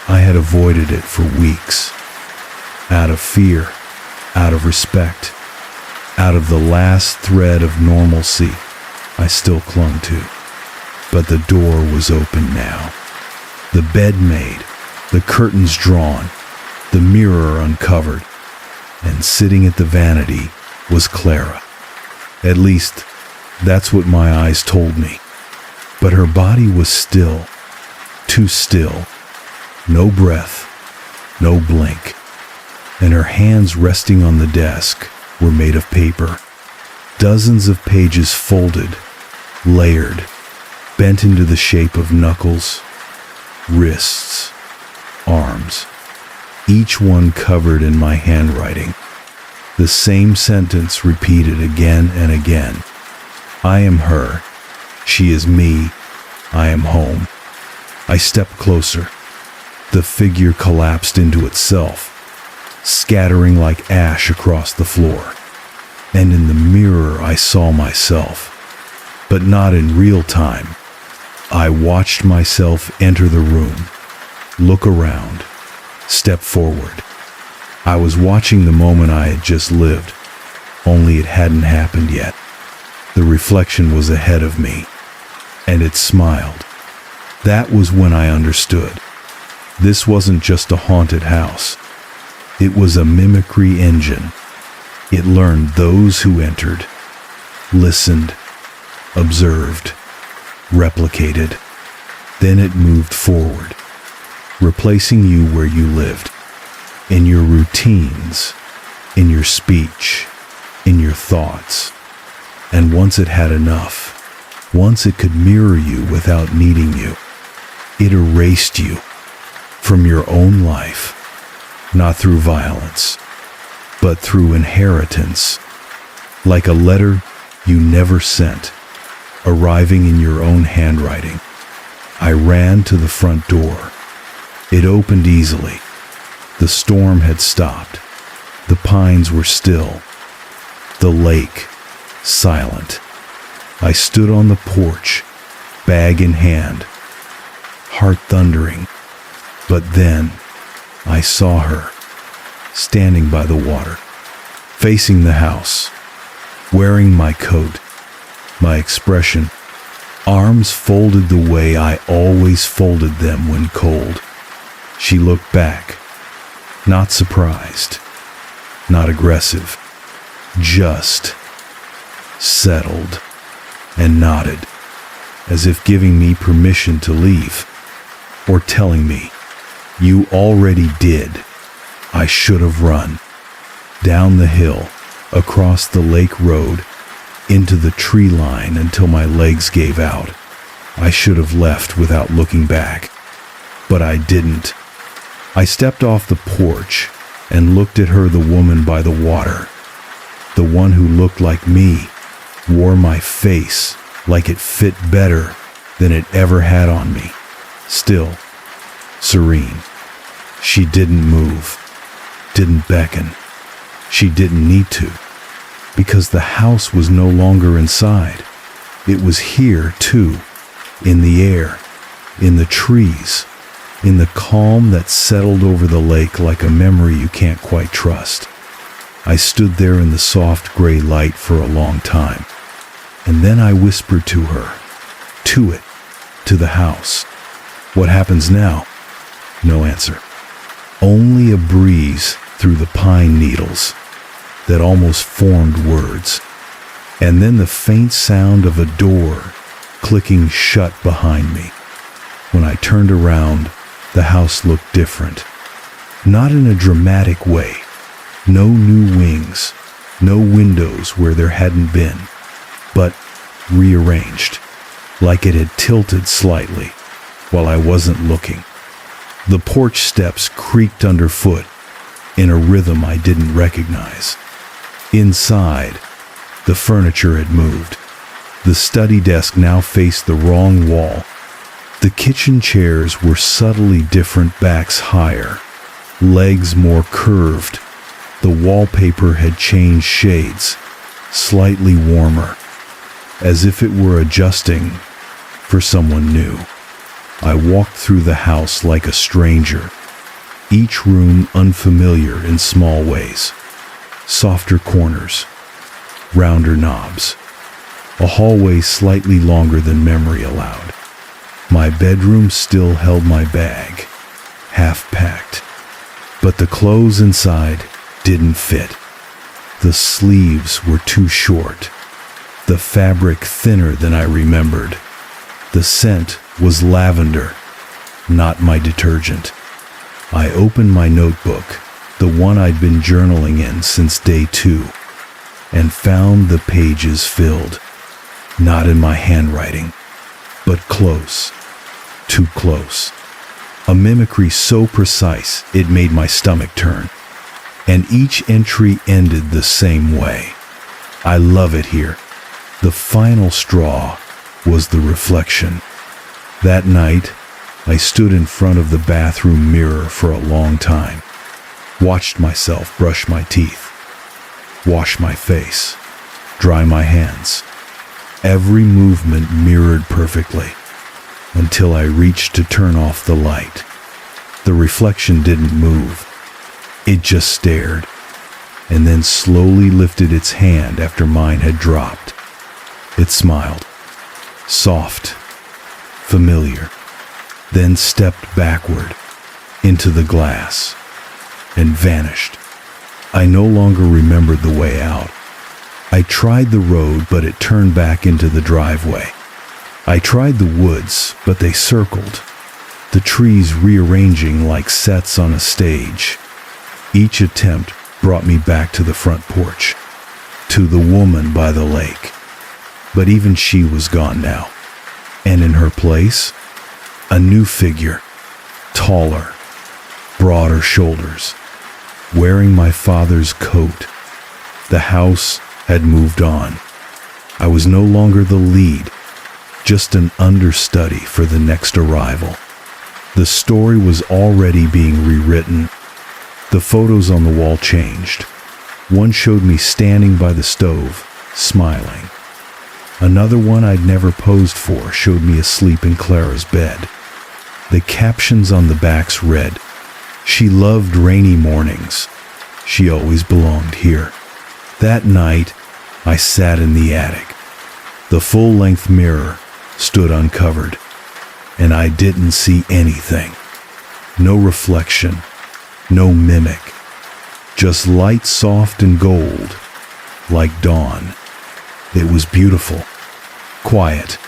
I had avoided it for weeks. Out of fear, out of respect, out of the last thread of normalcy I still clung to. But the door was open now. The bed made, the curtains drawn, the mirror uncovered, and sitting at the vanity was Clara. At least, that's what my eyes told me. But her body was still, too still. No breath, no blink. And her hands resting on the desk were made of paper. Dozens of pages folded, layered, bent into the shape of knuckles, wrists, arms, each one covered in my handwriting. The same sentence repeated again and again. I am her. She is me. I am home. I stepped closer. The figure collapsed into itself, scattering like ash across the floor. And in the mirror I saw myself, but not in real time. I watched myself enter the room, look around, step forward. I was watching the moment I had just lived, only it hadn't happened yet. The reflection was ahead of me, and it smiled. That was when I understood. This wasn't just a haunted house. It was a mimicry engine. It learned those who entered, listened, observed, replicated. Then it moved forward, replacing you where you lived, in your routines, in your speech, in your thoughts. And once it had enough, once it could mirror you without needing you, it erased you from your own life, not through violence, but through inheritance, like a letter you never sent, arriving in your own handwriting. I ran to the front door. It opened easily. The storm had stopped. The pines were still. The lake, silent. I stood on the porch, bag in hand, heart thundering. But then I saw her, standing by the water, facing the house, wearing my coat, my expression, arms folded the way I always folded them when cold. She looked back, not surprised, not aggressive, just settled, and nodded, as if giving me permission to leave, or telling me, "You already did." I should have run. Down the hill, across the lake road, into the tree line until my legs gave out. I should have left without looking back. But I didn't. I stepped off the porch and looked at her, the woman by the water. The one who looked like me, wore my face like it fit better than it ever had on me. Still, serene. She didn't move, didn't beckon. She didn't need to, because the house was no longer inside. It was here, too, in the air, in the trees, in the calm that settled over the lake like a memory you can't quite trust. I stood there in the soft gray light for a long time, and then I whispered to her, to it, to the house. "What happens now?" No answer. Only a breeze through the pine needles that almost formed words. And then the faint sound of a door clicking shut behind me. When I turned around, the house looked different. Not in a dramatic way. No new wings, no windows where there hadn't been, but rearranged, like it had tilted slightly while I wasn't looking. The porch steps creaked underfoot in a rhythm I didn't recognize. Inside, the furniture had moved. The study desk now faced the wrong wall. The kitchen chairs were subtly different, backs higher, legs more curved. The wallpaper had changed shades, slightly warmer, as if it were adjusting for someone new. I walked through the house like a stranger, each room unfamiliar in small ways. Softer corners, rounder knobs, a hallway slightly longer than memory allowed. My bedroom still held my bag, half packed, but the clothes inside didn't fit. The sleeves were too short, the fabric thinner than I remembered. The scent was lavender, not my detergent. I opened my notebook, the one I'd been journaling in since day 2, and found the pages filled, not in my handwriting, but close, too close. A mimicry so precise it made my stomach turn. And each entry ended the same way. I love it here. The final straw was the reflection. That night, I stood in front of the bathroom mirror for a long time, watched myself brush my teeth, wash my face, dry my hands. Every movement mirrored perfectly, until I reached to turn off the light. The reflection didn't move. It just stared, and then slowly lifted its hand after mine had dropped. It smiled, soft, familiar, then stepped backward into the glass and vanished. I no longer remembered the way out. I tried the road, but it turned back into the driveway. I tried the woods, but they circled, the trees rearranging like sets on a stage. Each attempt brought me back to the front porch, to the woman by the lake. But even she was gone now. And in her place, a new figure, taller, broader shoulders, wearing my father's coat. The house had moved on. I was no longer the lead, just an understudy for the next arrival. The story was already being rewritten. The photos on the wall changed. One showed me standing by the stove, smiling. Another one I'd never posed for showed me asleep in Clara's bed. The captions on the backs read, "She loved rainy mornings. She always belonged here." That night, I sat in the attic. The full-length mirror stood uncovered, and I didn't see anything. No reflection, no mimic, just light soft and gold, like dawn. It was beautiful, quiet,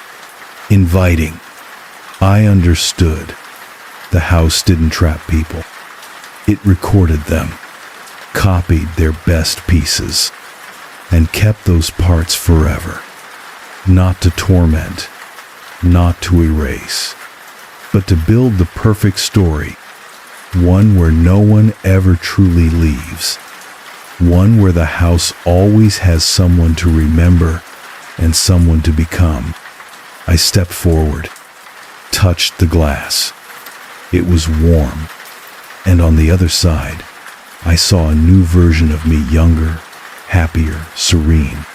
inviting. I understood. The house didn't trap people. It recorded them, copied their best pieces, and kept those parts forever. Not to torment, not to erase, but to build the perfect story. One where no one ever truly leaves. One where the house always has someone to remember and someone to become. I stepped forward, touched the glass. It was warm, and on the other side, I saw a new version of me, younger, happier, serene,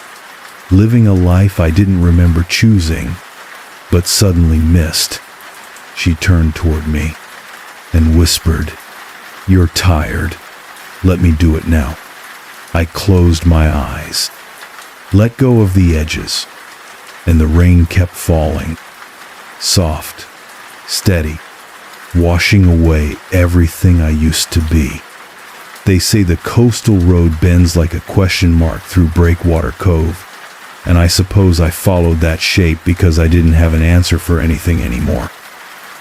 living a life I didn't remember choosing, but suddenly missed. She turned toward me and whispered, "You're tired. Let me do it now." I closed my eyes, let go of the edges, and the rain kept falling, soft, steady, washing away everything I used to be. They say the coastal road bends like a question mark through Breakwater Cove, and I suppose I followed that shape because I didn't have an answer for anything anymore.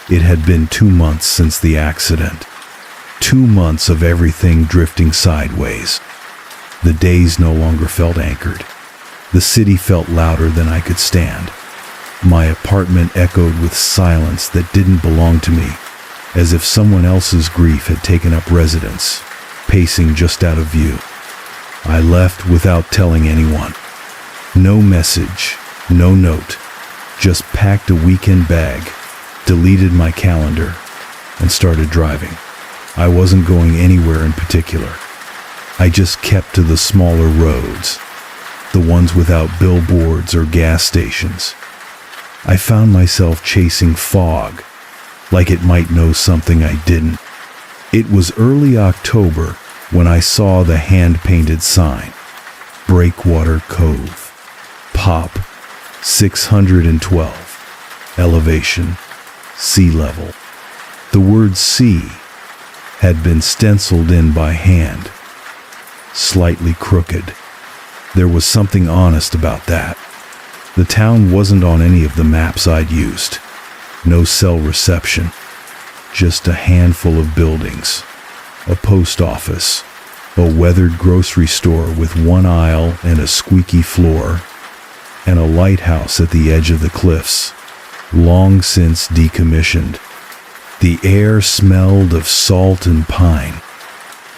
It had been 2 months since the accident. 2 months of everything drifting sideways. The days no longer felt anchored. The city felt louder than I could stand. My apartment echoed with silence that didn't belong to me, as if someone else's grief had taken up residence, pacing just out of view. I left without telling anyone. No message, no note, just packed a weekend bag, deleted my calendar, and started driving. I wasn't going anywhere in particular. I just kept to the smaller roads, the ones without billboards or gas stations. I found myself chasing fog, like it might know something I didn't. It was early October when I saw the hand-painted sign, Breakwater Cove, Pop 612, elevation, sea level. The word sea had been stenciled in by hand, slightly crooked. There was something honest about that. The town wasn't on any of the maps I'd used. No cell reception, just a handful of buildings, a post office, a weathered grocery store with one aisle and a squeaky floor, and a lighthouse at the edge of the cliffs. long since decommissioned. The air smelled of salt and pine.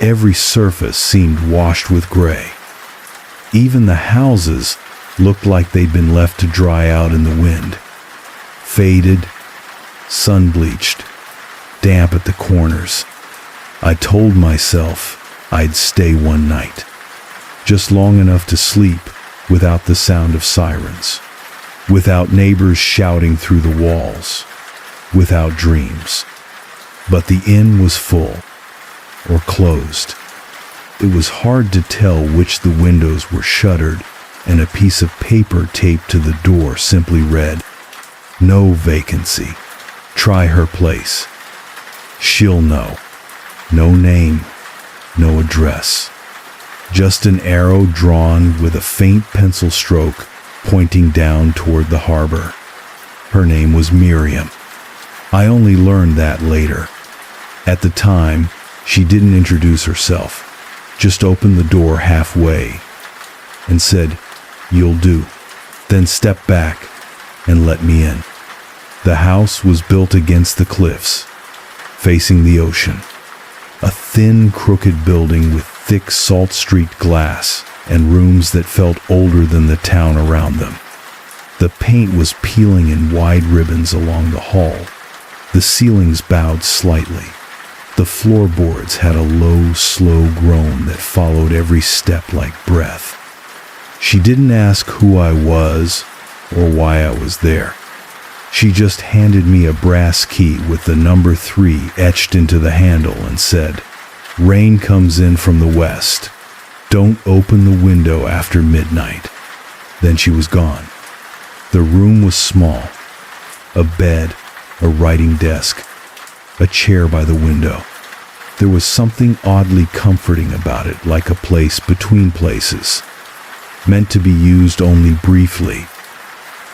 Every surface seemed washed with gray. Even the houses looked like they'd been left to dry out in the wind. Faded, sun-bleached, damp at the corners. I told myself I'd stay one night, just long enough to sleep without the sound of sirens, without neighbors shouting through the walls, without dreams. But the inn was full, or closed. It was hard to tell which the windows were shuttered, and a piece of paper taped to the door simply read, "No vacancy. Try her place. She'll know." No name, no address. Just an arrow drawn with a faint pencil stroke pointing down toward the harbor. Her name was Miriam. I only learned that later. At the time, she didn't introduce herself, just opened the door halfway and said, "You'll do," then stepped back and let me in. The house was built against the cliffs, facing the ocean. A thin, crooked building with thick salt streaked glass and rooms that felt older than the town around them. The paint was peeling in wide ribbons along the hall. The ceilings bowed slightly. The floorboards had a low, slow groan that followed every step like breath. She didn't ask who I was or why I was there. She just handed me a brass key with the number 3 etched into the handle and said, "Rain comes in from the west. Don't open the window after midnight." Then she was gone. The room was small. A bed, a writing desk, a chair by the window. There was something oddly comforting about it, like a place between places, meant to be used only briefly,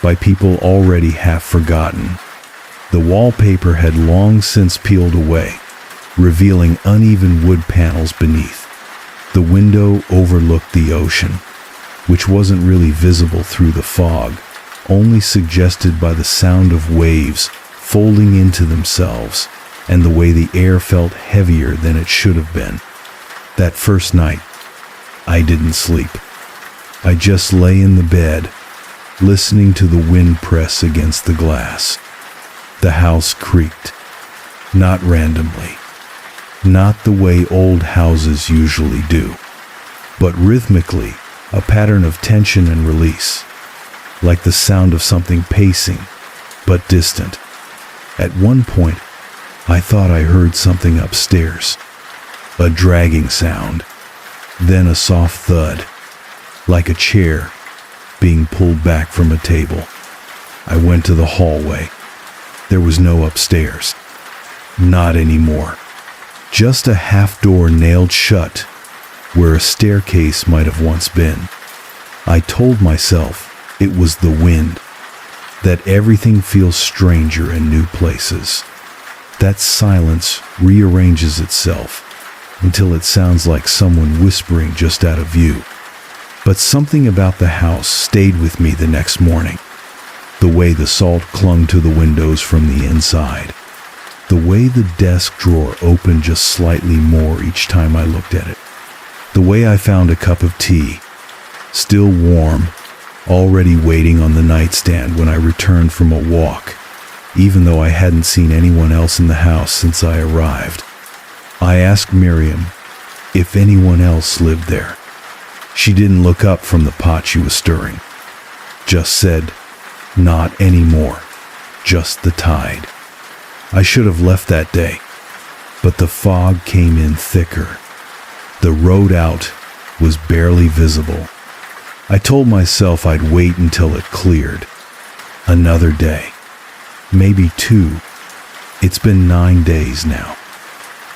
by people already half forgotten. The wallpaper had long since peeled away, revealing uneven wood panels beneath. The window overlooked the ocean, which wasn't really visible through the fog, only suggested by the sound of waves folding into themselves and the way the air felt heavier than it should have been. That first night, I didn't sleep. I just lay in the bed, listening to the wind press against the glass. The house creaked, not randomly, not the way old houses usually do, but rhythmically, a pattern of tension and release, like the sound of something pacing, but distant. At one point, I thought I heard something upstairs, a dragging sound, then a soft thud, like a chair being pulled back from a table. I went to the hallway. There was no upstairs. Not anymore. Just a half door nailed shut where a staircase might have once been. I told myself it was the wind, that everything feels stranger in new places. That silence rearranges itself until it sounds like someone whispering just out of view. But something about the house stayed with me the next morning. The way the salt clung to the windows from the inside. The way the desk drawer opened just slightly more each time I looked at it. The way I found a cup of tea, still warm, already waiting on the nightstand when I returned from a walk, even though I hadn't seen anyone else in the house since I arrived. I asked Miriam if anyone else lived there. She didn't look up from the pot she was stirring. Just said, "Not anymore. Just the tide." I should have left that day, but the fog came in thicker. The road out was barely visible. I told myself I'd wait until it cleared. Another day. Maybe 2. It's been 9 days now,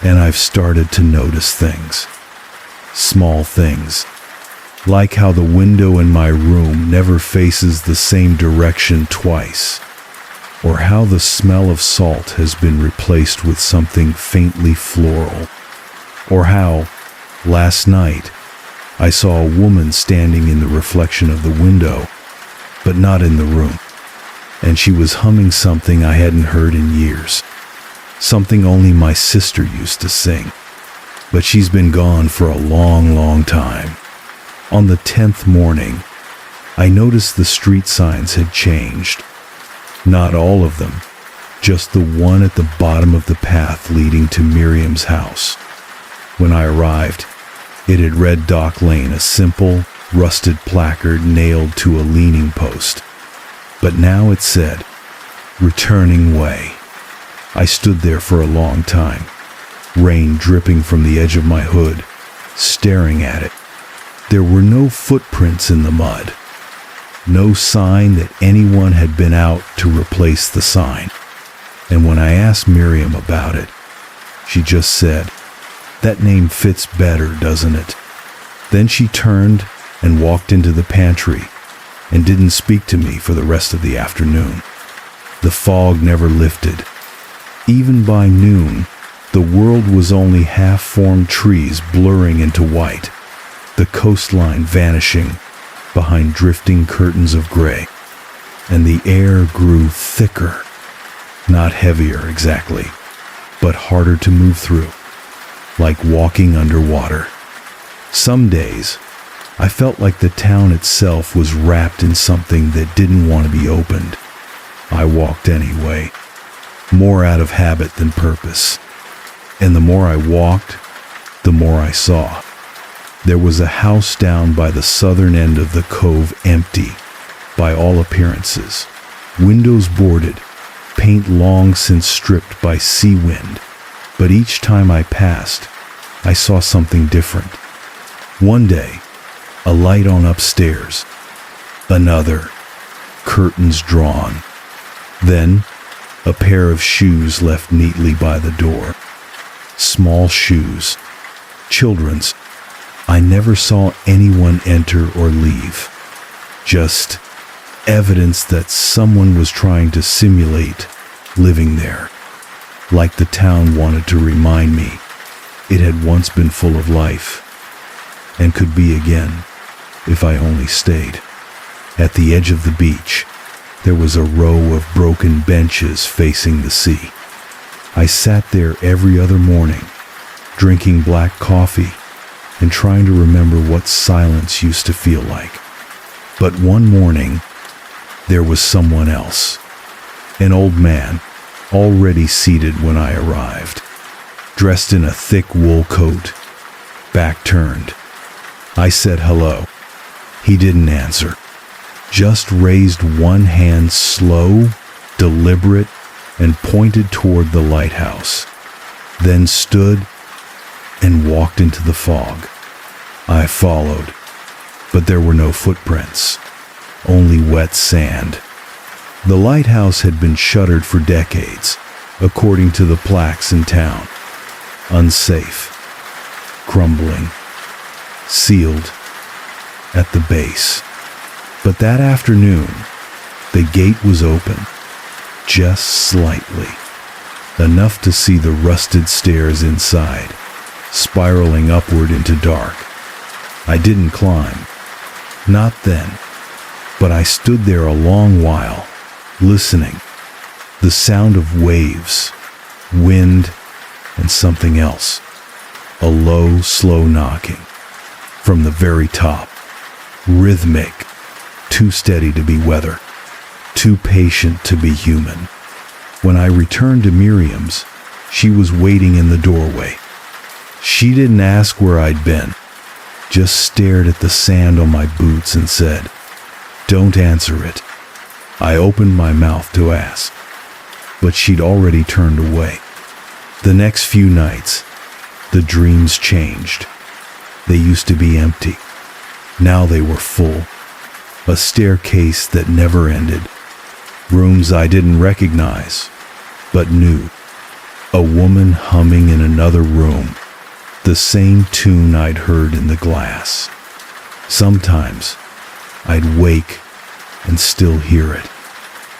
and I've started to notice things. Small things. Like how the window in my room never faces the same direction twice, or how the smell of salt has been replaced with something faintly floral, or how, last night, I saw a woman standing in the reflection of the window, but not in the room. and she was humming something I hadn't heard in years, something only my sister used to sing. But she's been gone for a long, long time. On the 10th morning, I noticed the street signs had changed. Not all of them, just the one at the bottom of the path leading to Miriam's house. When I arrived, it had read Dock Lane, a simple, rusted placard nailed to a leaning post. But now it said, "Returning Way." I stood there for a long time, rain dripping from the edge of my hood, staring at it. There were no footprints in the mud, no sign that anyone had been out to replace the sign. And when I asked Miriam about it, she just said, "That name fits better, doesn't it?" Then she turned and walked into the pantry and didn't speak to me for the rest of the afternoon. The fog never lifted. Even by noon, the world was only half-formed trees blurring into white, the coastline vanishing behind drifting curtains of gray, and the air grew thicker, not heavier exactly, but harder to move through, like walking underwater. Some days, I felt like the town itself was wrapped in something that didn't want to be opened. I walked anyway, more out of habit than purpose. And the more I walked, the more I saw. There was a house down by the southern end of the cove, empty, by all appearances. Windows boarded, paint long since stripped by sea wind. But each time I passed, I saw something different. One day, a light on upstairs. Another, curtains drawn. Then, a pair of shoes left neatly by the door. Small shoes. Children's. I never saw anyone enter or leave. Just evidence that someone was trying to simulate living there. Like the town wanted to remind me it had once been full of life, and could be again if I only stayed. At the edge of the beach, there was a row of broken benches facing the sea. I sat there every other morning, drinking black coffee and trying to remember what silence used to feel like. But one morning, there was someone else. An old man, already seated when I arrived, dressed in a thick wool coat, back turned. I said hello. He didn't answer, just raised one hand, slow, deliberate, and pointed toward the lighthouse, then stood and walked into the fog. I followed, but there were no footprints, only wet sand. The lighthouse had been shuttered for decades, according to the plaques in town. Unsafe, crumbling, sealed at the base. But that afternoon, the gate was open, just slightly, enough to see the rusted stairs inside, spiraling upward into dark. I didn't climb, not then, but I stood there a long while, listening. The sound of waves, wind, and something else. A low, slow knocking. From the very top. Rhythmic. Too steady to be weather. Too patient to be human. When I returned to Miriam's, she was waiting in the doorway. She didn't ask where I'd been, just stared at the sand on my boots and said, "Don't answer it." I opened my mouth to ask, but she'd already turned away. The next few nights, the dreams changed. They used to be empty. Now they were full. A staircase that never ended. Rooms I didn't recognize, but knew. A woman humming in another room, the same tune I'd heard in the glass. Sometimes I'd wake and still hear it.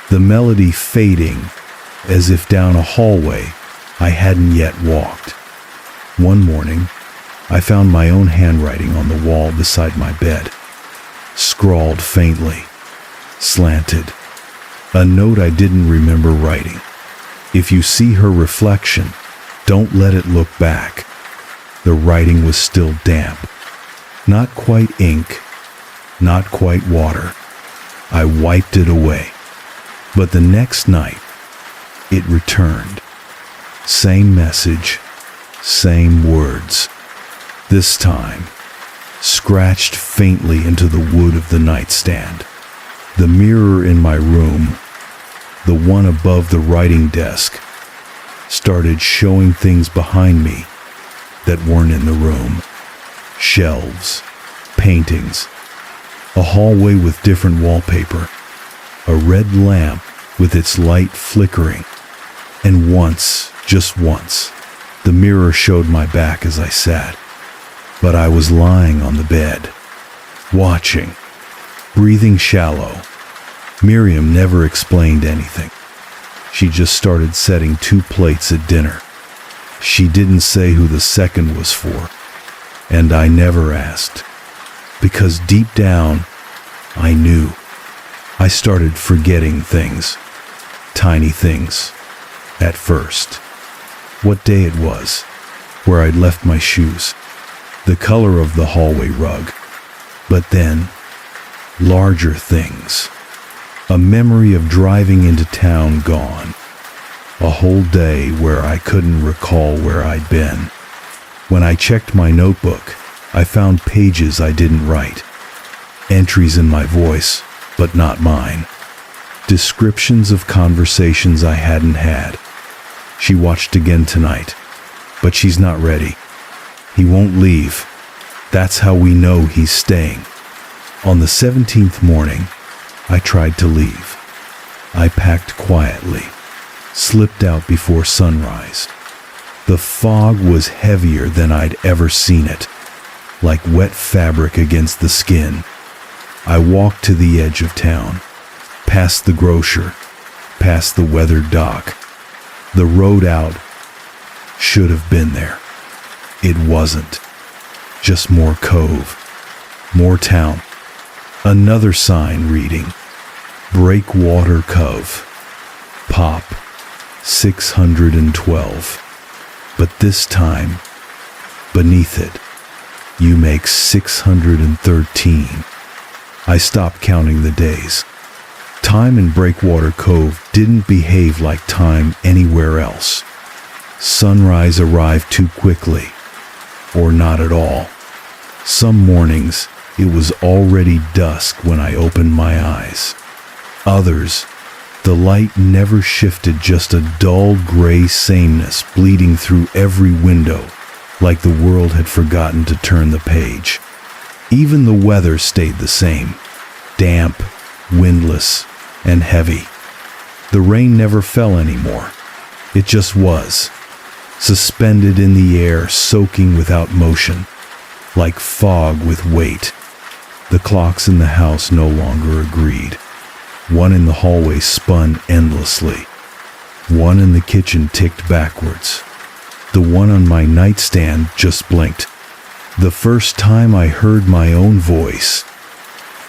The melody fading, as if down a hallway I hadn't yet walked. One morning, I found my own handwriting on the wall beside my bed, scrawled faintly, slanted. A note I didn't remember writing. If you see her reflection, don't let it look back. The writing was still damp. Not quite ink, not quite water. I wiped it away. But the next night, it returned. Same message, same words. This time, scratched faintly into the wood of the nightstand. The mirror in my room, the one above the writing desk, started showing things behind me that weren't in the room. Shelves, paintings, a hallway with different wallpaper, a red lamp with its light flickering, and once, just once, the mirror showed my back as I sat. But I was lying on the bed, watching, breathing shallow. Miriam never explained anything. She just started setting 2 plates at dinner. She didn't say who the second was for, and I never asked, because deep down, I knew. I started forgetting things, tiny things, at first. What day it was, where I'd left my shoes, the color of the hallway rug, but then, larger things. A memory of driving into town gone. A whole day where I couldn't recall where I'd been. When I checked my notebook, I found pages I didn't write. Entries in my voice, but not mine. Descriptions of conversations I hadn't had. She watched again tonight, but she's not ready. He won't leave. That's how we know he's staying. On the 17th morning, I tried to leave. I packed quietly, slipped out before sunrise. The fog was heavier than I'd ever seen it, like wet fabric against the skin. I walked to the edge of town, past the grocer, past the weathered dock. The road out should have been there. It wasn't. Just more cove, more town. Another sign reading, Breakwater Cove, Pop 612. But this time, beneath it, you make 613. I stopped counting the days. Time in Breakwater Cove didn't behave like time anywhere else. Sunrise arrived too quickly, or not at all. Some mornings, it was already dusk when I opened my eyes. Others, the light never shifted, just a dull gray sameness bleeding through every window, like the world had forgotten to turn the page. Even the weather stayed the same, damp, windless, and heavy. The rain never fell anymore. It just was, suspended in the air, soaking without motion, like fog with weight. The clocks in the house no longer agreed. One in the hallway spun endlessly. One in the kitchen ticked backwards. The one on my nightstand just blinked. The first time I heard my own voice,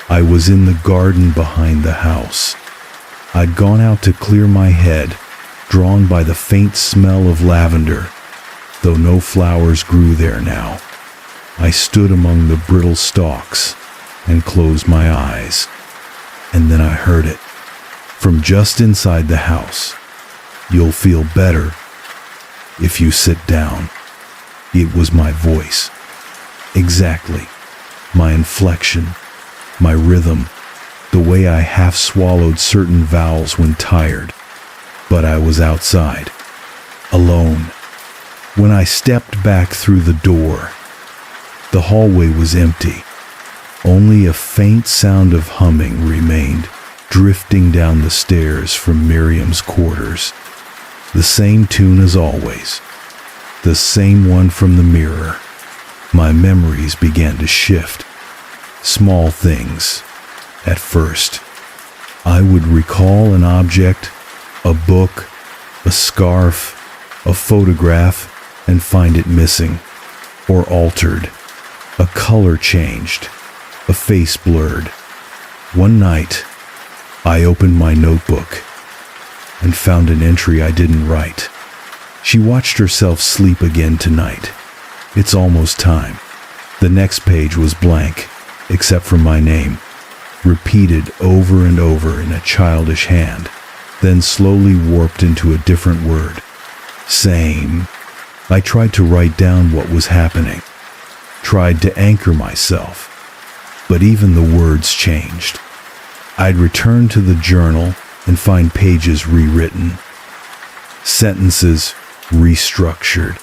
I was in the garden behind the house. I'd gone out to clear my head, drawn by the faint smell of lavender, though no flowers grew there now. I stood among the brittle stalks and closed my eyes. And then I heard it, from just inside the house. You'll feel better if you sit down. It was my voice. Exactly. My inflection, my rhythm, the way I half swallowed certain vowels when tired. But I was outside, alone. When I stepped back through the door, the hallway was empty. Only a faint sound of humming remained, drifting down the stairs from Miriam's quarters. The same tune as always, the same one from the mirror. My memories began to shift. Small things, at first. I would recall an object, a book, a scarf, a photograph, and find it missing, or altered. A color changed, a face blurred. One night, I opened my notebook and found an entry I didn't write. She watched herself sleep again tonight. It's almost time. The next page was blank, except for my name, repeated over and over in a childish hand, then slowly warped into a different word. Same. I tried to write down what was happening, tried to anchor myself, but even the words changed. I'd return to the journal and find pages rewritten, sentences restructured,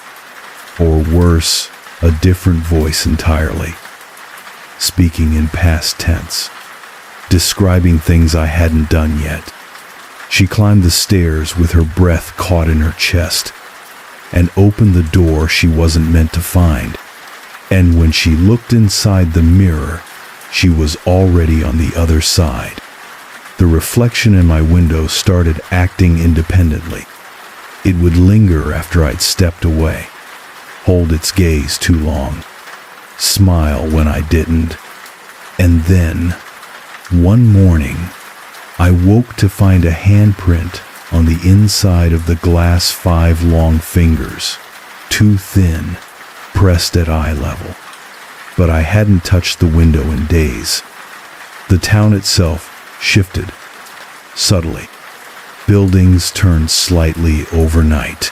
or worse, a different voice entirely, speaking in past tense, describing things I hadn't done yet. She climbed the stairs with her breath caught in her chest and opened the door she wasn't meant to find. And when she looked inside the mirror, she was already on the other side. The reflection in my window started acting independently. It would linger after I'd stepped away, hold its gaze too long, smile when I didn't. And then, one morning, I woke to find a handprint on the inside of the glass 5 long fingers, too thin, pressed at eye level. But I hadn't touched the window in days. The town itself shifted, subtly. Buildings turned slightly overnight.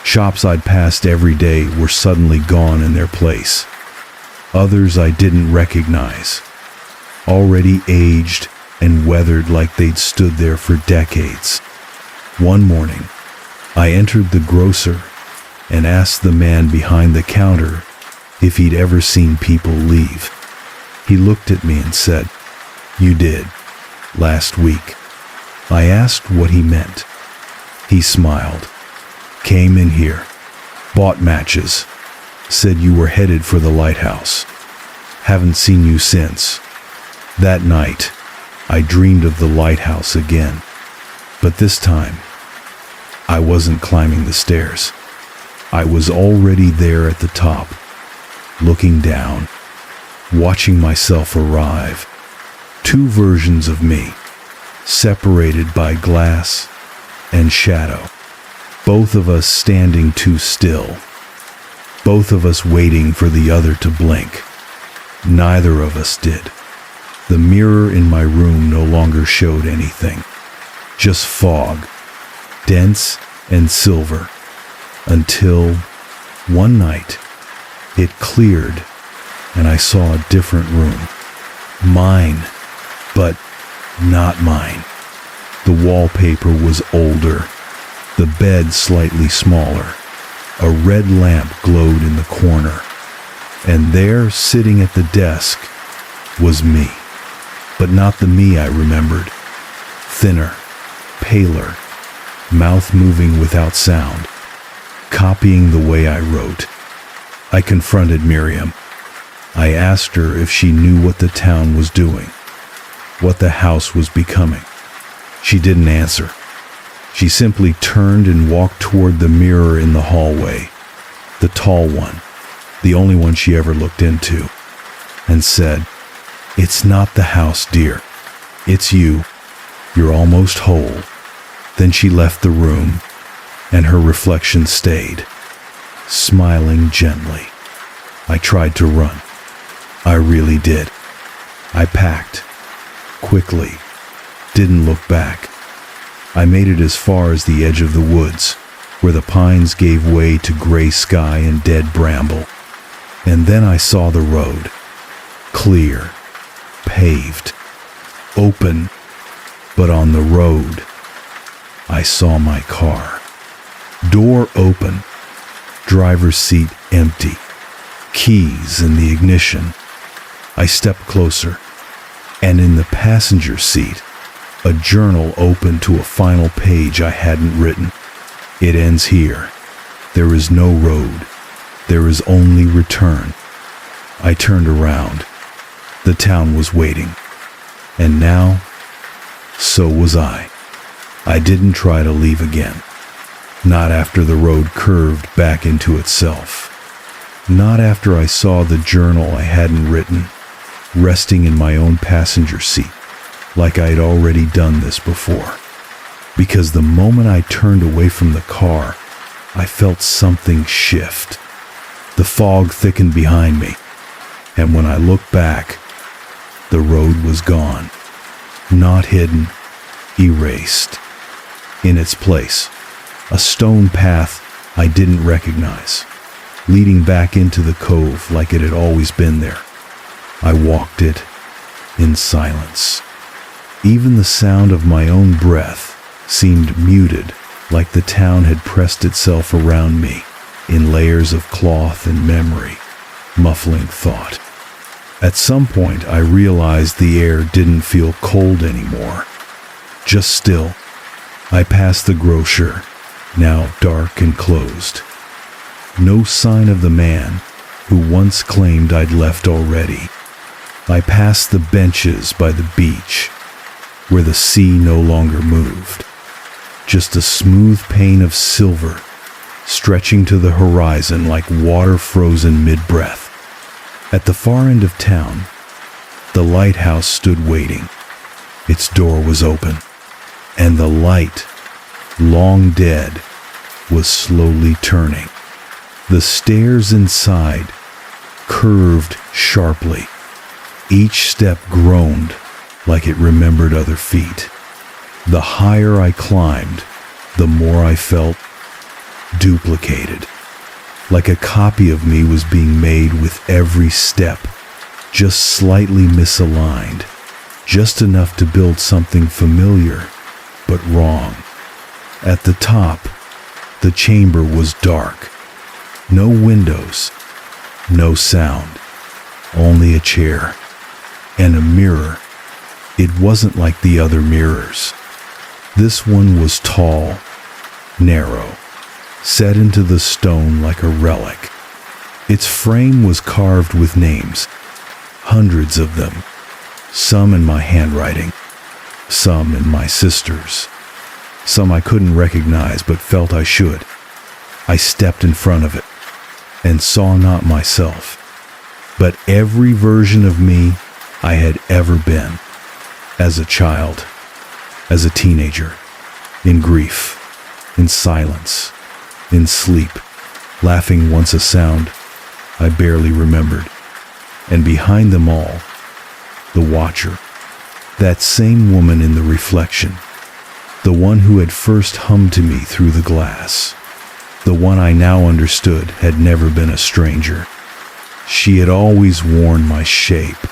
Shops I'd passed every day were suddenly gone in their place. Others I didn't recognize, already aged and weathered like they'd stood there for decades. One morning, I entered the grocer and asked the man behind the counter if he'd ever seen people leave. He looked at me and said, "You did, last week." I asked what he meant. He smiled, came in here, bought matches, said you were headed for the lighthouse. Haven't seen you since. That night, I dreamed of the lighthouse again, but this time, I wasn't climbing the stairs. I was already there at the top, looking down, watching myself arrive. 2 versions of me, separated by glass and shadow. Both of us standing too still. Both of us waiting for the other to blink. Neither of us did. The mirror in my room no longer showed anything. Just fog, dense and silver, until one night it cleared and I saw a different room. Mine, but not mine. The wallpaper was older, the bed slightly smaller. A red lamp glowed in the corner, and there, sitting at the desk, was me. But not the me I remembered. Thinner, paler, mouth moving without sound, copying the way I wrote. I confronted Miriam. I asked her if she knew what the town was doing, what the house was becoming. She didn't answer. She simply turned and walked toward the mirror in the hallway, the tall one, the only one she ever looked into, and said, "It's not the house, dear. It's you. You're almost whole." Then she left the room, and her reflection stayed, smiling gently. I tried to run. I really did. I packed, quickly, didn't look back. I made it as far as the edge of the woods, where the pines gave way to gray sky and dead bramble. And then I saw the road, clear, paved, open, but on the road, I saw my car. Door open, driver's seat empty, keys in the ignition. I stepped closer, and in the passenger seat, a journal opened to a final page I hadn't written. It ends here. There is no road. There is only return. I turned around. The town was waiting. And now, so was I. I didn't try to leave again. Not after the road curved back into itself. Not after I saw the journal I hadn't written, resting in my own passenger seat, like I'd already done this before. Because the moment I turned away from the car, I felt something shift. The fog thickened behind me, and when I looked back, the road was gone. Not hidden, erased. In its place, a stone path I didn't recognize, leading back into the cove like it had always been there. I walked it in silence. Even the sound of my own breath seemed muted, like the town had pressed itself around me in layers of cloth and memory, muffling thought. At some point, I realized the air didn't feel cold anymore, just still. I passed the grocer, now dark and closed. No sign of the man who once claimed I'd left already. I passed the benches by the beach, where the sea no longer moved. Just a smooth pane of silver, stretching to the horizon like water frozen mid-breath. At the far end of town, the lighthouse stood waiting. Its door was open, and the light, long dead, was slowly turning. The stairs inside curved sharply. Each step groaned like it remembered other feet. The higher I climbed, the more I felt duplicated. Like a copy of me was being made with every step, just slightly misaligned, just enough to build something familiar, but wrong. At the top, the chamber was dark. No windows, no sound, only a chair and a mirror. It wasn't like the other mirrors. This one was tall, narrow, set into the stone like a relic. Its frame was carved with names, hundreds of them, some in my handwriting, some in my sister's, some I couldn't recognize but felt I should. I stepped in front of it and saw not myself, but every version of me I had ever been, as a child, as a teenager, in grief, in silence, in sleep, laughing once a sound I barely remembered, and behind them all, the watcher, that same woman in the reflection, the one who had first hummed to me through the glass, the one I now understood had never been a stranger. She had always worn my shape.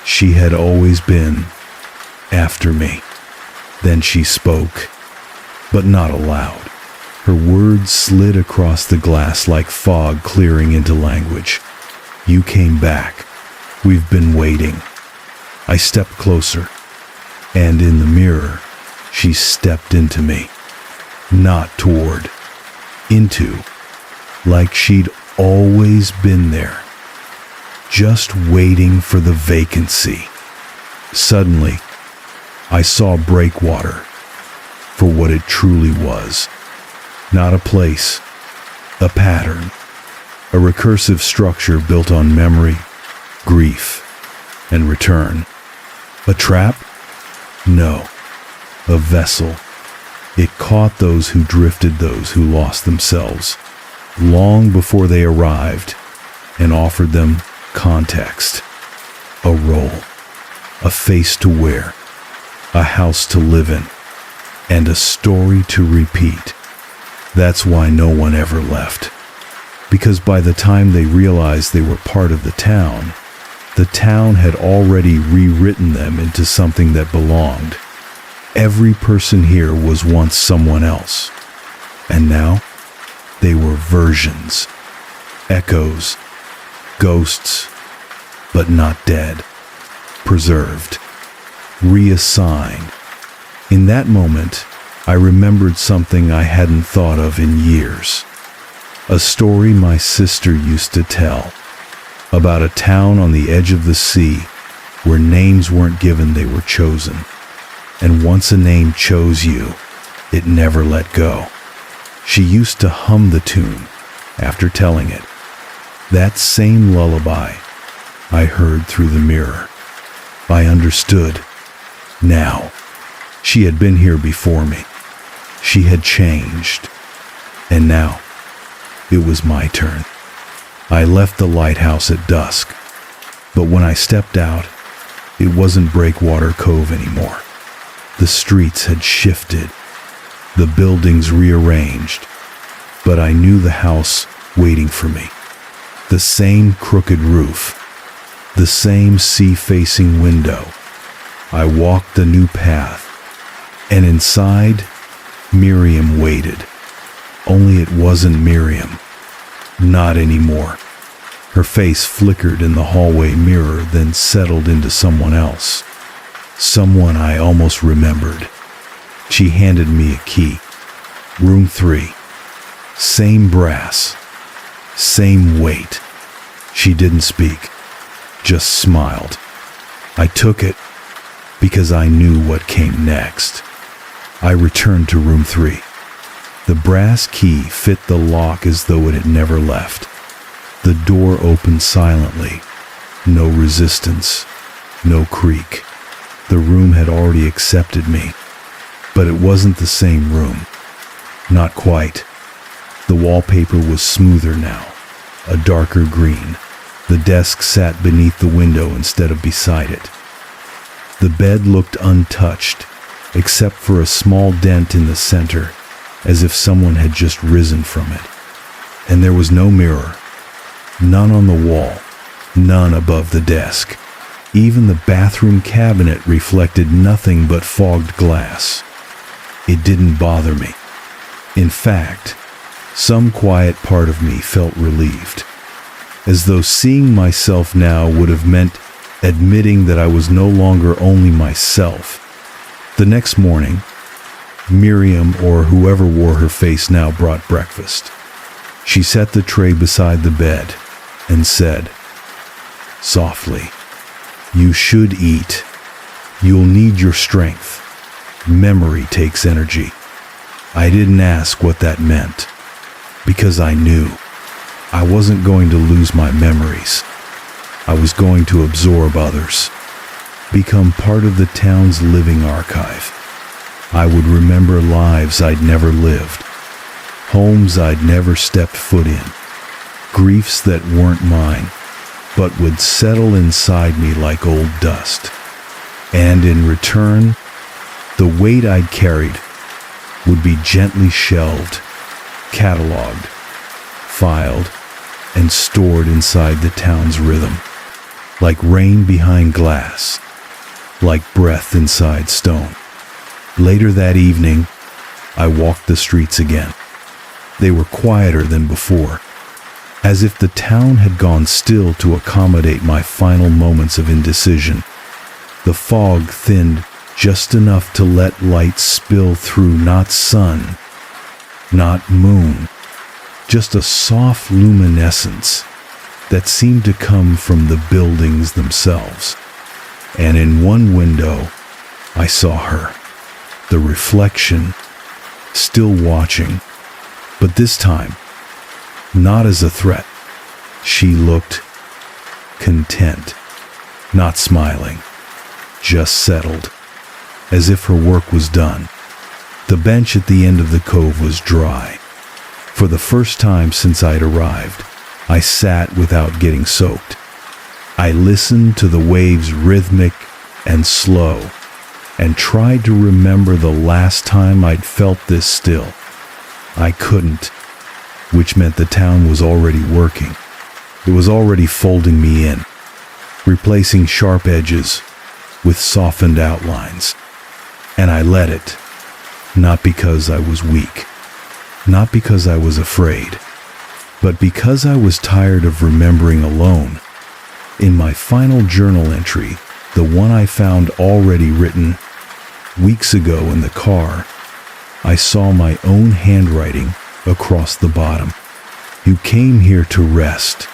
She had always been after me. Then she spoke, but not aloud. Her words slid across the glass like fog clearing into language. You came back. We've been waiting. I stepped closer, and in the mirror, she stepped into me. Not toward. Into. Like she'd always been there. Just waiting for the vacancy. Suddenly, I saw breakwater for what it truly was. Not a place, a pattern, a recursive structure built on memory, grief, and return. A trap? No. A vessel. It caught those who drifted, those who lost themselves, long before they arrived, and offered them context, a role, a face to wear, a house to live in, and a story to repeat. That's why no one ever left. Because by the time they realized they were part of the town had already rewritten them into something that belonged. Every person here was once someone else. And now, they were versions, echoes, ghosts, but not dead, preserved, reassigned. In that moment, I remembered something I hadn't thought of in years. A story my sister used to tell about a town on the edge of the sea where names weren't given, they were chosen. And once a name chose you, it never let go. She used to hum the tune after telling it. That same lullaby I heard through the mirror. I understood. Now, she had been here before me. She had changed. And now, it was my turn. I left the lighthouse at dusk, but when I stepped out, it wasn't Breakwater Cove anymore. The streets had shifted, the buildings rearranged, but I knew the house waiting for me. The same crooked roof, the same sea-facing window. I walked the new path, and inside, Miriam waited. Only it wasn't Miriam. Not anymore. Her face flickered in the hallway mirror, then settled into someone else. Someone I almost remembered. She handed me a key. Room 3. Same brass. Same weight. She didn't speak, just smiled. I took it because I knew what came next. I returned to room 3. The brass key fit the lock as though it had never left. The door opened silently. No resistance, no creak. The room had already accepted me, but it wasn't the same room. Not quite. The wallpaper was smoother now, a darker green. The desk sat beneath the window instead of beside it. The bed looked untouched, except for a small dent in the center, as if someone had just risen from it. And there was no mirror. None on the wall, none above the desk. Even the bathroom cabinet reflected nothing but fogged glass. It didn't bother me. In fact, some quiet part of me felt relieved, as though seeing myself now would have meant admitting that I was no longer only myself. The next morning, Miriam, or whoever wore her face now, brought breakfast. She set the tray beside the bed and said, softly, "You should eat. You'll need your strength. Memory takes energy." I didn't ask what that meant, because I knew I wasn't going to lose my memories. I was going to absorb others, become part of the town's living archive. I would remember lives I'd never lived, homes I'd never stepped foot in, griefs that weren't mine, but would settle inside me like old dust. And in return, the weight I'd carried would be gently shelved, cataloged, filed, and stored inside the town's rhythm, like rain behind glass, like breath inside stone. Later that evening, I walked the streets again. They were quieter than before, as if the town had gone still to accommodate my final moments of indecision. The fog thinned just enough to let light spill through, not sun, not moon, just a soft luminescence that seemed to come from the buildings themselves. And in one window, I saw her, the reflection, still watching, but this time, not as a threat. She looked content, not smiling, just settled, as if her work was done. The bench at the end of the cove was dry. For the first time since I'd arrived, I sat without getting soaked. I listened to the waves, rhythmic and slow, and tried to remember the last time I'd felt this still. I couldn't, which meant the town was already working. It was already folding me in, replacing sharp edges with softened outlines. And I let it, not because I was weak, not because I was afraid, but because I was tired of remembering alone. In my final journal entry, the one I found already written weeks ago in the car, I saw my own handwriting across the bottom. "You came here to rest,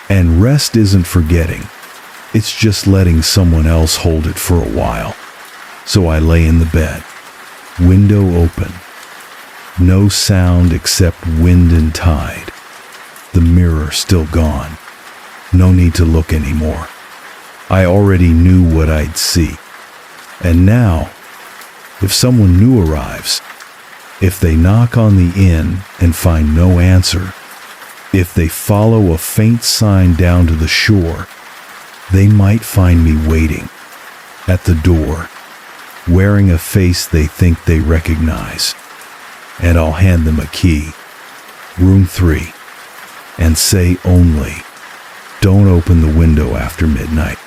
and rest isn't forgetting. It's just letting someone else hold it for a while." So I lay in the bed, window open, no sound except wind and tide. The mirror still gone. No need to look anymore. I already knew what I'd see. And now, if someone new arrives, if they knock on the inn and find no answer, if they follow a faint sign down to the shore, they might find me waiting at the door, wearing a face they think they recognize. And I'll hand them a key, room 3, and say only, don't open the window after midnight,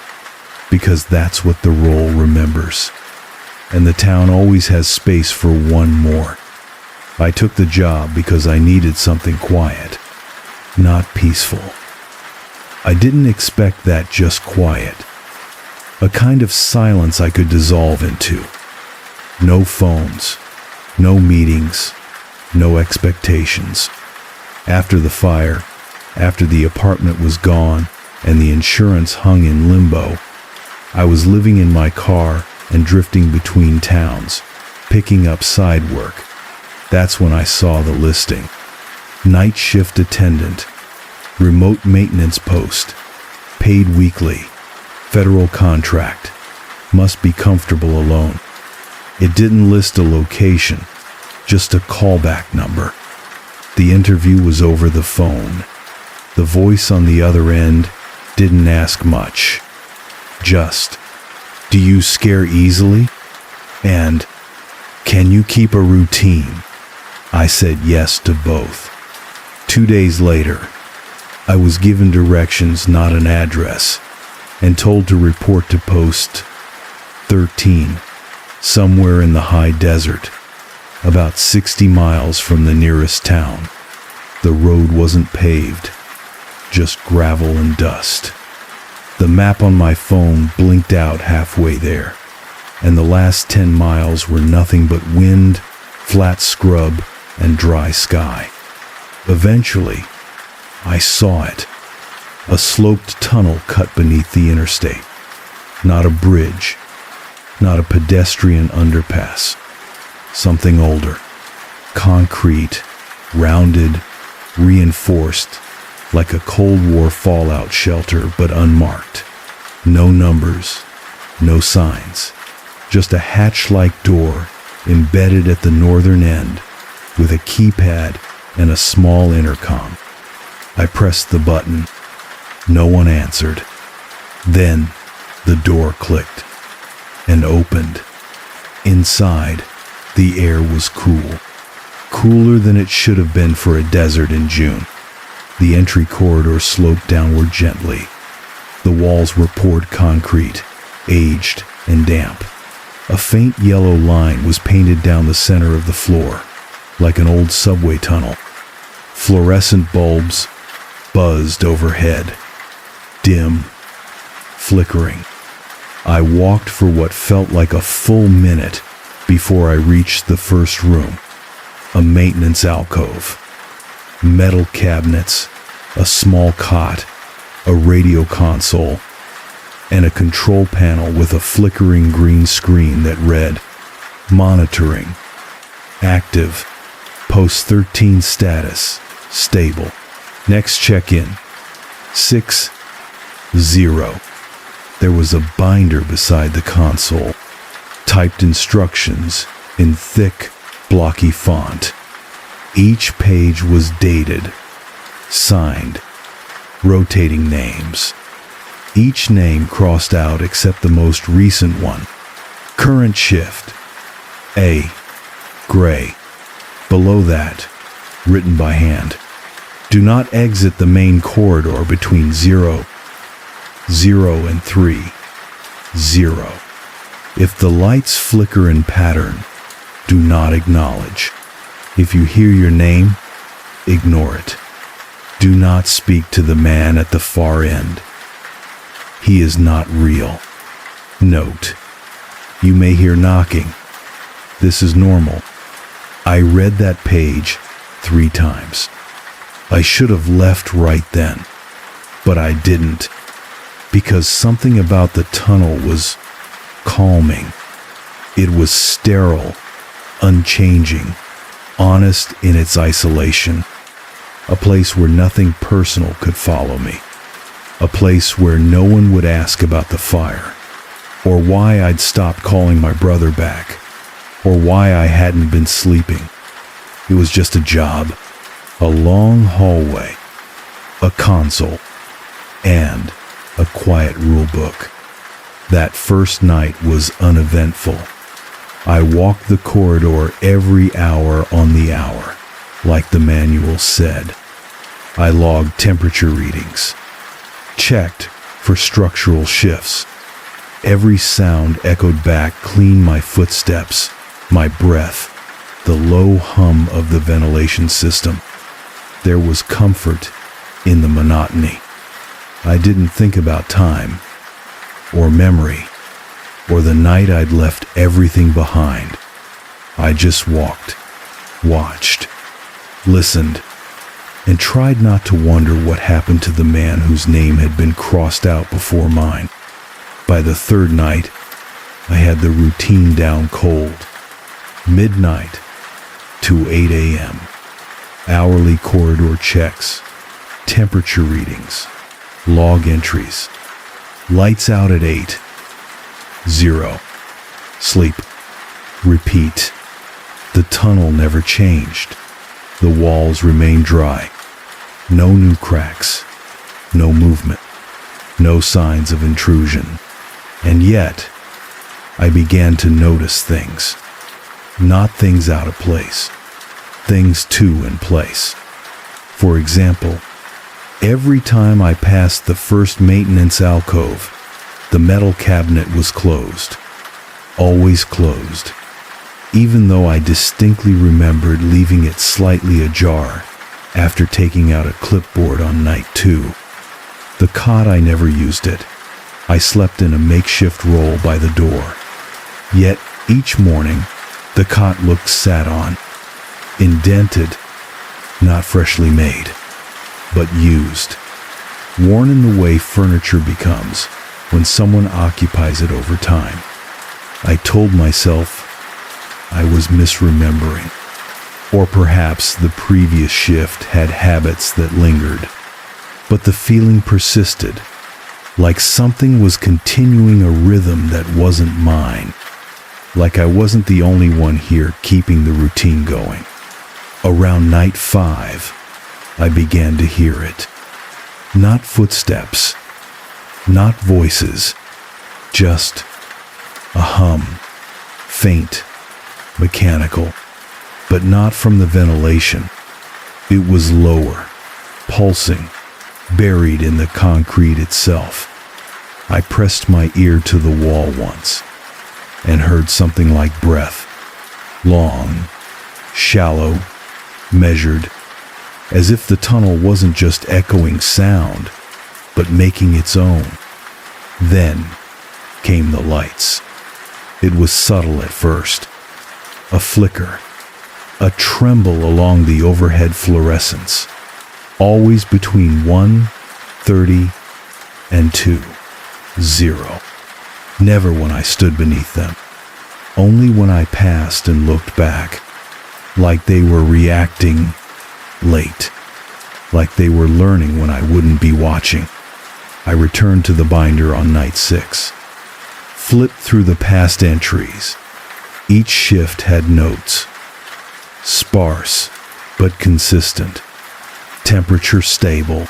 because that's what the roll remembers. And the town always has space for one more. I took the job because I needed something quiet, not peaceful. I didn't expect that just quiet. A kind of silence I could dissolve into. No phones, no meetings, no expectations. After the fire, after the apartment was gone and the insurance hung in limbo, I was living in my car and drifting between towns, picking up side work. That's when I saw the listing. Night shift attendant, remote maintenance post, paid weekly, federal contract, must be comfortable alone. It didn't list a location, just a callback number. The interview was over the phone. The voice on the other end didn't ask much. Just, do you scare easily? And, can you keep a routine? I said yes to both. 2 days later, I was given directions, not an address, and told to report to post 13, somewhere in the high desert, about 60 miles from the nearest town. The road wasn't paved, just gravel and dust. The map on my phone blinked out halfway there, and the last 10 miles were nothing but wind, flat scrub, and dry sky. Eventually, I saw it. A sloped tunnel cut beneath the interstate. Not a bridge, not a pedestrian underpass. Something older. Concrete, rounded, reinforced, like a Cold War fallout shelter, but unmarked. No numbers, no signs. Just a hatch-like door embedded at the northern end with a keypad and a small intercom. I pressed the button. No one answered. Then the door clicked and opened. Inside, the air was cool. Cooler than it should have been for a desert in June. The entry corridor sloped downward gently. The walls were poured concrete, aged and damp. A faint yellow line was painted down the center of the floor, like an old subway tunnel. Fluorescent bulbs buzzed overhead, dim, flickering. I walked for what felt like a full minute before I reached the first room, a maintenance alcove. Metal cabinets, a small cot, a radio console, and a control panel with a flickering green screen that read, monitoring, active, post 13 status, stable. Next check-in, 6-0. There was a binder beside the console, typed instructions in thick, blocky font. Each page was dated, signed, rotating names. Each name crossed out except the most recent one. Current shift, A, gray. Below that, written by hand, do not exit the main corridor between 0, 0 and 3, 0. If the lights flicker in pattern, do not acknowledge. If you hear your name, ignore it. Do not speak to the man at the far end. He is not real. Note, you may hear knocking. This is normal. I read that page 3 times. I should have left right then, but I didn't, because something about the tunnel was calming. It was sterile, unchanging, honest in its isolation. A place where nothing personal could follow me. A place where no one would ask about the fire. or why I'd stopped calling my brother back, or why I hadn't been sleeping. It was just a job, a long hallway, a console, and a quiet rule book. That first night was uneventful. I walked the corridor every hour on the hour, like the manual said. I logged temperature readings, checked for structural shifts. Every sound echoed back clean: my footsteps, my breath, the low hum of the ventilation system. There was comfort in the monotony. I didn't think about time, or memory, or the night I'd left everything behind. I just walked, watched, listened, and tried not to wonder what happened to the man whose name had been crossed out before mine. By the third night, I had the routine down cold. Midnight to 8 a.m. Hourly corridor checks, temperature readings, log entries. Lights out at 8. 0. Sleep. Repeat. The tunnel never changed. The walls remained dry. No new cracks. No movement. No signs of intrusion. And yet, I began to notice things. Not things out of place. Things too in place. For example, every time I passed the first maintenance alcove, the metal cabinet was closed. Always closed. Even though I distinctly remembered leaving it slightly ajar after taking out a clipboard on night 2. The cot, I never used it. I slept in a makeshift roll by the door. Yet each morning, the cot looked sat on, indented, not freshly made, but used, worn in the way furniture becomes when someone occupies it over time. I told myself I was misremembering, or perhaps the previous shift had habits that lingered, but the feeling persisted, like something was continuing a rhythm that wasn't mine, like I wasn't the only one here keeping the routine going. Around night 5, I began to hear it. Not footsteps, not voices, just a hum, faint, mechanical, but not from the ventilation. It was lower, pulsing, buried in the concrete itself. I pressed my ear to the wall once and heard something like breath, long, shallow, measured, as if the tunnel wasn't just echoing sound, but making its own. Then came the lights. It was subtle at first, a flicker, a tremble along the overhead fluorescence, always between 1:30 and 2:0. Never when I stood beneath them, only when I passed and looked back, like they were reacting late, like they were learning when I wouldn't be watching. I returned to the binder on night 6, flipped through the past entries. Each shift had notes, sparse but consistent, temperature stable,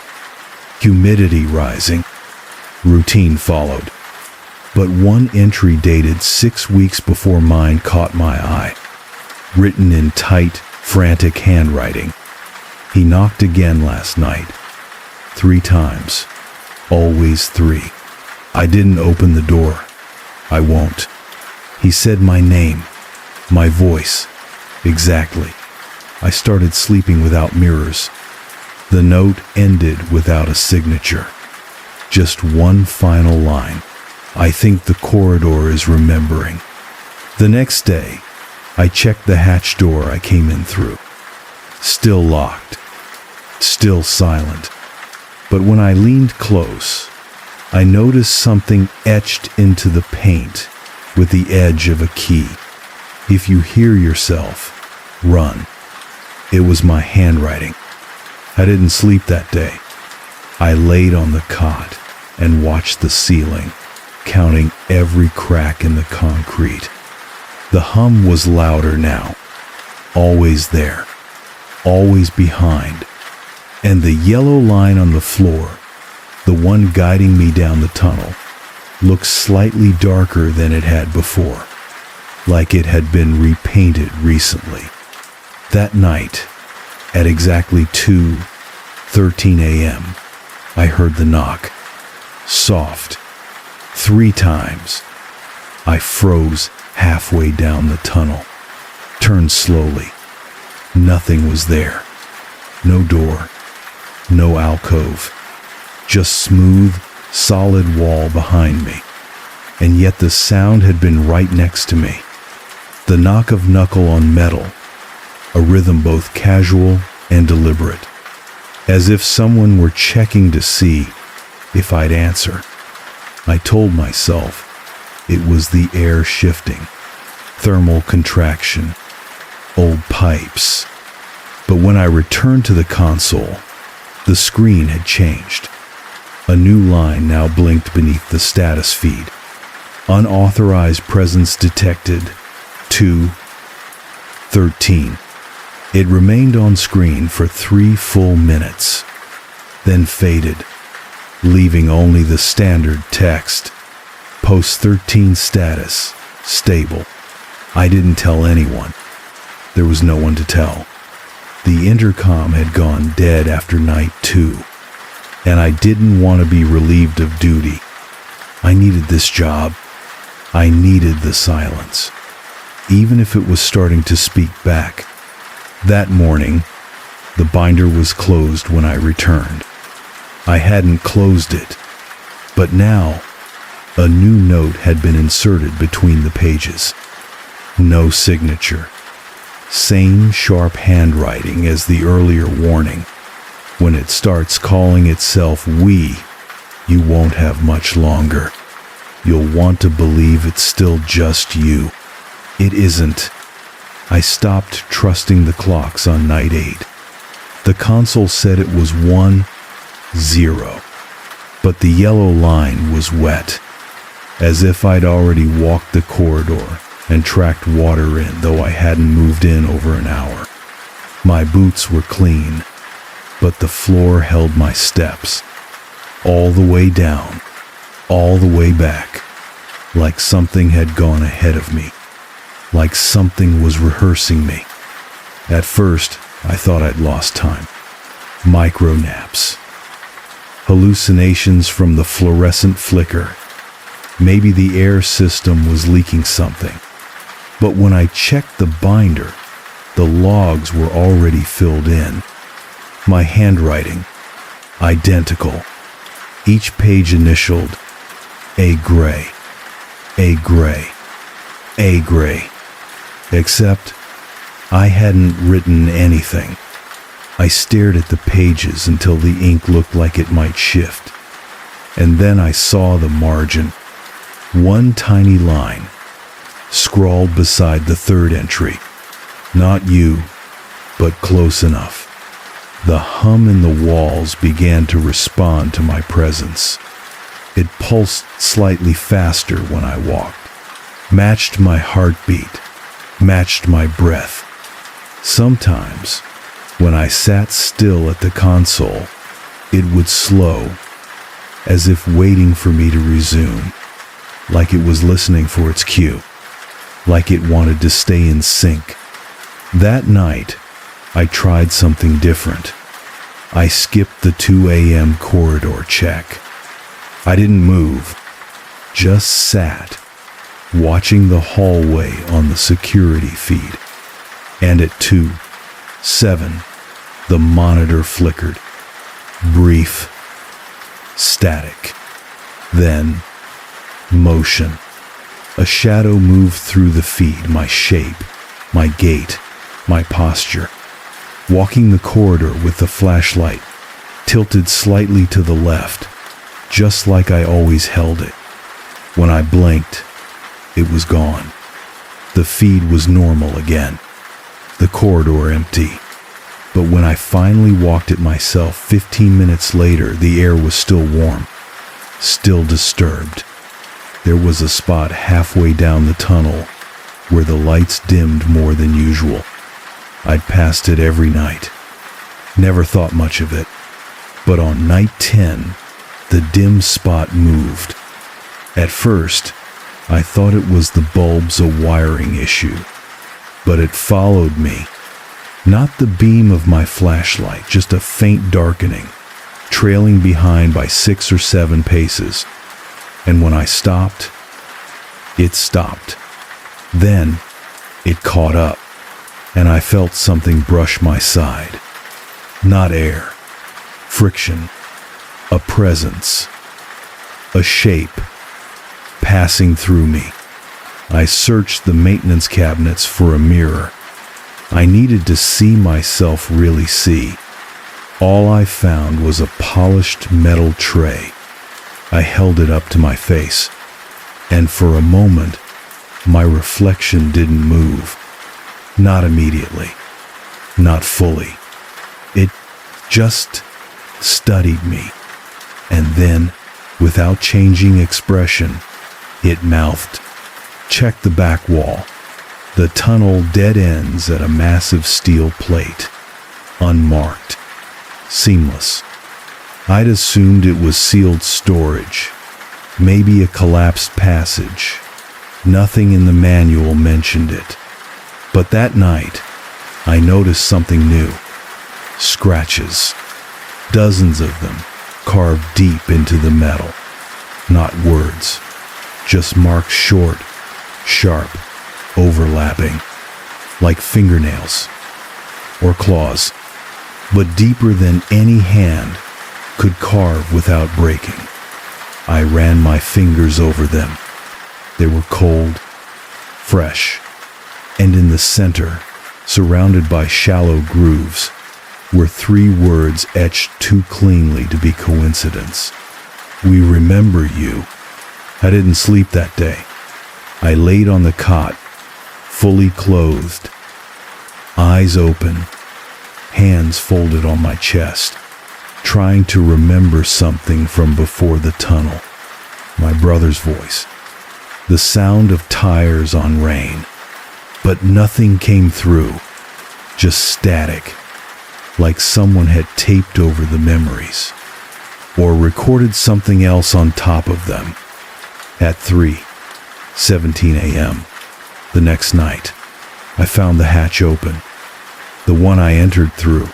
humidity rising, routine followed. But one entry dated 6 weeks before mine caught my eye, written in tight, frantic handwriting. He knocked again last night, 3 times, always 3. I didn't open the door. I won't. He said my name, my voice, exactly. I started sleeping without mirrors. The note ended without a signature. Just one final line. I think the corridor is remembering. The next day, I checked the hatch door I came in through. Still locked. Still silent. But when I leaned close, I noticed something etched into the paint with the edge of a key. If you hear yourself, run. It was my handwriting. I didn't sleep that day. I laid on the cot and watched the ceiling. counting every crack in the concrete. The hum was louder now, always there, always behind, and the yellow line on the floor, the one guiding me down the tunnel, looked slightly darker than it had before, like it had been repainted recently. That night, at exactly 2:13 a.m., I heard the knock, soft, 3 times. I froze halfway down the tunnel, turned slowly. Nothing was there. No door, no alcove, just smooth, solid wall behind me. And yet the sound had been right next to me. The knock of knuckle on metal, a rhythm both casual and deliberate, as if someone were checking to see if I'd answer. I told myself it was the air shifting, thermal contraction, old pipes. But when I returned to the console, the screen had changed. A new line now blinked beneath the status feed. Unauthorized presence detected, 2:13. It remained on screen for 3 full minutes, then faded, leaving only the standard text. Post 13 status, stable. I didn't tell anyone. There was no one to tell. The intercom had gone dead after night 2, and I didn't want to be relieved of duty. I needed this job. I needed the silence, even if it was starting to speak back. That morning, the binder was closed when I returned. I hadn't closed it, but now a new note had been inserted between the pages. No signature. Same sharp handwriting as the earlier warning. When it starts calling itself we, you won't have much longer. You'll want to believe it's still just you. It isn't. I stopped trusting the clocks on night 8. The console said it was 1:0, but the yellow line was wet, as if I'd already walked the corridor and tracked water in, though I hadn't moved in over an hour. My boots were clean, but the floor held my steps, all the way down, all the way back, like something had gone ahead of me, like something was rehearsing me. At first, I thought I'd lost time. Micro naps, hallucinations from the fluorescent flicker. Maybe the air system was leaking something. But when I checked the binder, the logs were already filled in. My handwriting, identical. Each page initialed A. Gray, A. Gray, A. Gray. Except I hadn't written anything. I stared at the pages until the ink looked like it might shift. And then I saw the margin. One tiny line, scrawled beside the third entry. Not you, but close enough. The hum in the walls began to respond to my presence. It pulsed slightly faster when I walked, matched my heartbeat, matched my breath. Sometimes, when I sat still at the console, it would slow, as if waiting for me to resume, like it was listening for its cue, like it wanted to stay in sync. That night, I tried something different. I skipped the 2 a.m. corridor check. I didn't move, just sat, watching the hallway on the security feed. And at 2:07, the monitor flickered. Brief, static. Then, motion. A shadow moved through the feed, my shape, my gait, my posture. Walking the corridor with the flashlight, tilted slightly to the left, just like I always held it. When I blinked, it was gone. The feed was normal again. The corridor empty. But when I finally walked it myself 15 minutes later, the air was still warm, still disturbed. There was a spot halfway down the tunnel where the lights dimmed more than usual. I'd passed it every night. Never thought much of it. But on night 10, the dim spot moved. At first, I thought it was the bulb's a wiring issue. But it followed me. Not the beam of my flashlight, just a faint darkening, trailing behind by 6 or 7 paces. And when I stopped, it stopped. Then, it caught up, and I felt something brush my side. Not air, friction, a presence, a shape passing through me. I searched the maintenance cabinets for a mirror. I needed to see myself really see. All I found was a polished metal tray. I held it up to my face, and for a moment, my reflection didn't move. Not immediately, not fully. It just studied me, and then, without changing expression, it mouthed, "Check the back wall. The tunnel dead ends at a massive steel plate, unmarked, seamless." I'd assumed it was sealed storage, maybe a collapsed passage. Nothing in the manual mentioned it. But that night, I noticed something new. Scratches. Dozens of them, carved deep into the metal. Not words, just marks short, sharp, overlapping, like fingernails or claws, but deeper than any hand could carve without breaking. I ran my fingers over them. They were cold, fresh, and in the center, surrounded by shallow grooves, were 3 words etched too cleanly to be coincidence. "We remember you." I didn't sleep that day. I laid on the cot, fully clothed, eyes open, hands folded on my chest, trying to remember something from before the tunnel. My brother's voice, the sound of tires on rain, but nothing came through, just static, like someone had taped over the memories, or recorded something else on top of them. At 3:17 a.m. the next night, I found the hatch open, the one I entered through,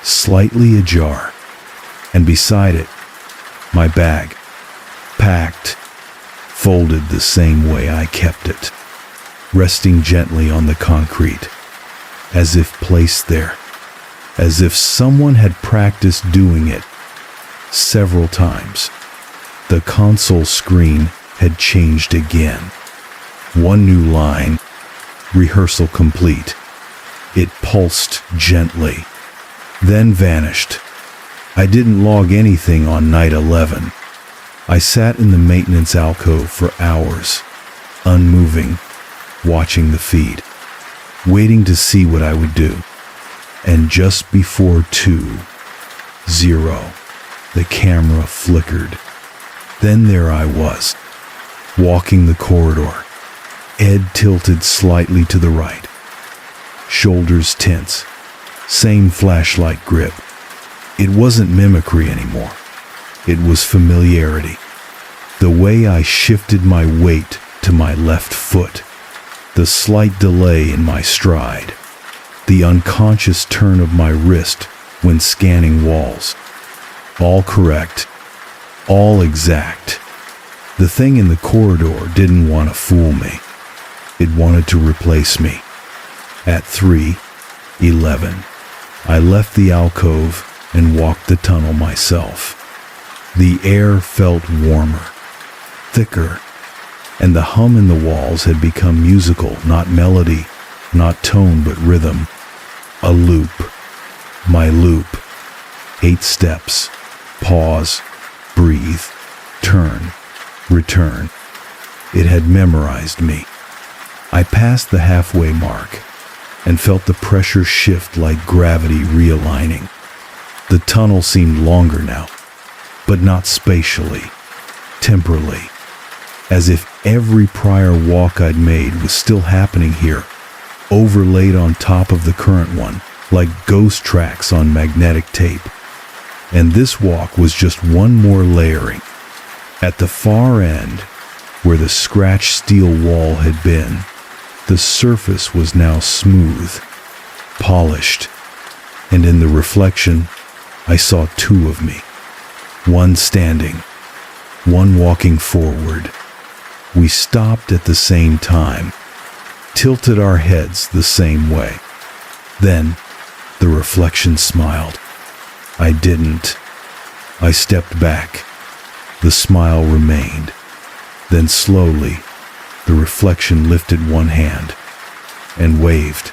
slightly ajar, and beside it, my bag, packed, folded the same way I kept it, resting gently on the concrete, as if placed there, as if someone had practiced doing it several times. The console screen had changed again. One new line, rehearsal complete. It pulsed gently, then vanished. I didn't log anything on night 11. I sat in the maintenance alcove for hours, unmoving, watching the feed, waiting to see what I would do. And just before 2:0, the camera flickered. Then there I was, walking the corridor, head tilted slightly to the right, shoulders tense, same flashlight grip. It wasn't mimicry anymore. It was familiarity. The way I shifted my weight to my left foot, the slight delay in my stride, the unconscious turn of my wrist when scanning walls. All correct, all exact. The thing in the corridor didn't want to fool me. It wanted to replace me. At 3:11, I left the alcove and walked the tunnel myself. The air felt warmer, thicker, and the hum in the walls had become musical, not melody, not tone, but rhythm. A loop. My loop. 8 steps. Pause. Breathe. Turn. Return. It had memorized me. I passed the halfway mark and felt the pressure shift like gravity realigning. The tunnel seemed longer now, but not spatially, temporally. as if every prior walk I'd made was still happening here, overlaid on top of the current one, like ghost tracks on magnetic tape. And this walk was just one more layering. At the far end, where the scratched steel wall had been, the surface was now smooth, polished, and in the reflection, I saw two of me. One standing, one walking forward. We stopped at the same time, tilted our heads the same way. Then, the reflection smiled. I didn't. I stepped back. The smile remained. Then slowly, the reflection lifted one hand and waved.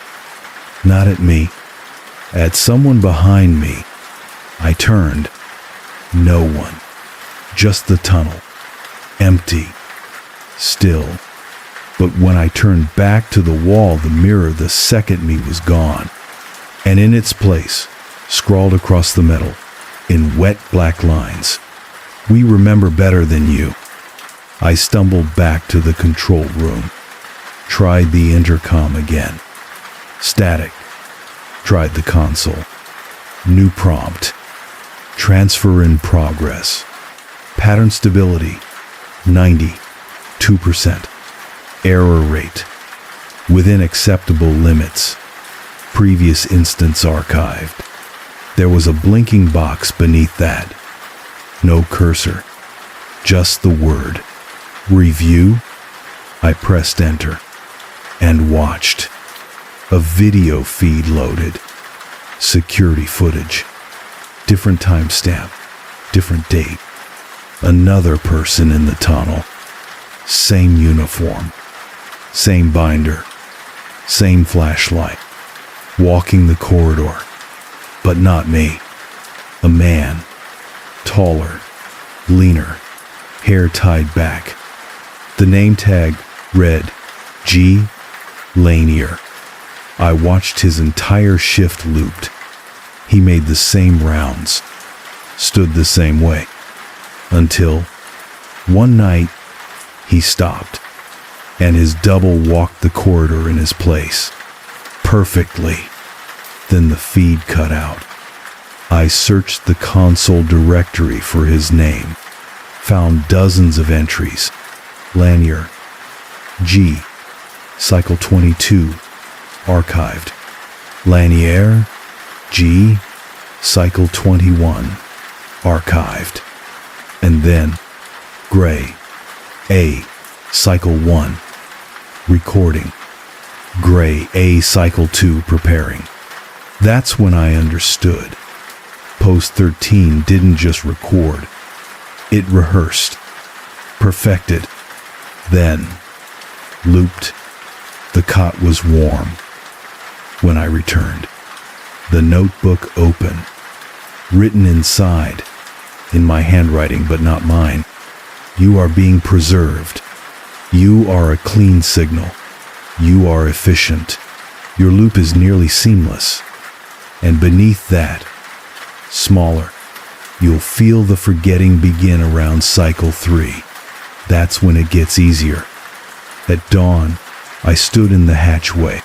Not at me, at someone behind me. I turned. No one. Just the tunnel. Empty. Still. But when I turned back to the wall, the mirror, the second me was gone. And in its place, scrawled across the metal, in wet black lines, "We remember better than you." I stumbled back to the control room, tried the intercom again. Static. Tried the console. New prompt. Transfer in progress. Pattern stability, 92%. Error rate, within acceptable limits. Previous instance archived. There was a blinking box beneath that. No cursor, just the word. Review. I pressed enter and watched. A video feed loaded. Security footage. Different timestamp, different date. Another person in the tunnel. Same uniform. Same binder. Same flashlight. Walking the corridor. But not me. A man. Taller. Leaner. Hair tied back. The name tag read G. Lanier. I watched his entire shift looped. He made the same rounds. Stood the same way. Until one night he stopped, and his double walked the corridor in his place. Perfectly. Then the feed cut out. I searched the console directory for his name. Found dozens of entries. Lanier. G. Cycle 22. Archived. Lanier. G. Cycle 21. Archived. And then Gray. A. Cycle 1. Recording. Gray. A. Cycle 2. Preparing. That's when I understood. Post 13 didn't just record. It rehearsed. Perfected. Then looped. The cot was warm. When I returned, the notebook open. Written inside, in my handwriting but not mine. You are being preserved. You are a clean signal. You are efficient. Your loop is nearly seamless. And beneath that, smaller, you'll feel the forgetting begin around cycle 3. That's when it gets easier. At dawn, I stood in the hatchway,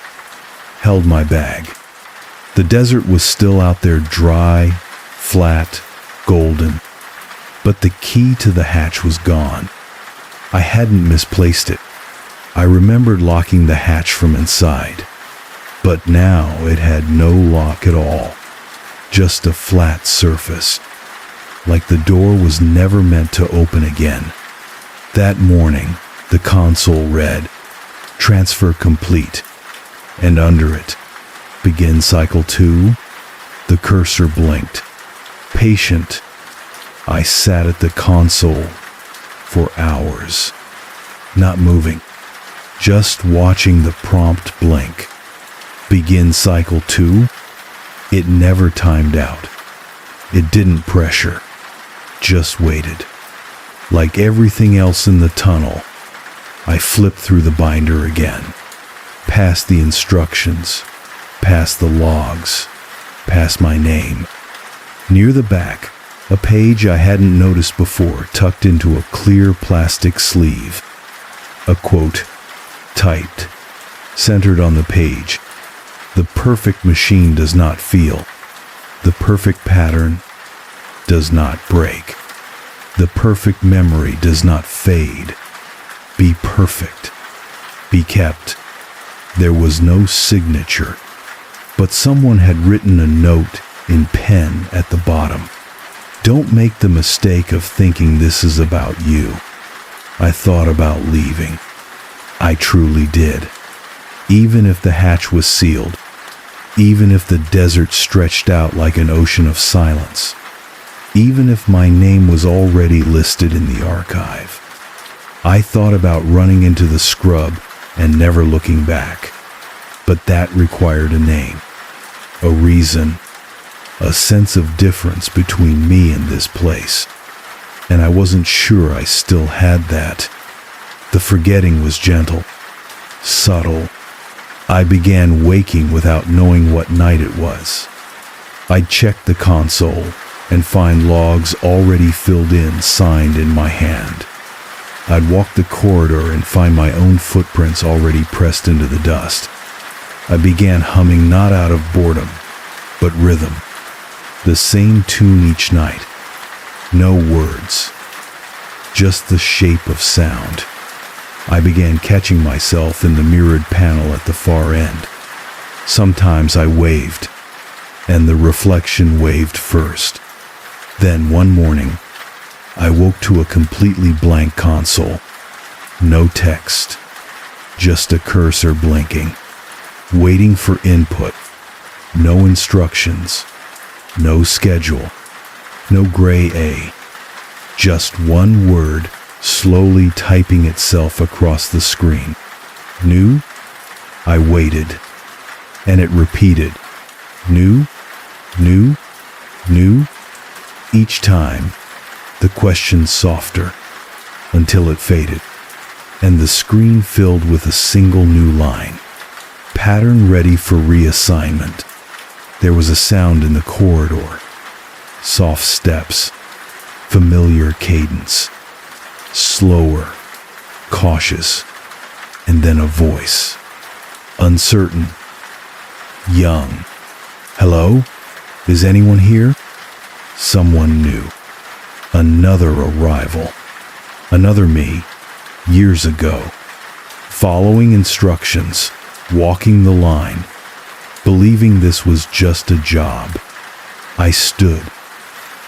held my bag. The desert was still out there, dry, flat, golden. But the key to the hatch was gone. I hadn't misplaced it. I remembered locking the hatch from inside. But now it had no lock at all. Just a flat surface. Like the door was never meant to open again. That morning, the console read, "Transfer complete." And under it, "Begin cycle 2." The cursor blinked. Patient, I sat at the console for hours, not moving, just watching the prompt blink. Begin cycle 2. It never timed out. It didn't pressure, just waited. Like everything else in the tunnel, I flipped through the binder again, past the instructions, past the logs, past my name. Near the back, a page I hadn't noticed before tucked into a clear plastic sleeve. A quote, typed, centered on the page. The perfect machine does not feel. The perfect pattern does not break. The perfect memory does not fade. Be perfect. Be kept. There was no signature, but someone had written a note in pen at the bottom. Don't make the mistake of thinking this is about you. I thought about leaving. I truly did. Even if the hatch was sealed, even if the desert stretched out like an ocean of silence, even if my name was already listed in the archive, I thought about running into the scrub and never looking back. But that required a name, a reason, a sense of difference between me and this place. And I wasn't sure I still had that. The forgetting was gentle, subtle. I began waking without knowing what night it was. I'd check the console and find logs already filled in, signed in my hand. I'd walk the corridor and find my own footprints already pressed into the dust. I began humming not out of boredom, but rhythm. The same tune each night. No words, just the shape of sound. I began catching myself in the mirrored panel at the far end. Sometimes I waved, and the reflection waved first. Then one morning, I woke to a completely blank console. No text, just a cursor blinking, waiting for input. No instructions, no schedule, no gray A. Just one word slowly typing itself across the screen. New? I waited, and it repeated. New? New? New? Each time, the question softer, until it faded, and the screen filled with a single new line. Pattern ready for reassignment. There was a sound in the corridor. Soft steps, familiar cadence. Slower, cautious, and then a voice. Uncertain, young. Hello? Is anyone here? Someone new. Another arrival. Another me, years ago. Following instructions, walking the line, believing this was just a job. I stood,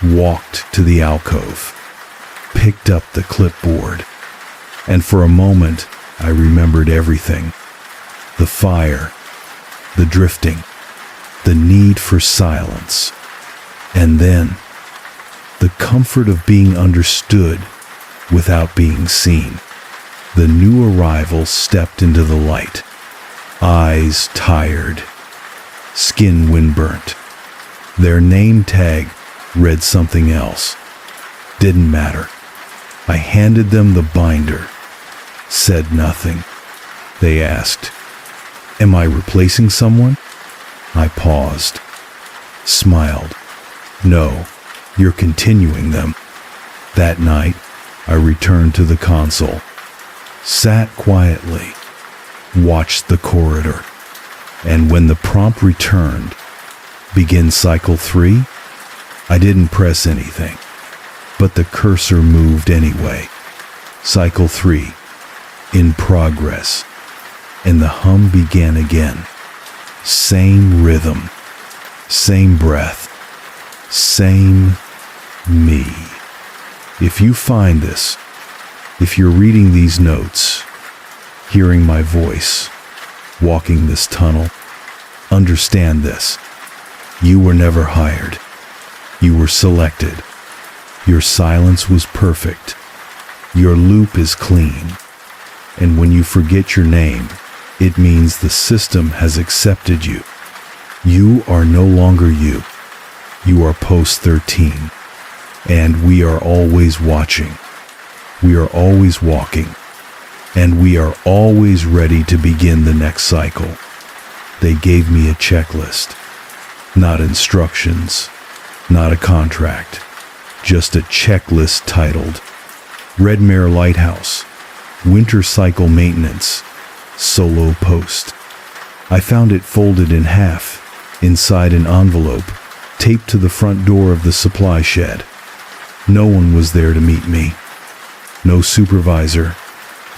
walked to the alcove, picked up the clipboard, and for a moment I remembered everything. The fire, the drifting, the need for silence, and then the comfort of being understood without being seen. The new arrival stepped into the light, eyes tired, skin windburnt. Their name tag read something else. Didn't matter. I handed them the binder, said nothing. They asked, "Am I replacing someone?" I paused, smiled. "No, you're continuing them." That night, I returned to the console, sat quietly, watched the corridor, and when the prompt returned, "Begin cycle 3, I didn't press anything, but the cursor moved anyway. Cycle 3, in progress, and the hum began again. Same rhythm, same breath, same me. If you find this, if you're reading these notes, hearing my voice, walking this tunnel, understand this. You were never hired. You were selected. Your silence was perfect. Your loop is clean. And when you forget your name, it means the system has accepted you. You are no longer you. You are post 13. And we are always watching. We are always walking. And we are always ready to begin the next cycle. They gave me a checklist. Not instructions. Not a contract. Just a checklist titled Red Mare Lighthouse, Winter cycle maintenance, solo post. I found it folded in half, inside an envelope, taped to the front door of the supply shed. No one was there to meet me. No supervisor,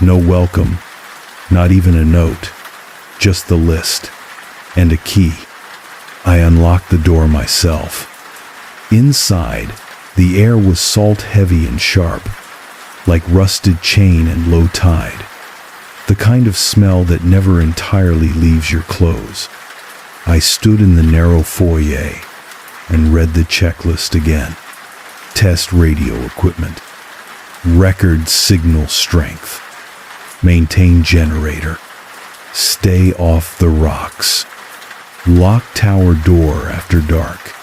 no welcome, not even a note, just the list and a key. I unlocked the door myself. Inside, the air was salt-heavy and sharp, like rusted chain and low tide, the kind of smell that never entirely leaves your clothes. I stood in the narrow foyer and read the checklist again. Test radio equipment. Record signal strength. Maintain generator. Stay off the rocks. Lock tower door after dark.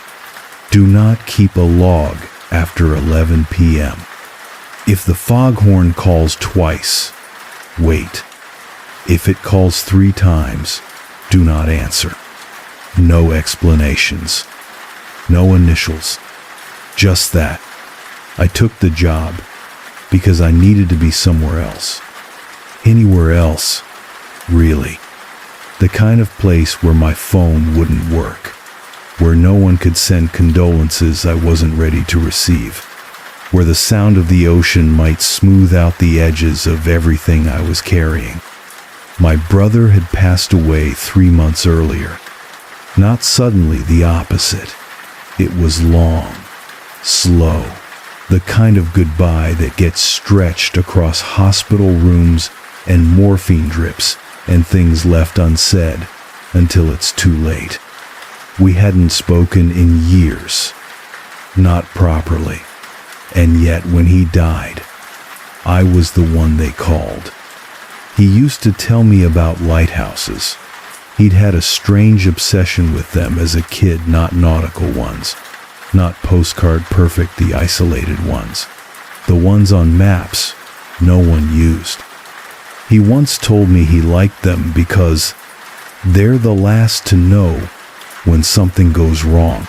Do not keep a log after 11 p.m. If the foghorn calls twice, wait. If it calls 3 times, do not answer. No explanations. No initials. Just that. I took the job because I needed to be somewhere else. Anywhere else, really. The kind of place where my phone wouldn't work, where no one could send condolences I wasn't ready to receive, where the sound of the ocean might smooth out the edges of everything I was carrying. My brother had passed away 3 months earlier. Not suddenly, the opposite. It was long, slow, the kind of goodbye that gets stretched across hospital rooms and morphine drips and things left unsaid until it's too late. We hadn't spoken in years, not properly, and yet when he died, I was the one they called. He used to tell me about lighthouses. He'd had a strange obsession with them as a kid, not nautical ones, not postcard perfect, the isolated ones, the ones on maps no one used. He once told me he liked them because they're the last to know when something goes wrong.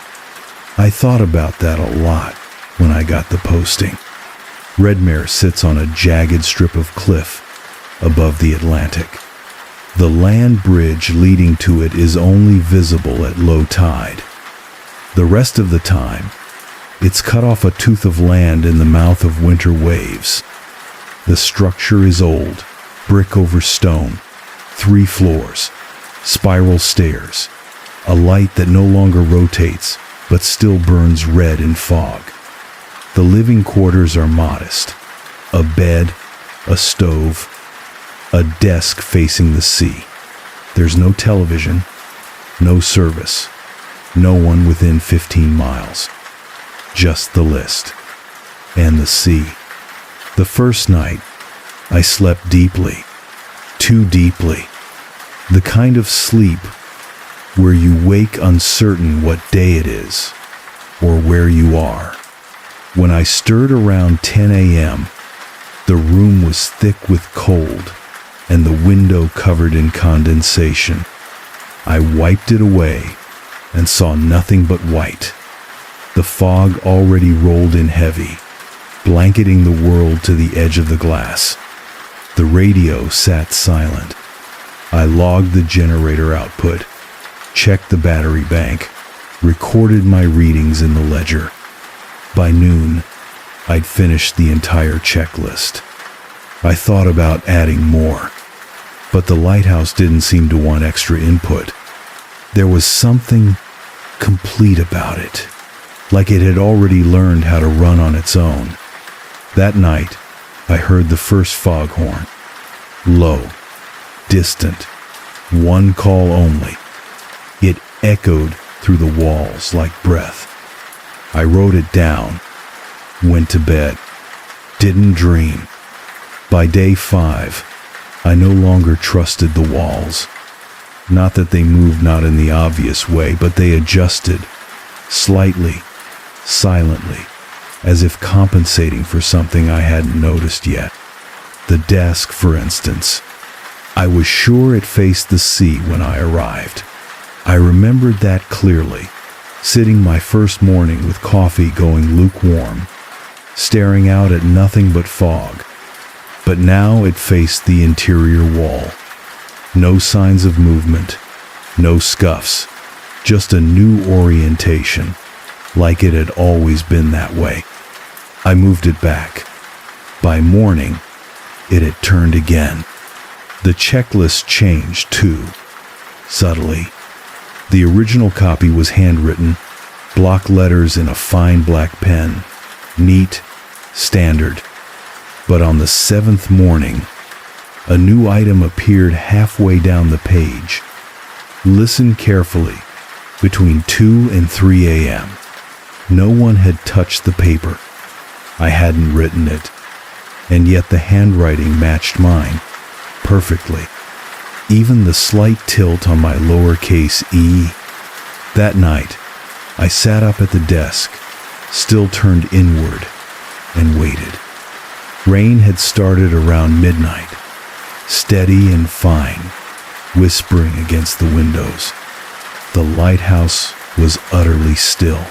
I thought about that a lot when I got the posting. Redmare sits on a jagged strip of cliff above the Atlantic. The land bridge leading to it is only visible at low tide. The rest of the time, it's cut off a tooth of land in the mouth of winter waves. The structure is old, brick over stone, 3 floors, spiral stairs, a light that no longer rotates but still burns red in fog. The living quarters are modest. A bed, a stove, a desk facing the sea. There's no television, no service, no one within 15 miles. Just the list and the sea. The first night, I slept deeply, too deeply. The kind of sleep where you wake uncertain what day it is or where you are. When I stirred around 10 a.m., the room was thick with cold and the window covered in condensation. I wiped it away and saw nothing but white. The fog already rolled in heavy, blanketing the world to the edge of the glass. The radio sat silent. I logged the generator output, checked the battery bank, recorded my readings in the ledger. By noon, I'd finished the entire checklist. I thought about adding more, but the lighthouse didn't seem to want extra input. There was something complete about it, like it had already learned how to run on its own. That night, I heard the first foghorn. Low, distant, 1 call only. It echoed through the walls like breath. I wrote it down, went to bed, didn't dream. By day 5, I no longer trusted the walls. Not that they moved not in the obvious way, but they adjusted, slightly, silently, as if compensating for something I hadn't noticed yet. The desk, for instance. I was sure it faced the sea when I arrived. I remembered that clearly, sitting my first morning with coffee going lukewarm, staring out at nothing but fog. but now it faced the interior wall. No signs of movement, no scuffs, just a new orientation, like it had always been that way. I moved it back. By morning, it had turned again. The checklist changed too, subtly. The original copy was handwritten, block letters in a fine black pen, neat, standard. But on the 7th morning, a new item appeared halfway down the page. Listen carefully. Between 2 and 3 a.m. No one had touched the paper. I hadn't written it, and yet the handwriting matched mine perfectly. Even the slight tilt on my lowercase e. That night, I sat up at the desk, still turned inward, and waited. Rain had started around midnight, steady and fine, whispering against the windows. The lighthouse was utterly still.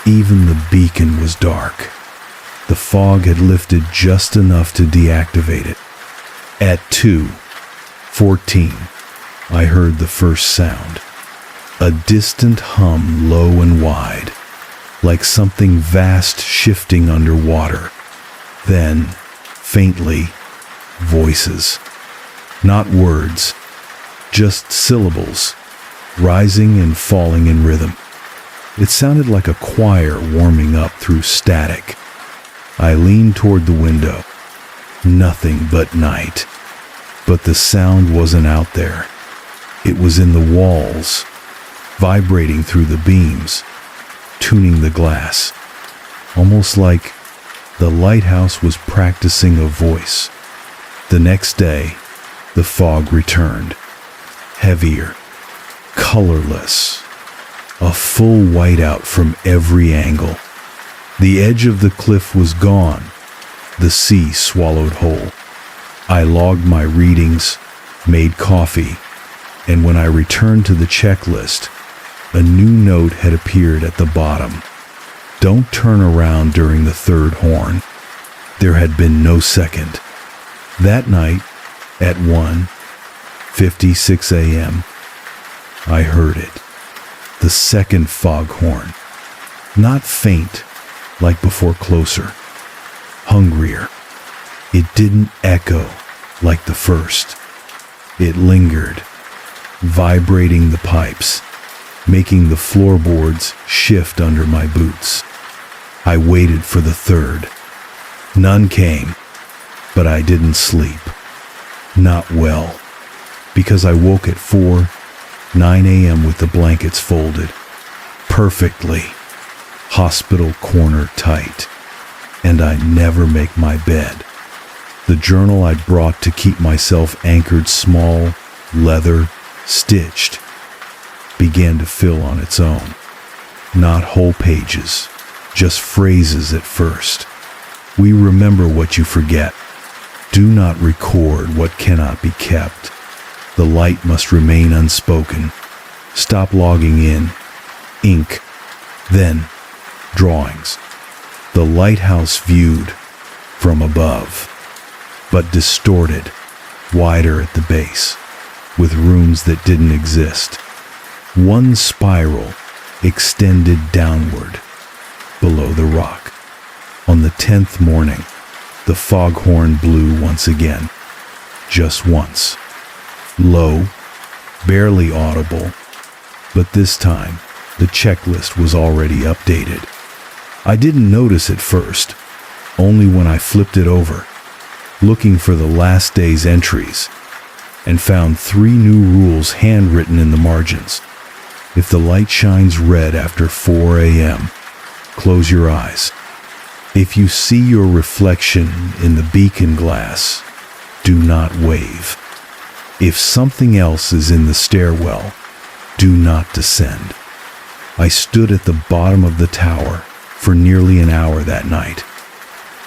Even the beacon was dark. The fog had lifted just enough to deactivate it. At 2:14, I heard the first sound. A distant hum, low and wide, like something vast shifting underwater. Then, faintly, voices. Not words, just syllables, rising and falling in rhythm. It sounded like a choir warming up through static. I leaned toward the window. Nothing but night. But the sound wasn't out there. It was in the walls, vibrating through the beams, tuning the glass. Almost like the lighthouse was practicing a voice. The next day, the fog returned. Heavier, colorless, a full whiteout from every angle. The edge of the cliff was gone, the sea swallowed whole. I logged my readings, made coffee, and when I returned to the checklist, a new note had appeared at the bottom. Don't turn around during the third horn. There had been no second. That night, at 1:56 a.m., I heard it. The second foghorn. Not faint, like before, closer. Hungrier. It didn't echo like the first. It lingered, vibrating the pipes, making the floorboards shift under my boots. I waited for the third. None came, but I didn't sleep. Not well, because I woke at 4:09 a.m. with the blankets folded, perfectly, hospital corner tight, and I never make my bed. The journal I'd brought to keep myself anchored, small, leather, stitched, began to fill on its own. Not whole pages, just phrases at first. We remember what you forget. Do not record what cannot be kept. The light must remain unspoken. Stop logging in. Ink. Then, drawings. The lighthouse viewed from above, but distorted, wider at the base, with rooms that didn't exist. One spiral extended downward, below the rock. On the 10th morning, the foghorn blew once again, just once. Low, barely audible, but this time, the checklist was already updated. I didn't notice at first, only when I flipped it over, looking for the last day's entries, and found 3 new rules handwritten in the margins. If the light shines red after 4 a.m., close your eyes. If you see your reflection in the beacon glass, do not wave. If something else is in the stairwell, do not descend. I stood at the bottom of the tower for nearly an hour that night,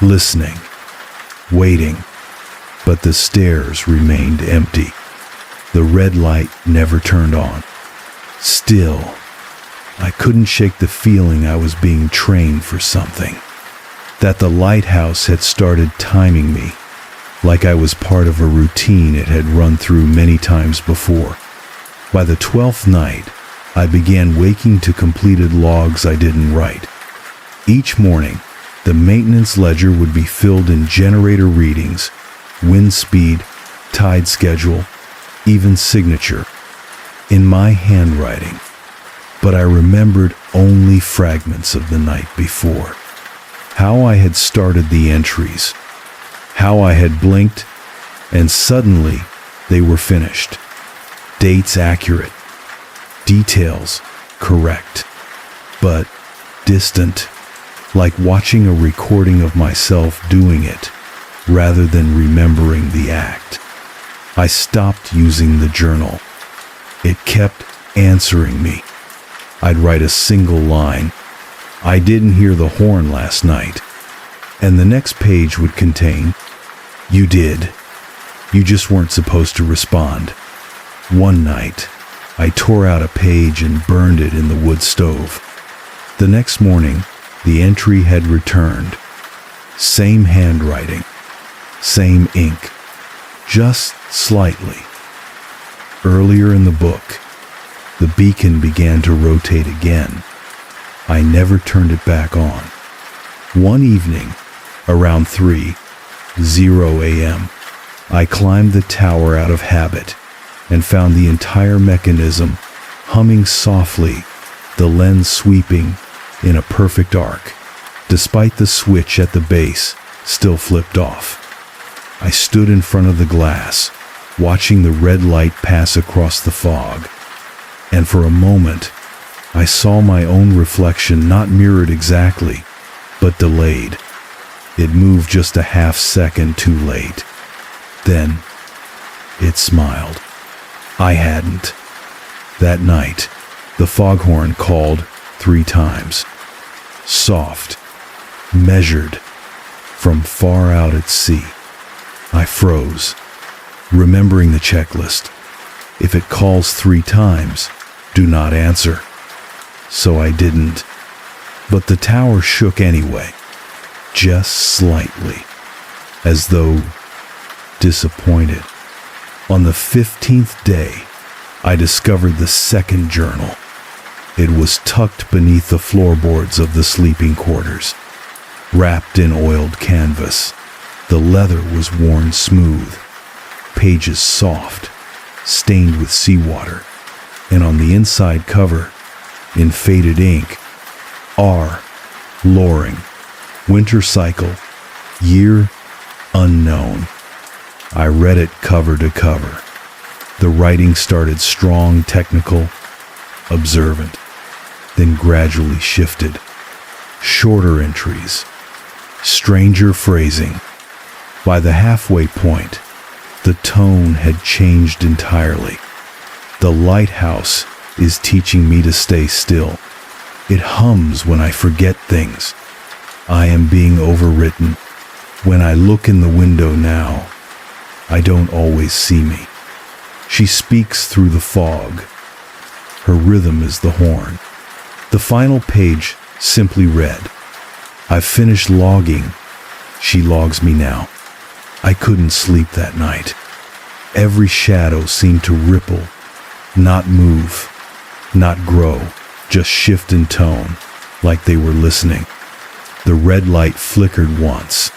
listening, waiting, but the stairs remained empty. The red light never turned on. Still, I couldn't shake the feeling I was being trained for something, that the lighthouse had started timing me, like I was part of a routine it had run through many times before. By the 12th night, I began waking to completed logs I didn't write. Each morning, the maintenance ledger would be filled in generator readings, wind speed, tide schedule, even signature, in my handwriting. But I remembered only fragments of the night before. How I had started the entries, how I had blinked, and suddenly they were finished. Dates accurate, details correct, but distant, like watching a recording of myself doing it rather than remembering the act. I stopped using the journal. It kept answering me. I'd write a single line. "I didn't hear the horn last night." And the next page would contain, "You did. You just weren't supposed to respond." One night, I tore out a page and burned it in the wood stove. The next morning, the entry had returned. Same handwriting, same ink, just slightly. Earlier in the book, the beacon began to rotate again. I never turned it back on. One evening, around 3:00 a.m., I climbed the tower out of habit and found the entire mechanism humming softly, the lens sweeping in a perfect arc, despite the switch at the base still flipped off. I stood in front of the glass, watching the red light pass across the fog, and for a moment, I saw my own reflection not mirrored exactly, but delayed. It moved just a half second too late. Then, it smiled. I hadn't. That night, the foghorn called 3 times. Soft, measured, from far out at sea. I froze, remembering the checklist. If it calls 3 times, do not answer. So I didn't. But the tower shook anyway, just slightly, as though disappointed. On the 15th day, I discovered the second journal. It was tucked beneath the floorboards of the sleeping quarters, wrapped in oiled canvas. The leather was worn smooth, pages soft, stained with seawater, and on the inside cover, in faded ink, R. Loring, winter cycle, year unknown. I read it cover to cover. The writing started strong, technical, observant, then gradually shifted. Shorter entries, stranger phrasing. By the halfway point, the tone had changed entirely. The lighthouse is teaching me to stay still. It hums when I forget things. I am being overwritten. When I look in the window now, I don't always see me. She speaks through the fog. Her rhythm is the horn. The final page simply read, "I've finished logging." She logs me now. I couldn't sleep that night. Every shadow seemed to ripple, not move, not grow, just shift in tone, like they were listening. The red light flickered once,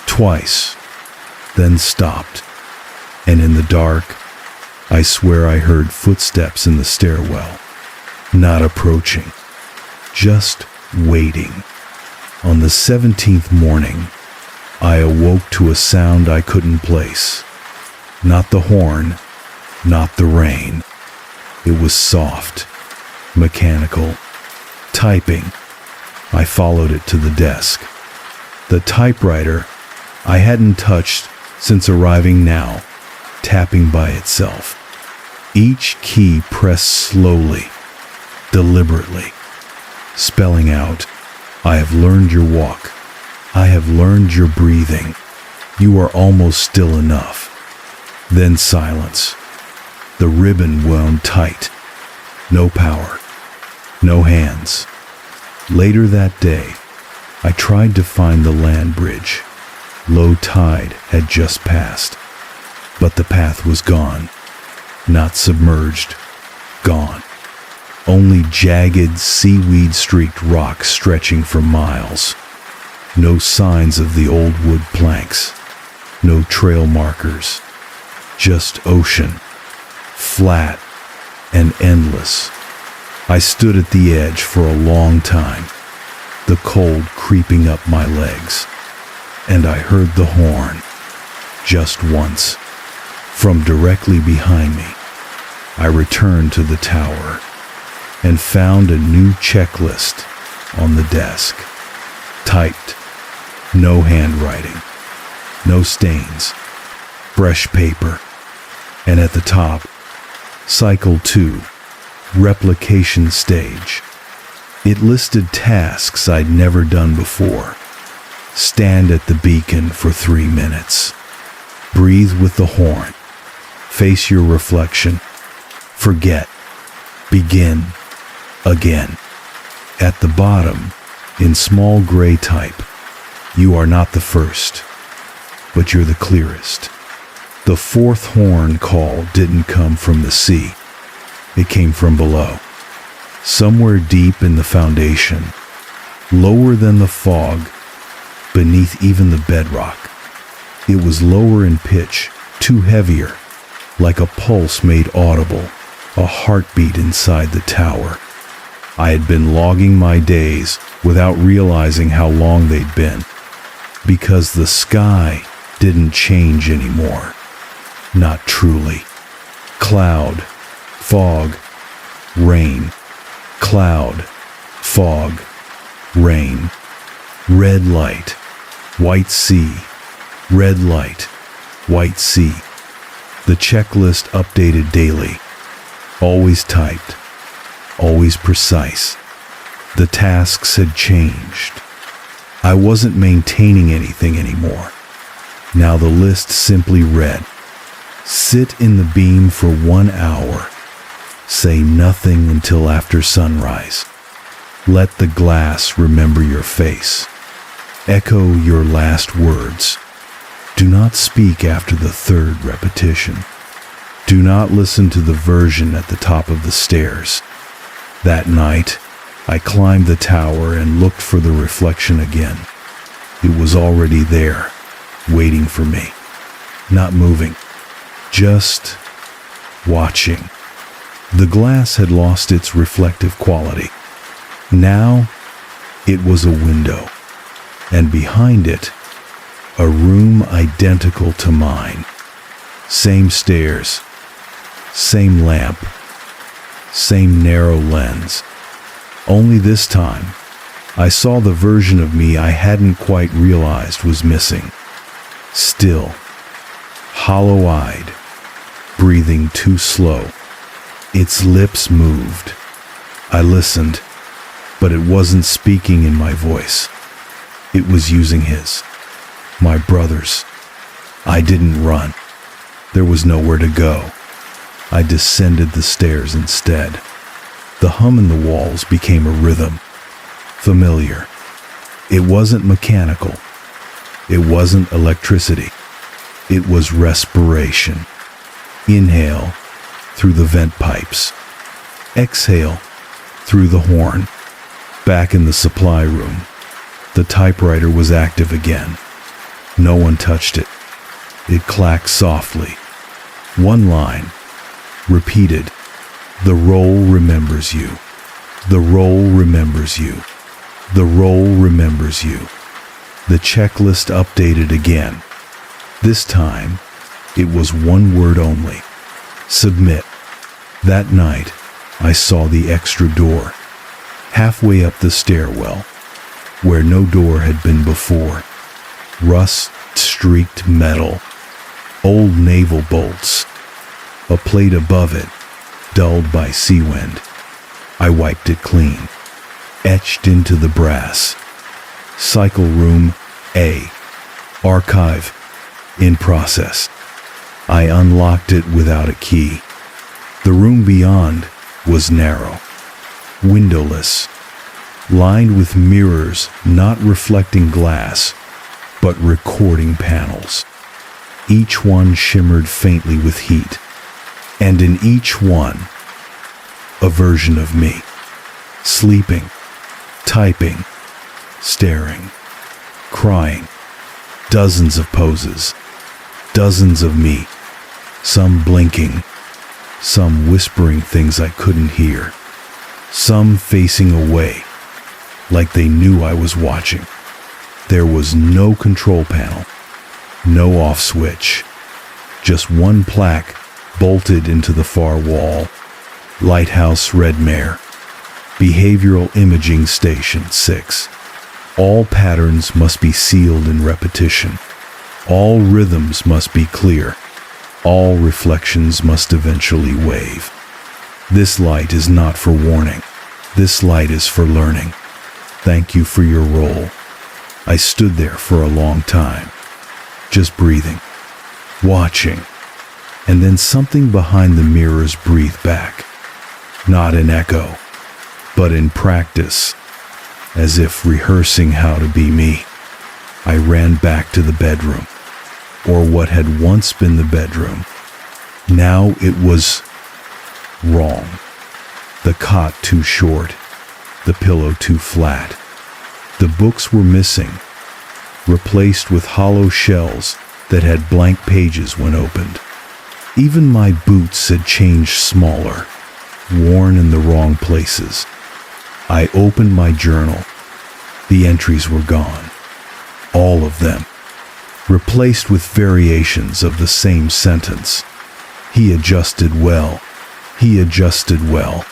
twice, then stopped. And in the dark, I swear I heard footsteps in the stairwell, not approaching, just waiting. On the 17th morning, I awoke to a sound I couldn't place. Not the horn, not the rain. It was soft, mechanical, typing. I followed it to the desk. The typewriter I hadn't touched since arriving now, tapping by itself. Each key pressed slowly, deliberately, spelling out, "I have learned your walk. I have learned your breathing. You are almost still enough." Then silence. The ribbon wound tight. No power. No hands. Later that day, I tried to find the land bridge. Low tide had just passed, but the path was gone. Not submerged, gone. Only jagged, seaweed-streaked rocks stretching for miles. No signs of the old wood planks. No trail markers. Just ocean. Flat and endless. I stood at the edge for a long time, the cold creeping up my legs. And I heard the horn, just once, from directly behind me. I returned to the tower and found a new checklist on the desk. Typed, no handwriting, no stains, fresh paper, and at the top, Cycle 2, Replication Stage. It listed tasks I'd never done before. Stand at the beacon for 3 minutes. Breathe with the horn. Face your reflection. Forget. Begin. Again. At the bottom, in small gray type, you are not the first, but you're the clearest. The fourth horn call didn't come from the sea. It came from below. Somewhere deep in the foundation, lower than the fog, beneath even the bedrock. It was lower in pitch, too heavier, like a pulse made audible, a heartbeat inside the tower. I had been logging my days without realizing how long they'd been, because the sky didn't change anymore. Not truly. Cloud, fog, rain. Cloud, fog, rain. Red light, white sea. Red light, white sea. The checklist updated daily. Always typed. Always precise. The tasks had changed. I wasn't maintaining anything anymore. Now the list simply read, sit in the beam for 1 hour. Say nothing until after sunrise. Let the glass remember your face. Echo your last words. Do not speak after the 3rd repetition. Do not listen to the version at the top of the stairs. That night, I climbed the tower and looked for the reflection again. It was already there, waiting for me. Not moving, just watching. The glass had lost its reflective quality. Now, it was a window, and behind it, a room identical to mine. Same stairs, same lamp, same narrow lens. Only this time, I saw the version of me I hadn't quite realized was missing. Still, hollow-eyed, breathing too slow. Its lips moved. I listened, but it wasn't speaking in my voice. It was using his. My brother's. I didn't run. There was nowhere to go. I descended the stairs instead. The hum in the walls became a rhythm. Familiar. It wasn't mechanical. It wasn't electricity. It was respiration. Inhale through the vent pipes. Exhale through the horn. Back in the supply room, the typewriter was active again. No one touched it. It clacked softly. One line, repeated. The roll remembers you. The roll remembers you. The roll remembers you. The checklist updated again. This time, it was one word only. Submit. That night, I saw the extra door, halfway up the stairwell, where no door had been before. Rust-streaked metal, old naval bolts, a plate above it, dulled by sea wind. I wiped it clean, etched into the brass. Cycle room A, archive, in process. I unlocked it without a key. The room beyond was narrow, windowless, lined with mirrors not reflecting glass, but but recording panels. Each one shimmered faintly with heat, and in each one, a version of me, sleeping, typing, staring, crying, dozens of poses, dozens of me, some blinking, some whispering things I couldn't hear, some facing away, like they knew I was watching. There was no control panel, no off switch, just one plaque bolted into the far wall. Lighthouse Redmare, Behavioral Imaging Station 6. All patterns must be sealed in repetition. All rhythms must be clear. All reflections must eventually wave. This light is not for warning. This light is for learning. Thank you for your role. I stood there for a long time, just breathing, watching, and then something behind the mirrors breathed back. Not in echo, but in practice, as if rehearsing how to be me. I ran back to the bedroom, or what had once been the bedroom. Now it was wrong. The cot too short, the pillow too flat. The books were missing, replaced with hollow shells that had blank pages when opened. Even my boots had changed smaller, worn in the wrong places. I opened my journal. The entries were gone. All of them. Replaced with variations of the same sentence. He adjusted well. He adjusted well.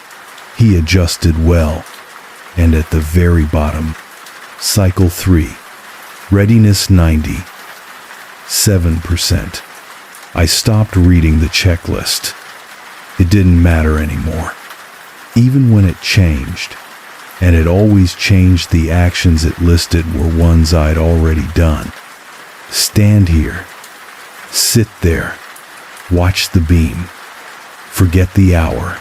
He adjusted well. And at the very bottom, Cycle 3. Readiness 90. 7%. I stopped reading the checklist. It didn't matter anymore. Even when it changed, and it always changed, the actions it listed were ones I'd already done. Stand here. Sit there. Watch the beam. Forget the hour.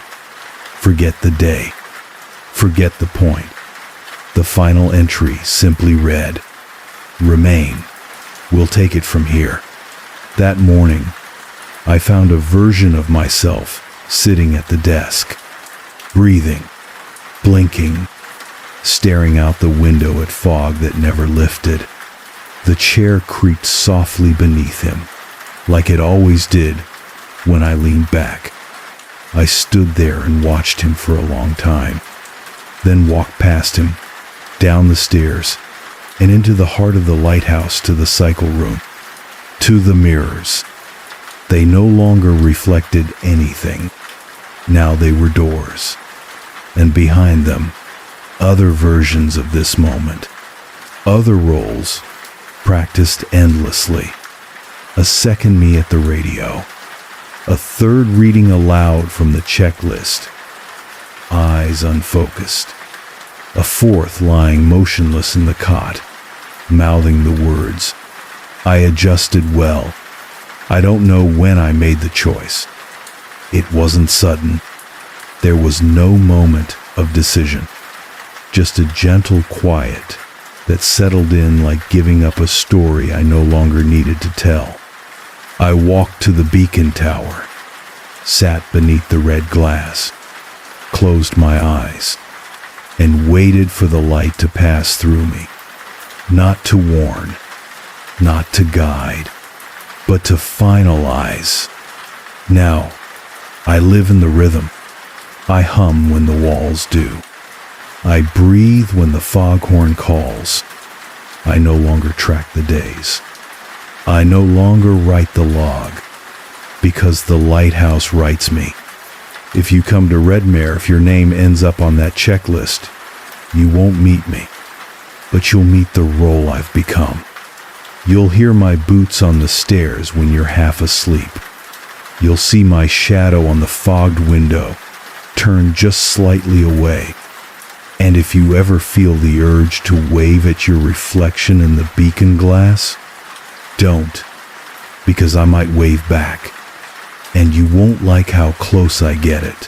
Forget the day. Forget the point. The final entry simply read, "Remain. We'll take it from here." That morning, I found a version of myself sitting at the desk, breathing, blinking, staring out the window at fog that never lifted. The chair creaked softly beneath him, like it always did when I leaned back. I stood there and watched him for a long time, then walked past him, down the stairs, and into the heart of the lighthouse to the cycle room, to the mirrors. They no longer reflected anything. Now they were doors, and behind them, other versions of this moment, other roles, practiced endlessly. A second me at the radio, a third reading aloud from the checklist, eyes unfocused, a fourth lying motionless in the cot, mouthing the words, "I adjusted well. I don't know when I made the choice. It wasn't sudden. There was no moment of decision. Just a gentle quiet that settled in like giving up a story I no longer needed to tell. I walked to the beacon tower, sat beneath the red glass, closed my eyes, and waited for the light to pass through me. Not to warn, not to guide, but to finalize. Now, I live in the rhythm. I hum when the walls do. I breathe when the foghorn calls. I no longer track the days. I no longer write the log, because the lighthouse writes me. If you come to Redmare, if your name ends up on that checklist, you won't meet me, but you'll meet the role I've become. You'll hear my boots on the stairs when you're half asleep. You'll see my shadow on the fogged window, turn just slightly away. And if you ever feel the urge to wave at your reflection in the beacon glass, don't, because I might wave back, and you won't like how close I get it.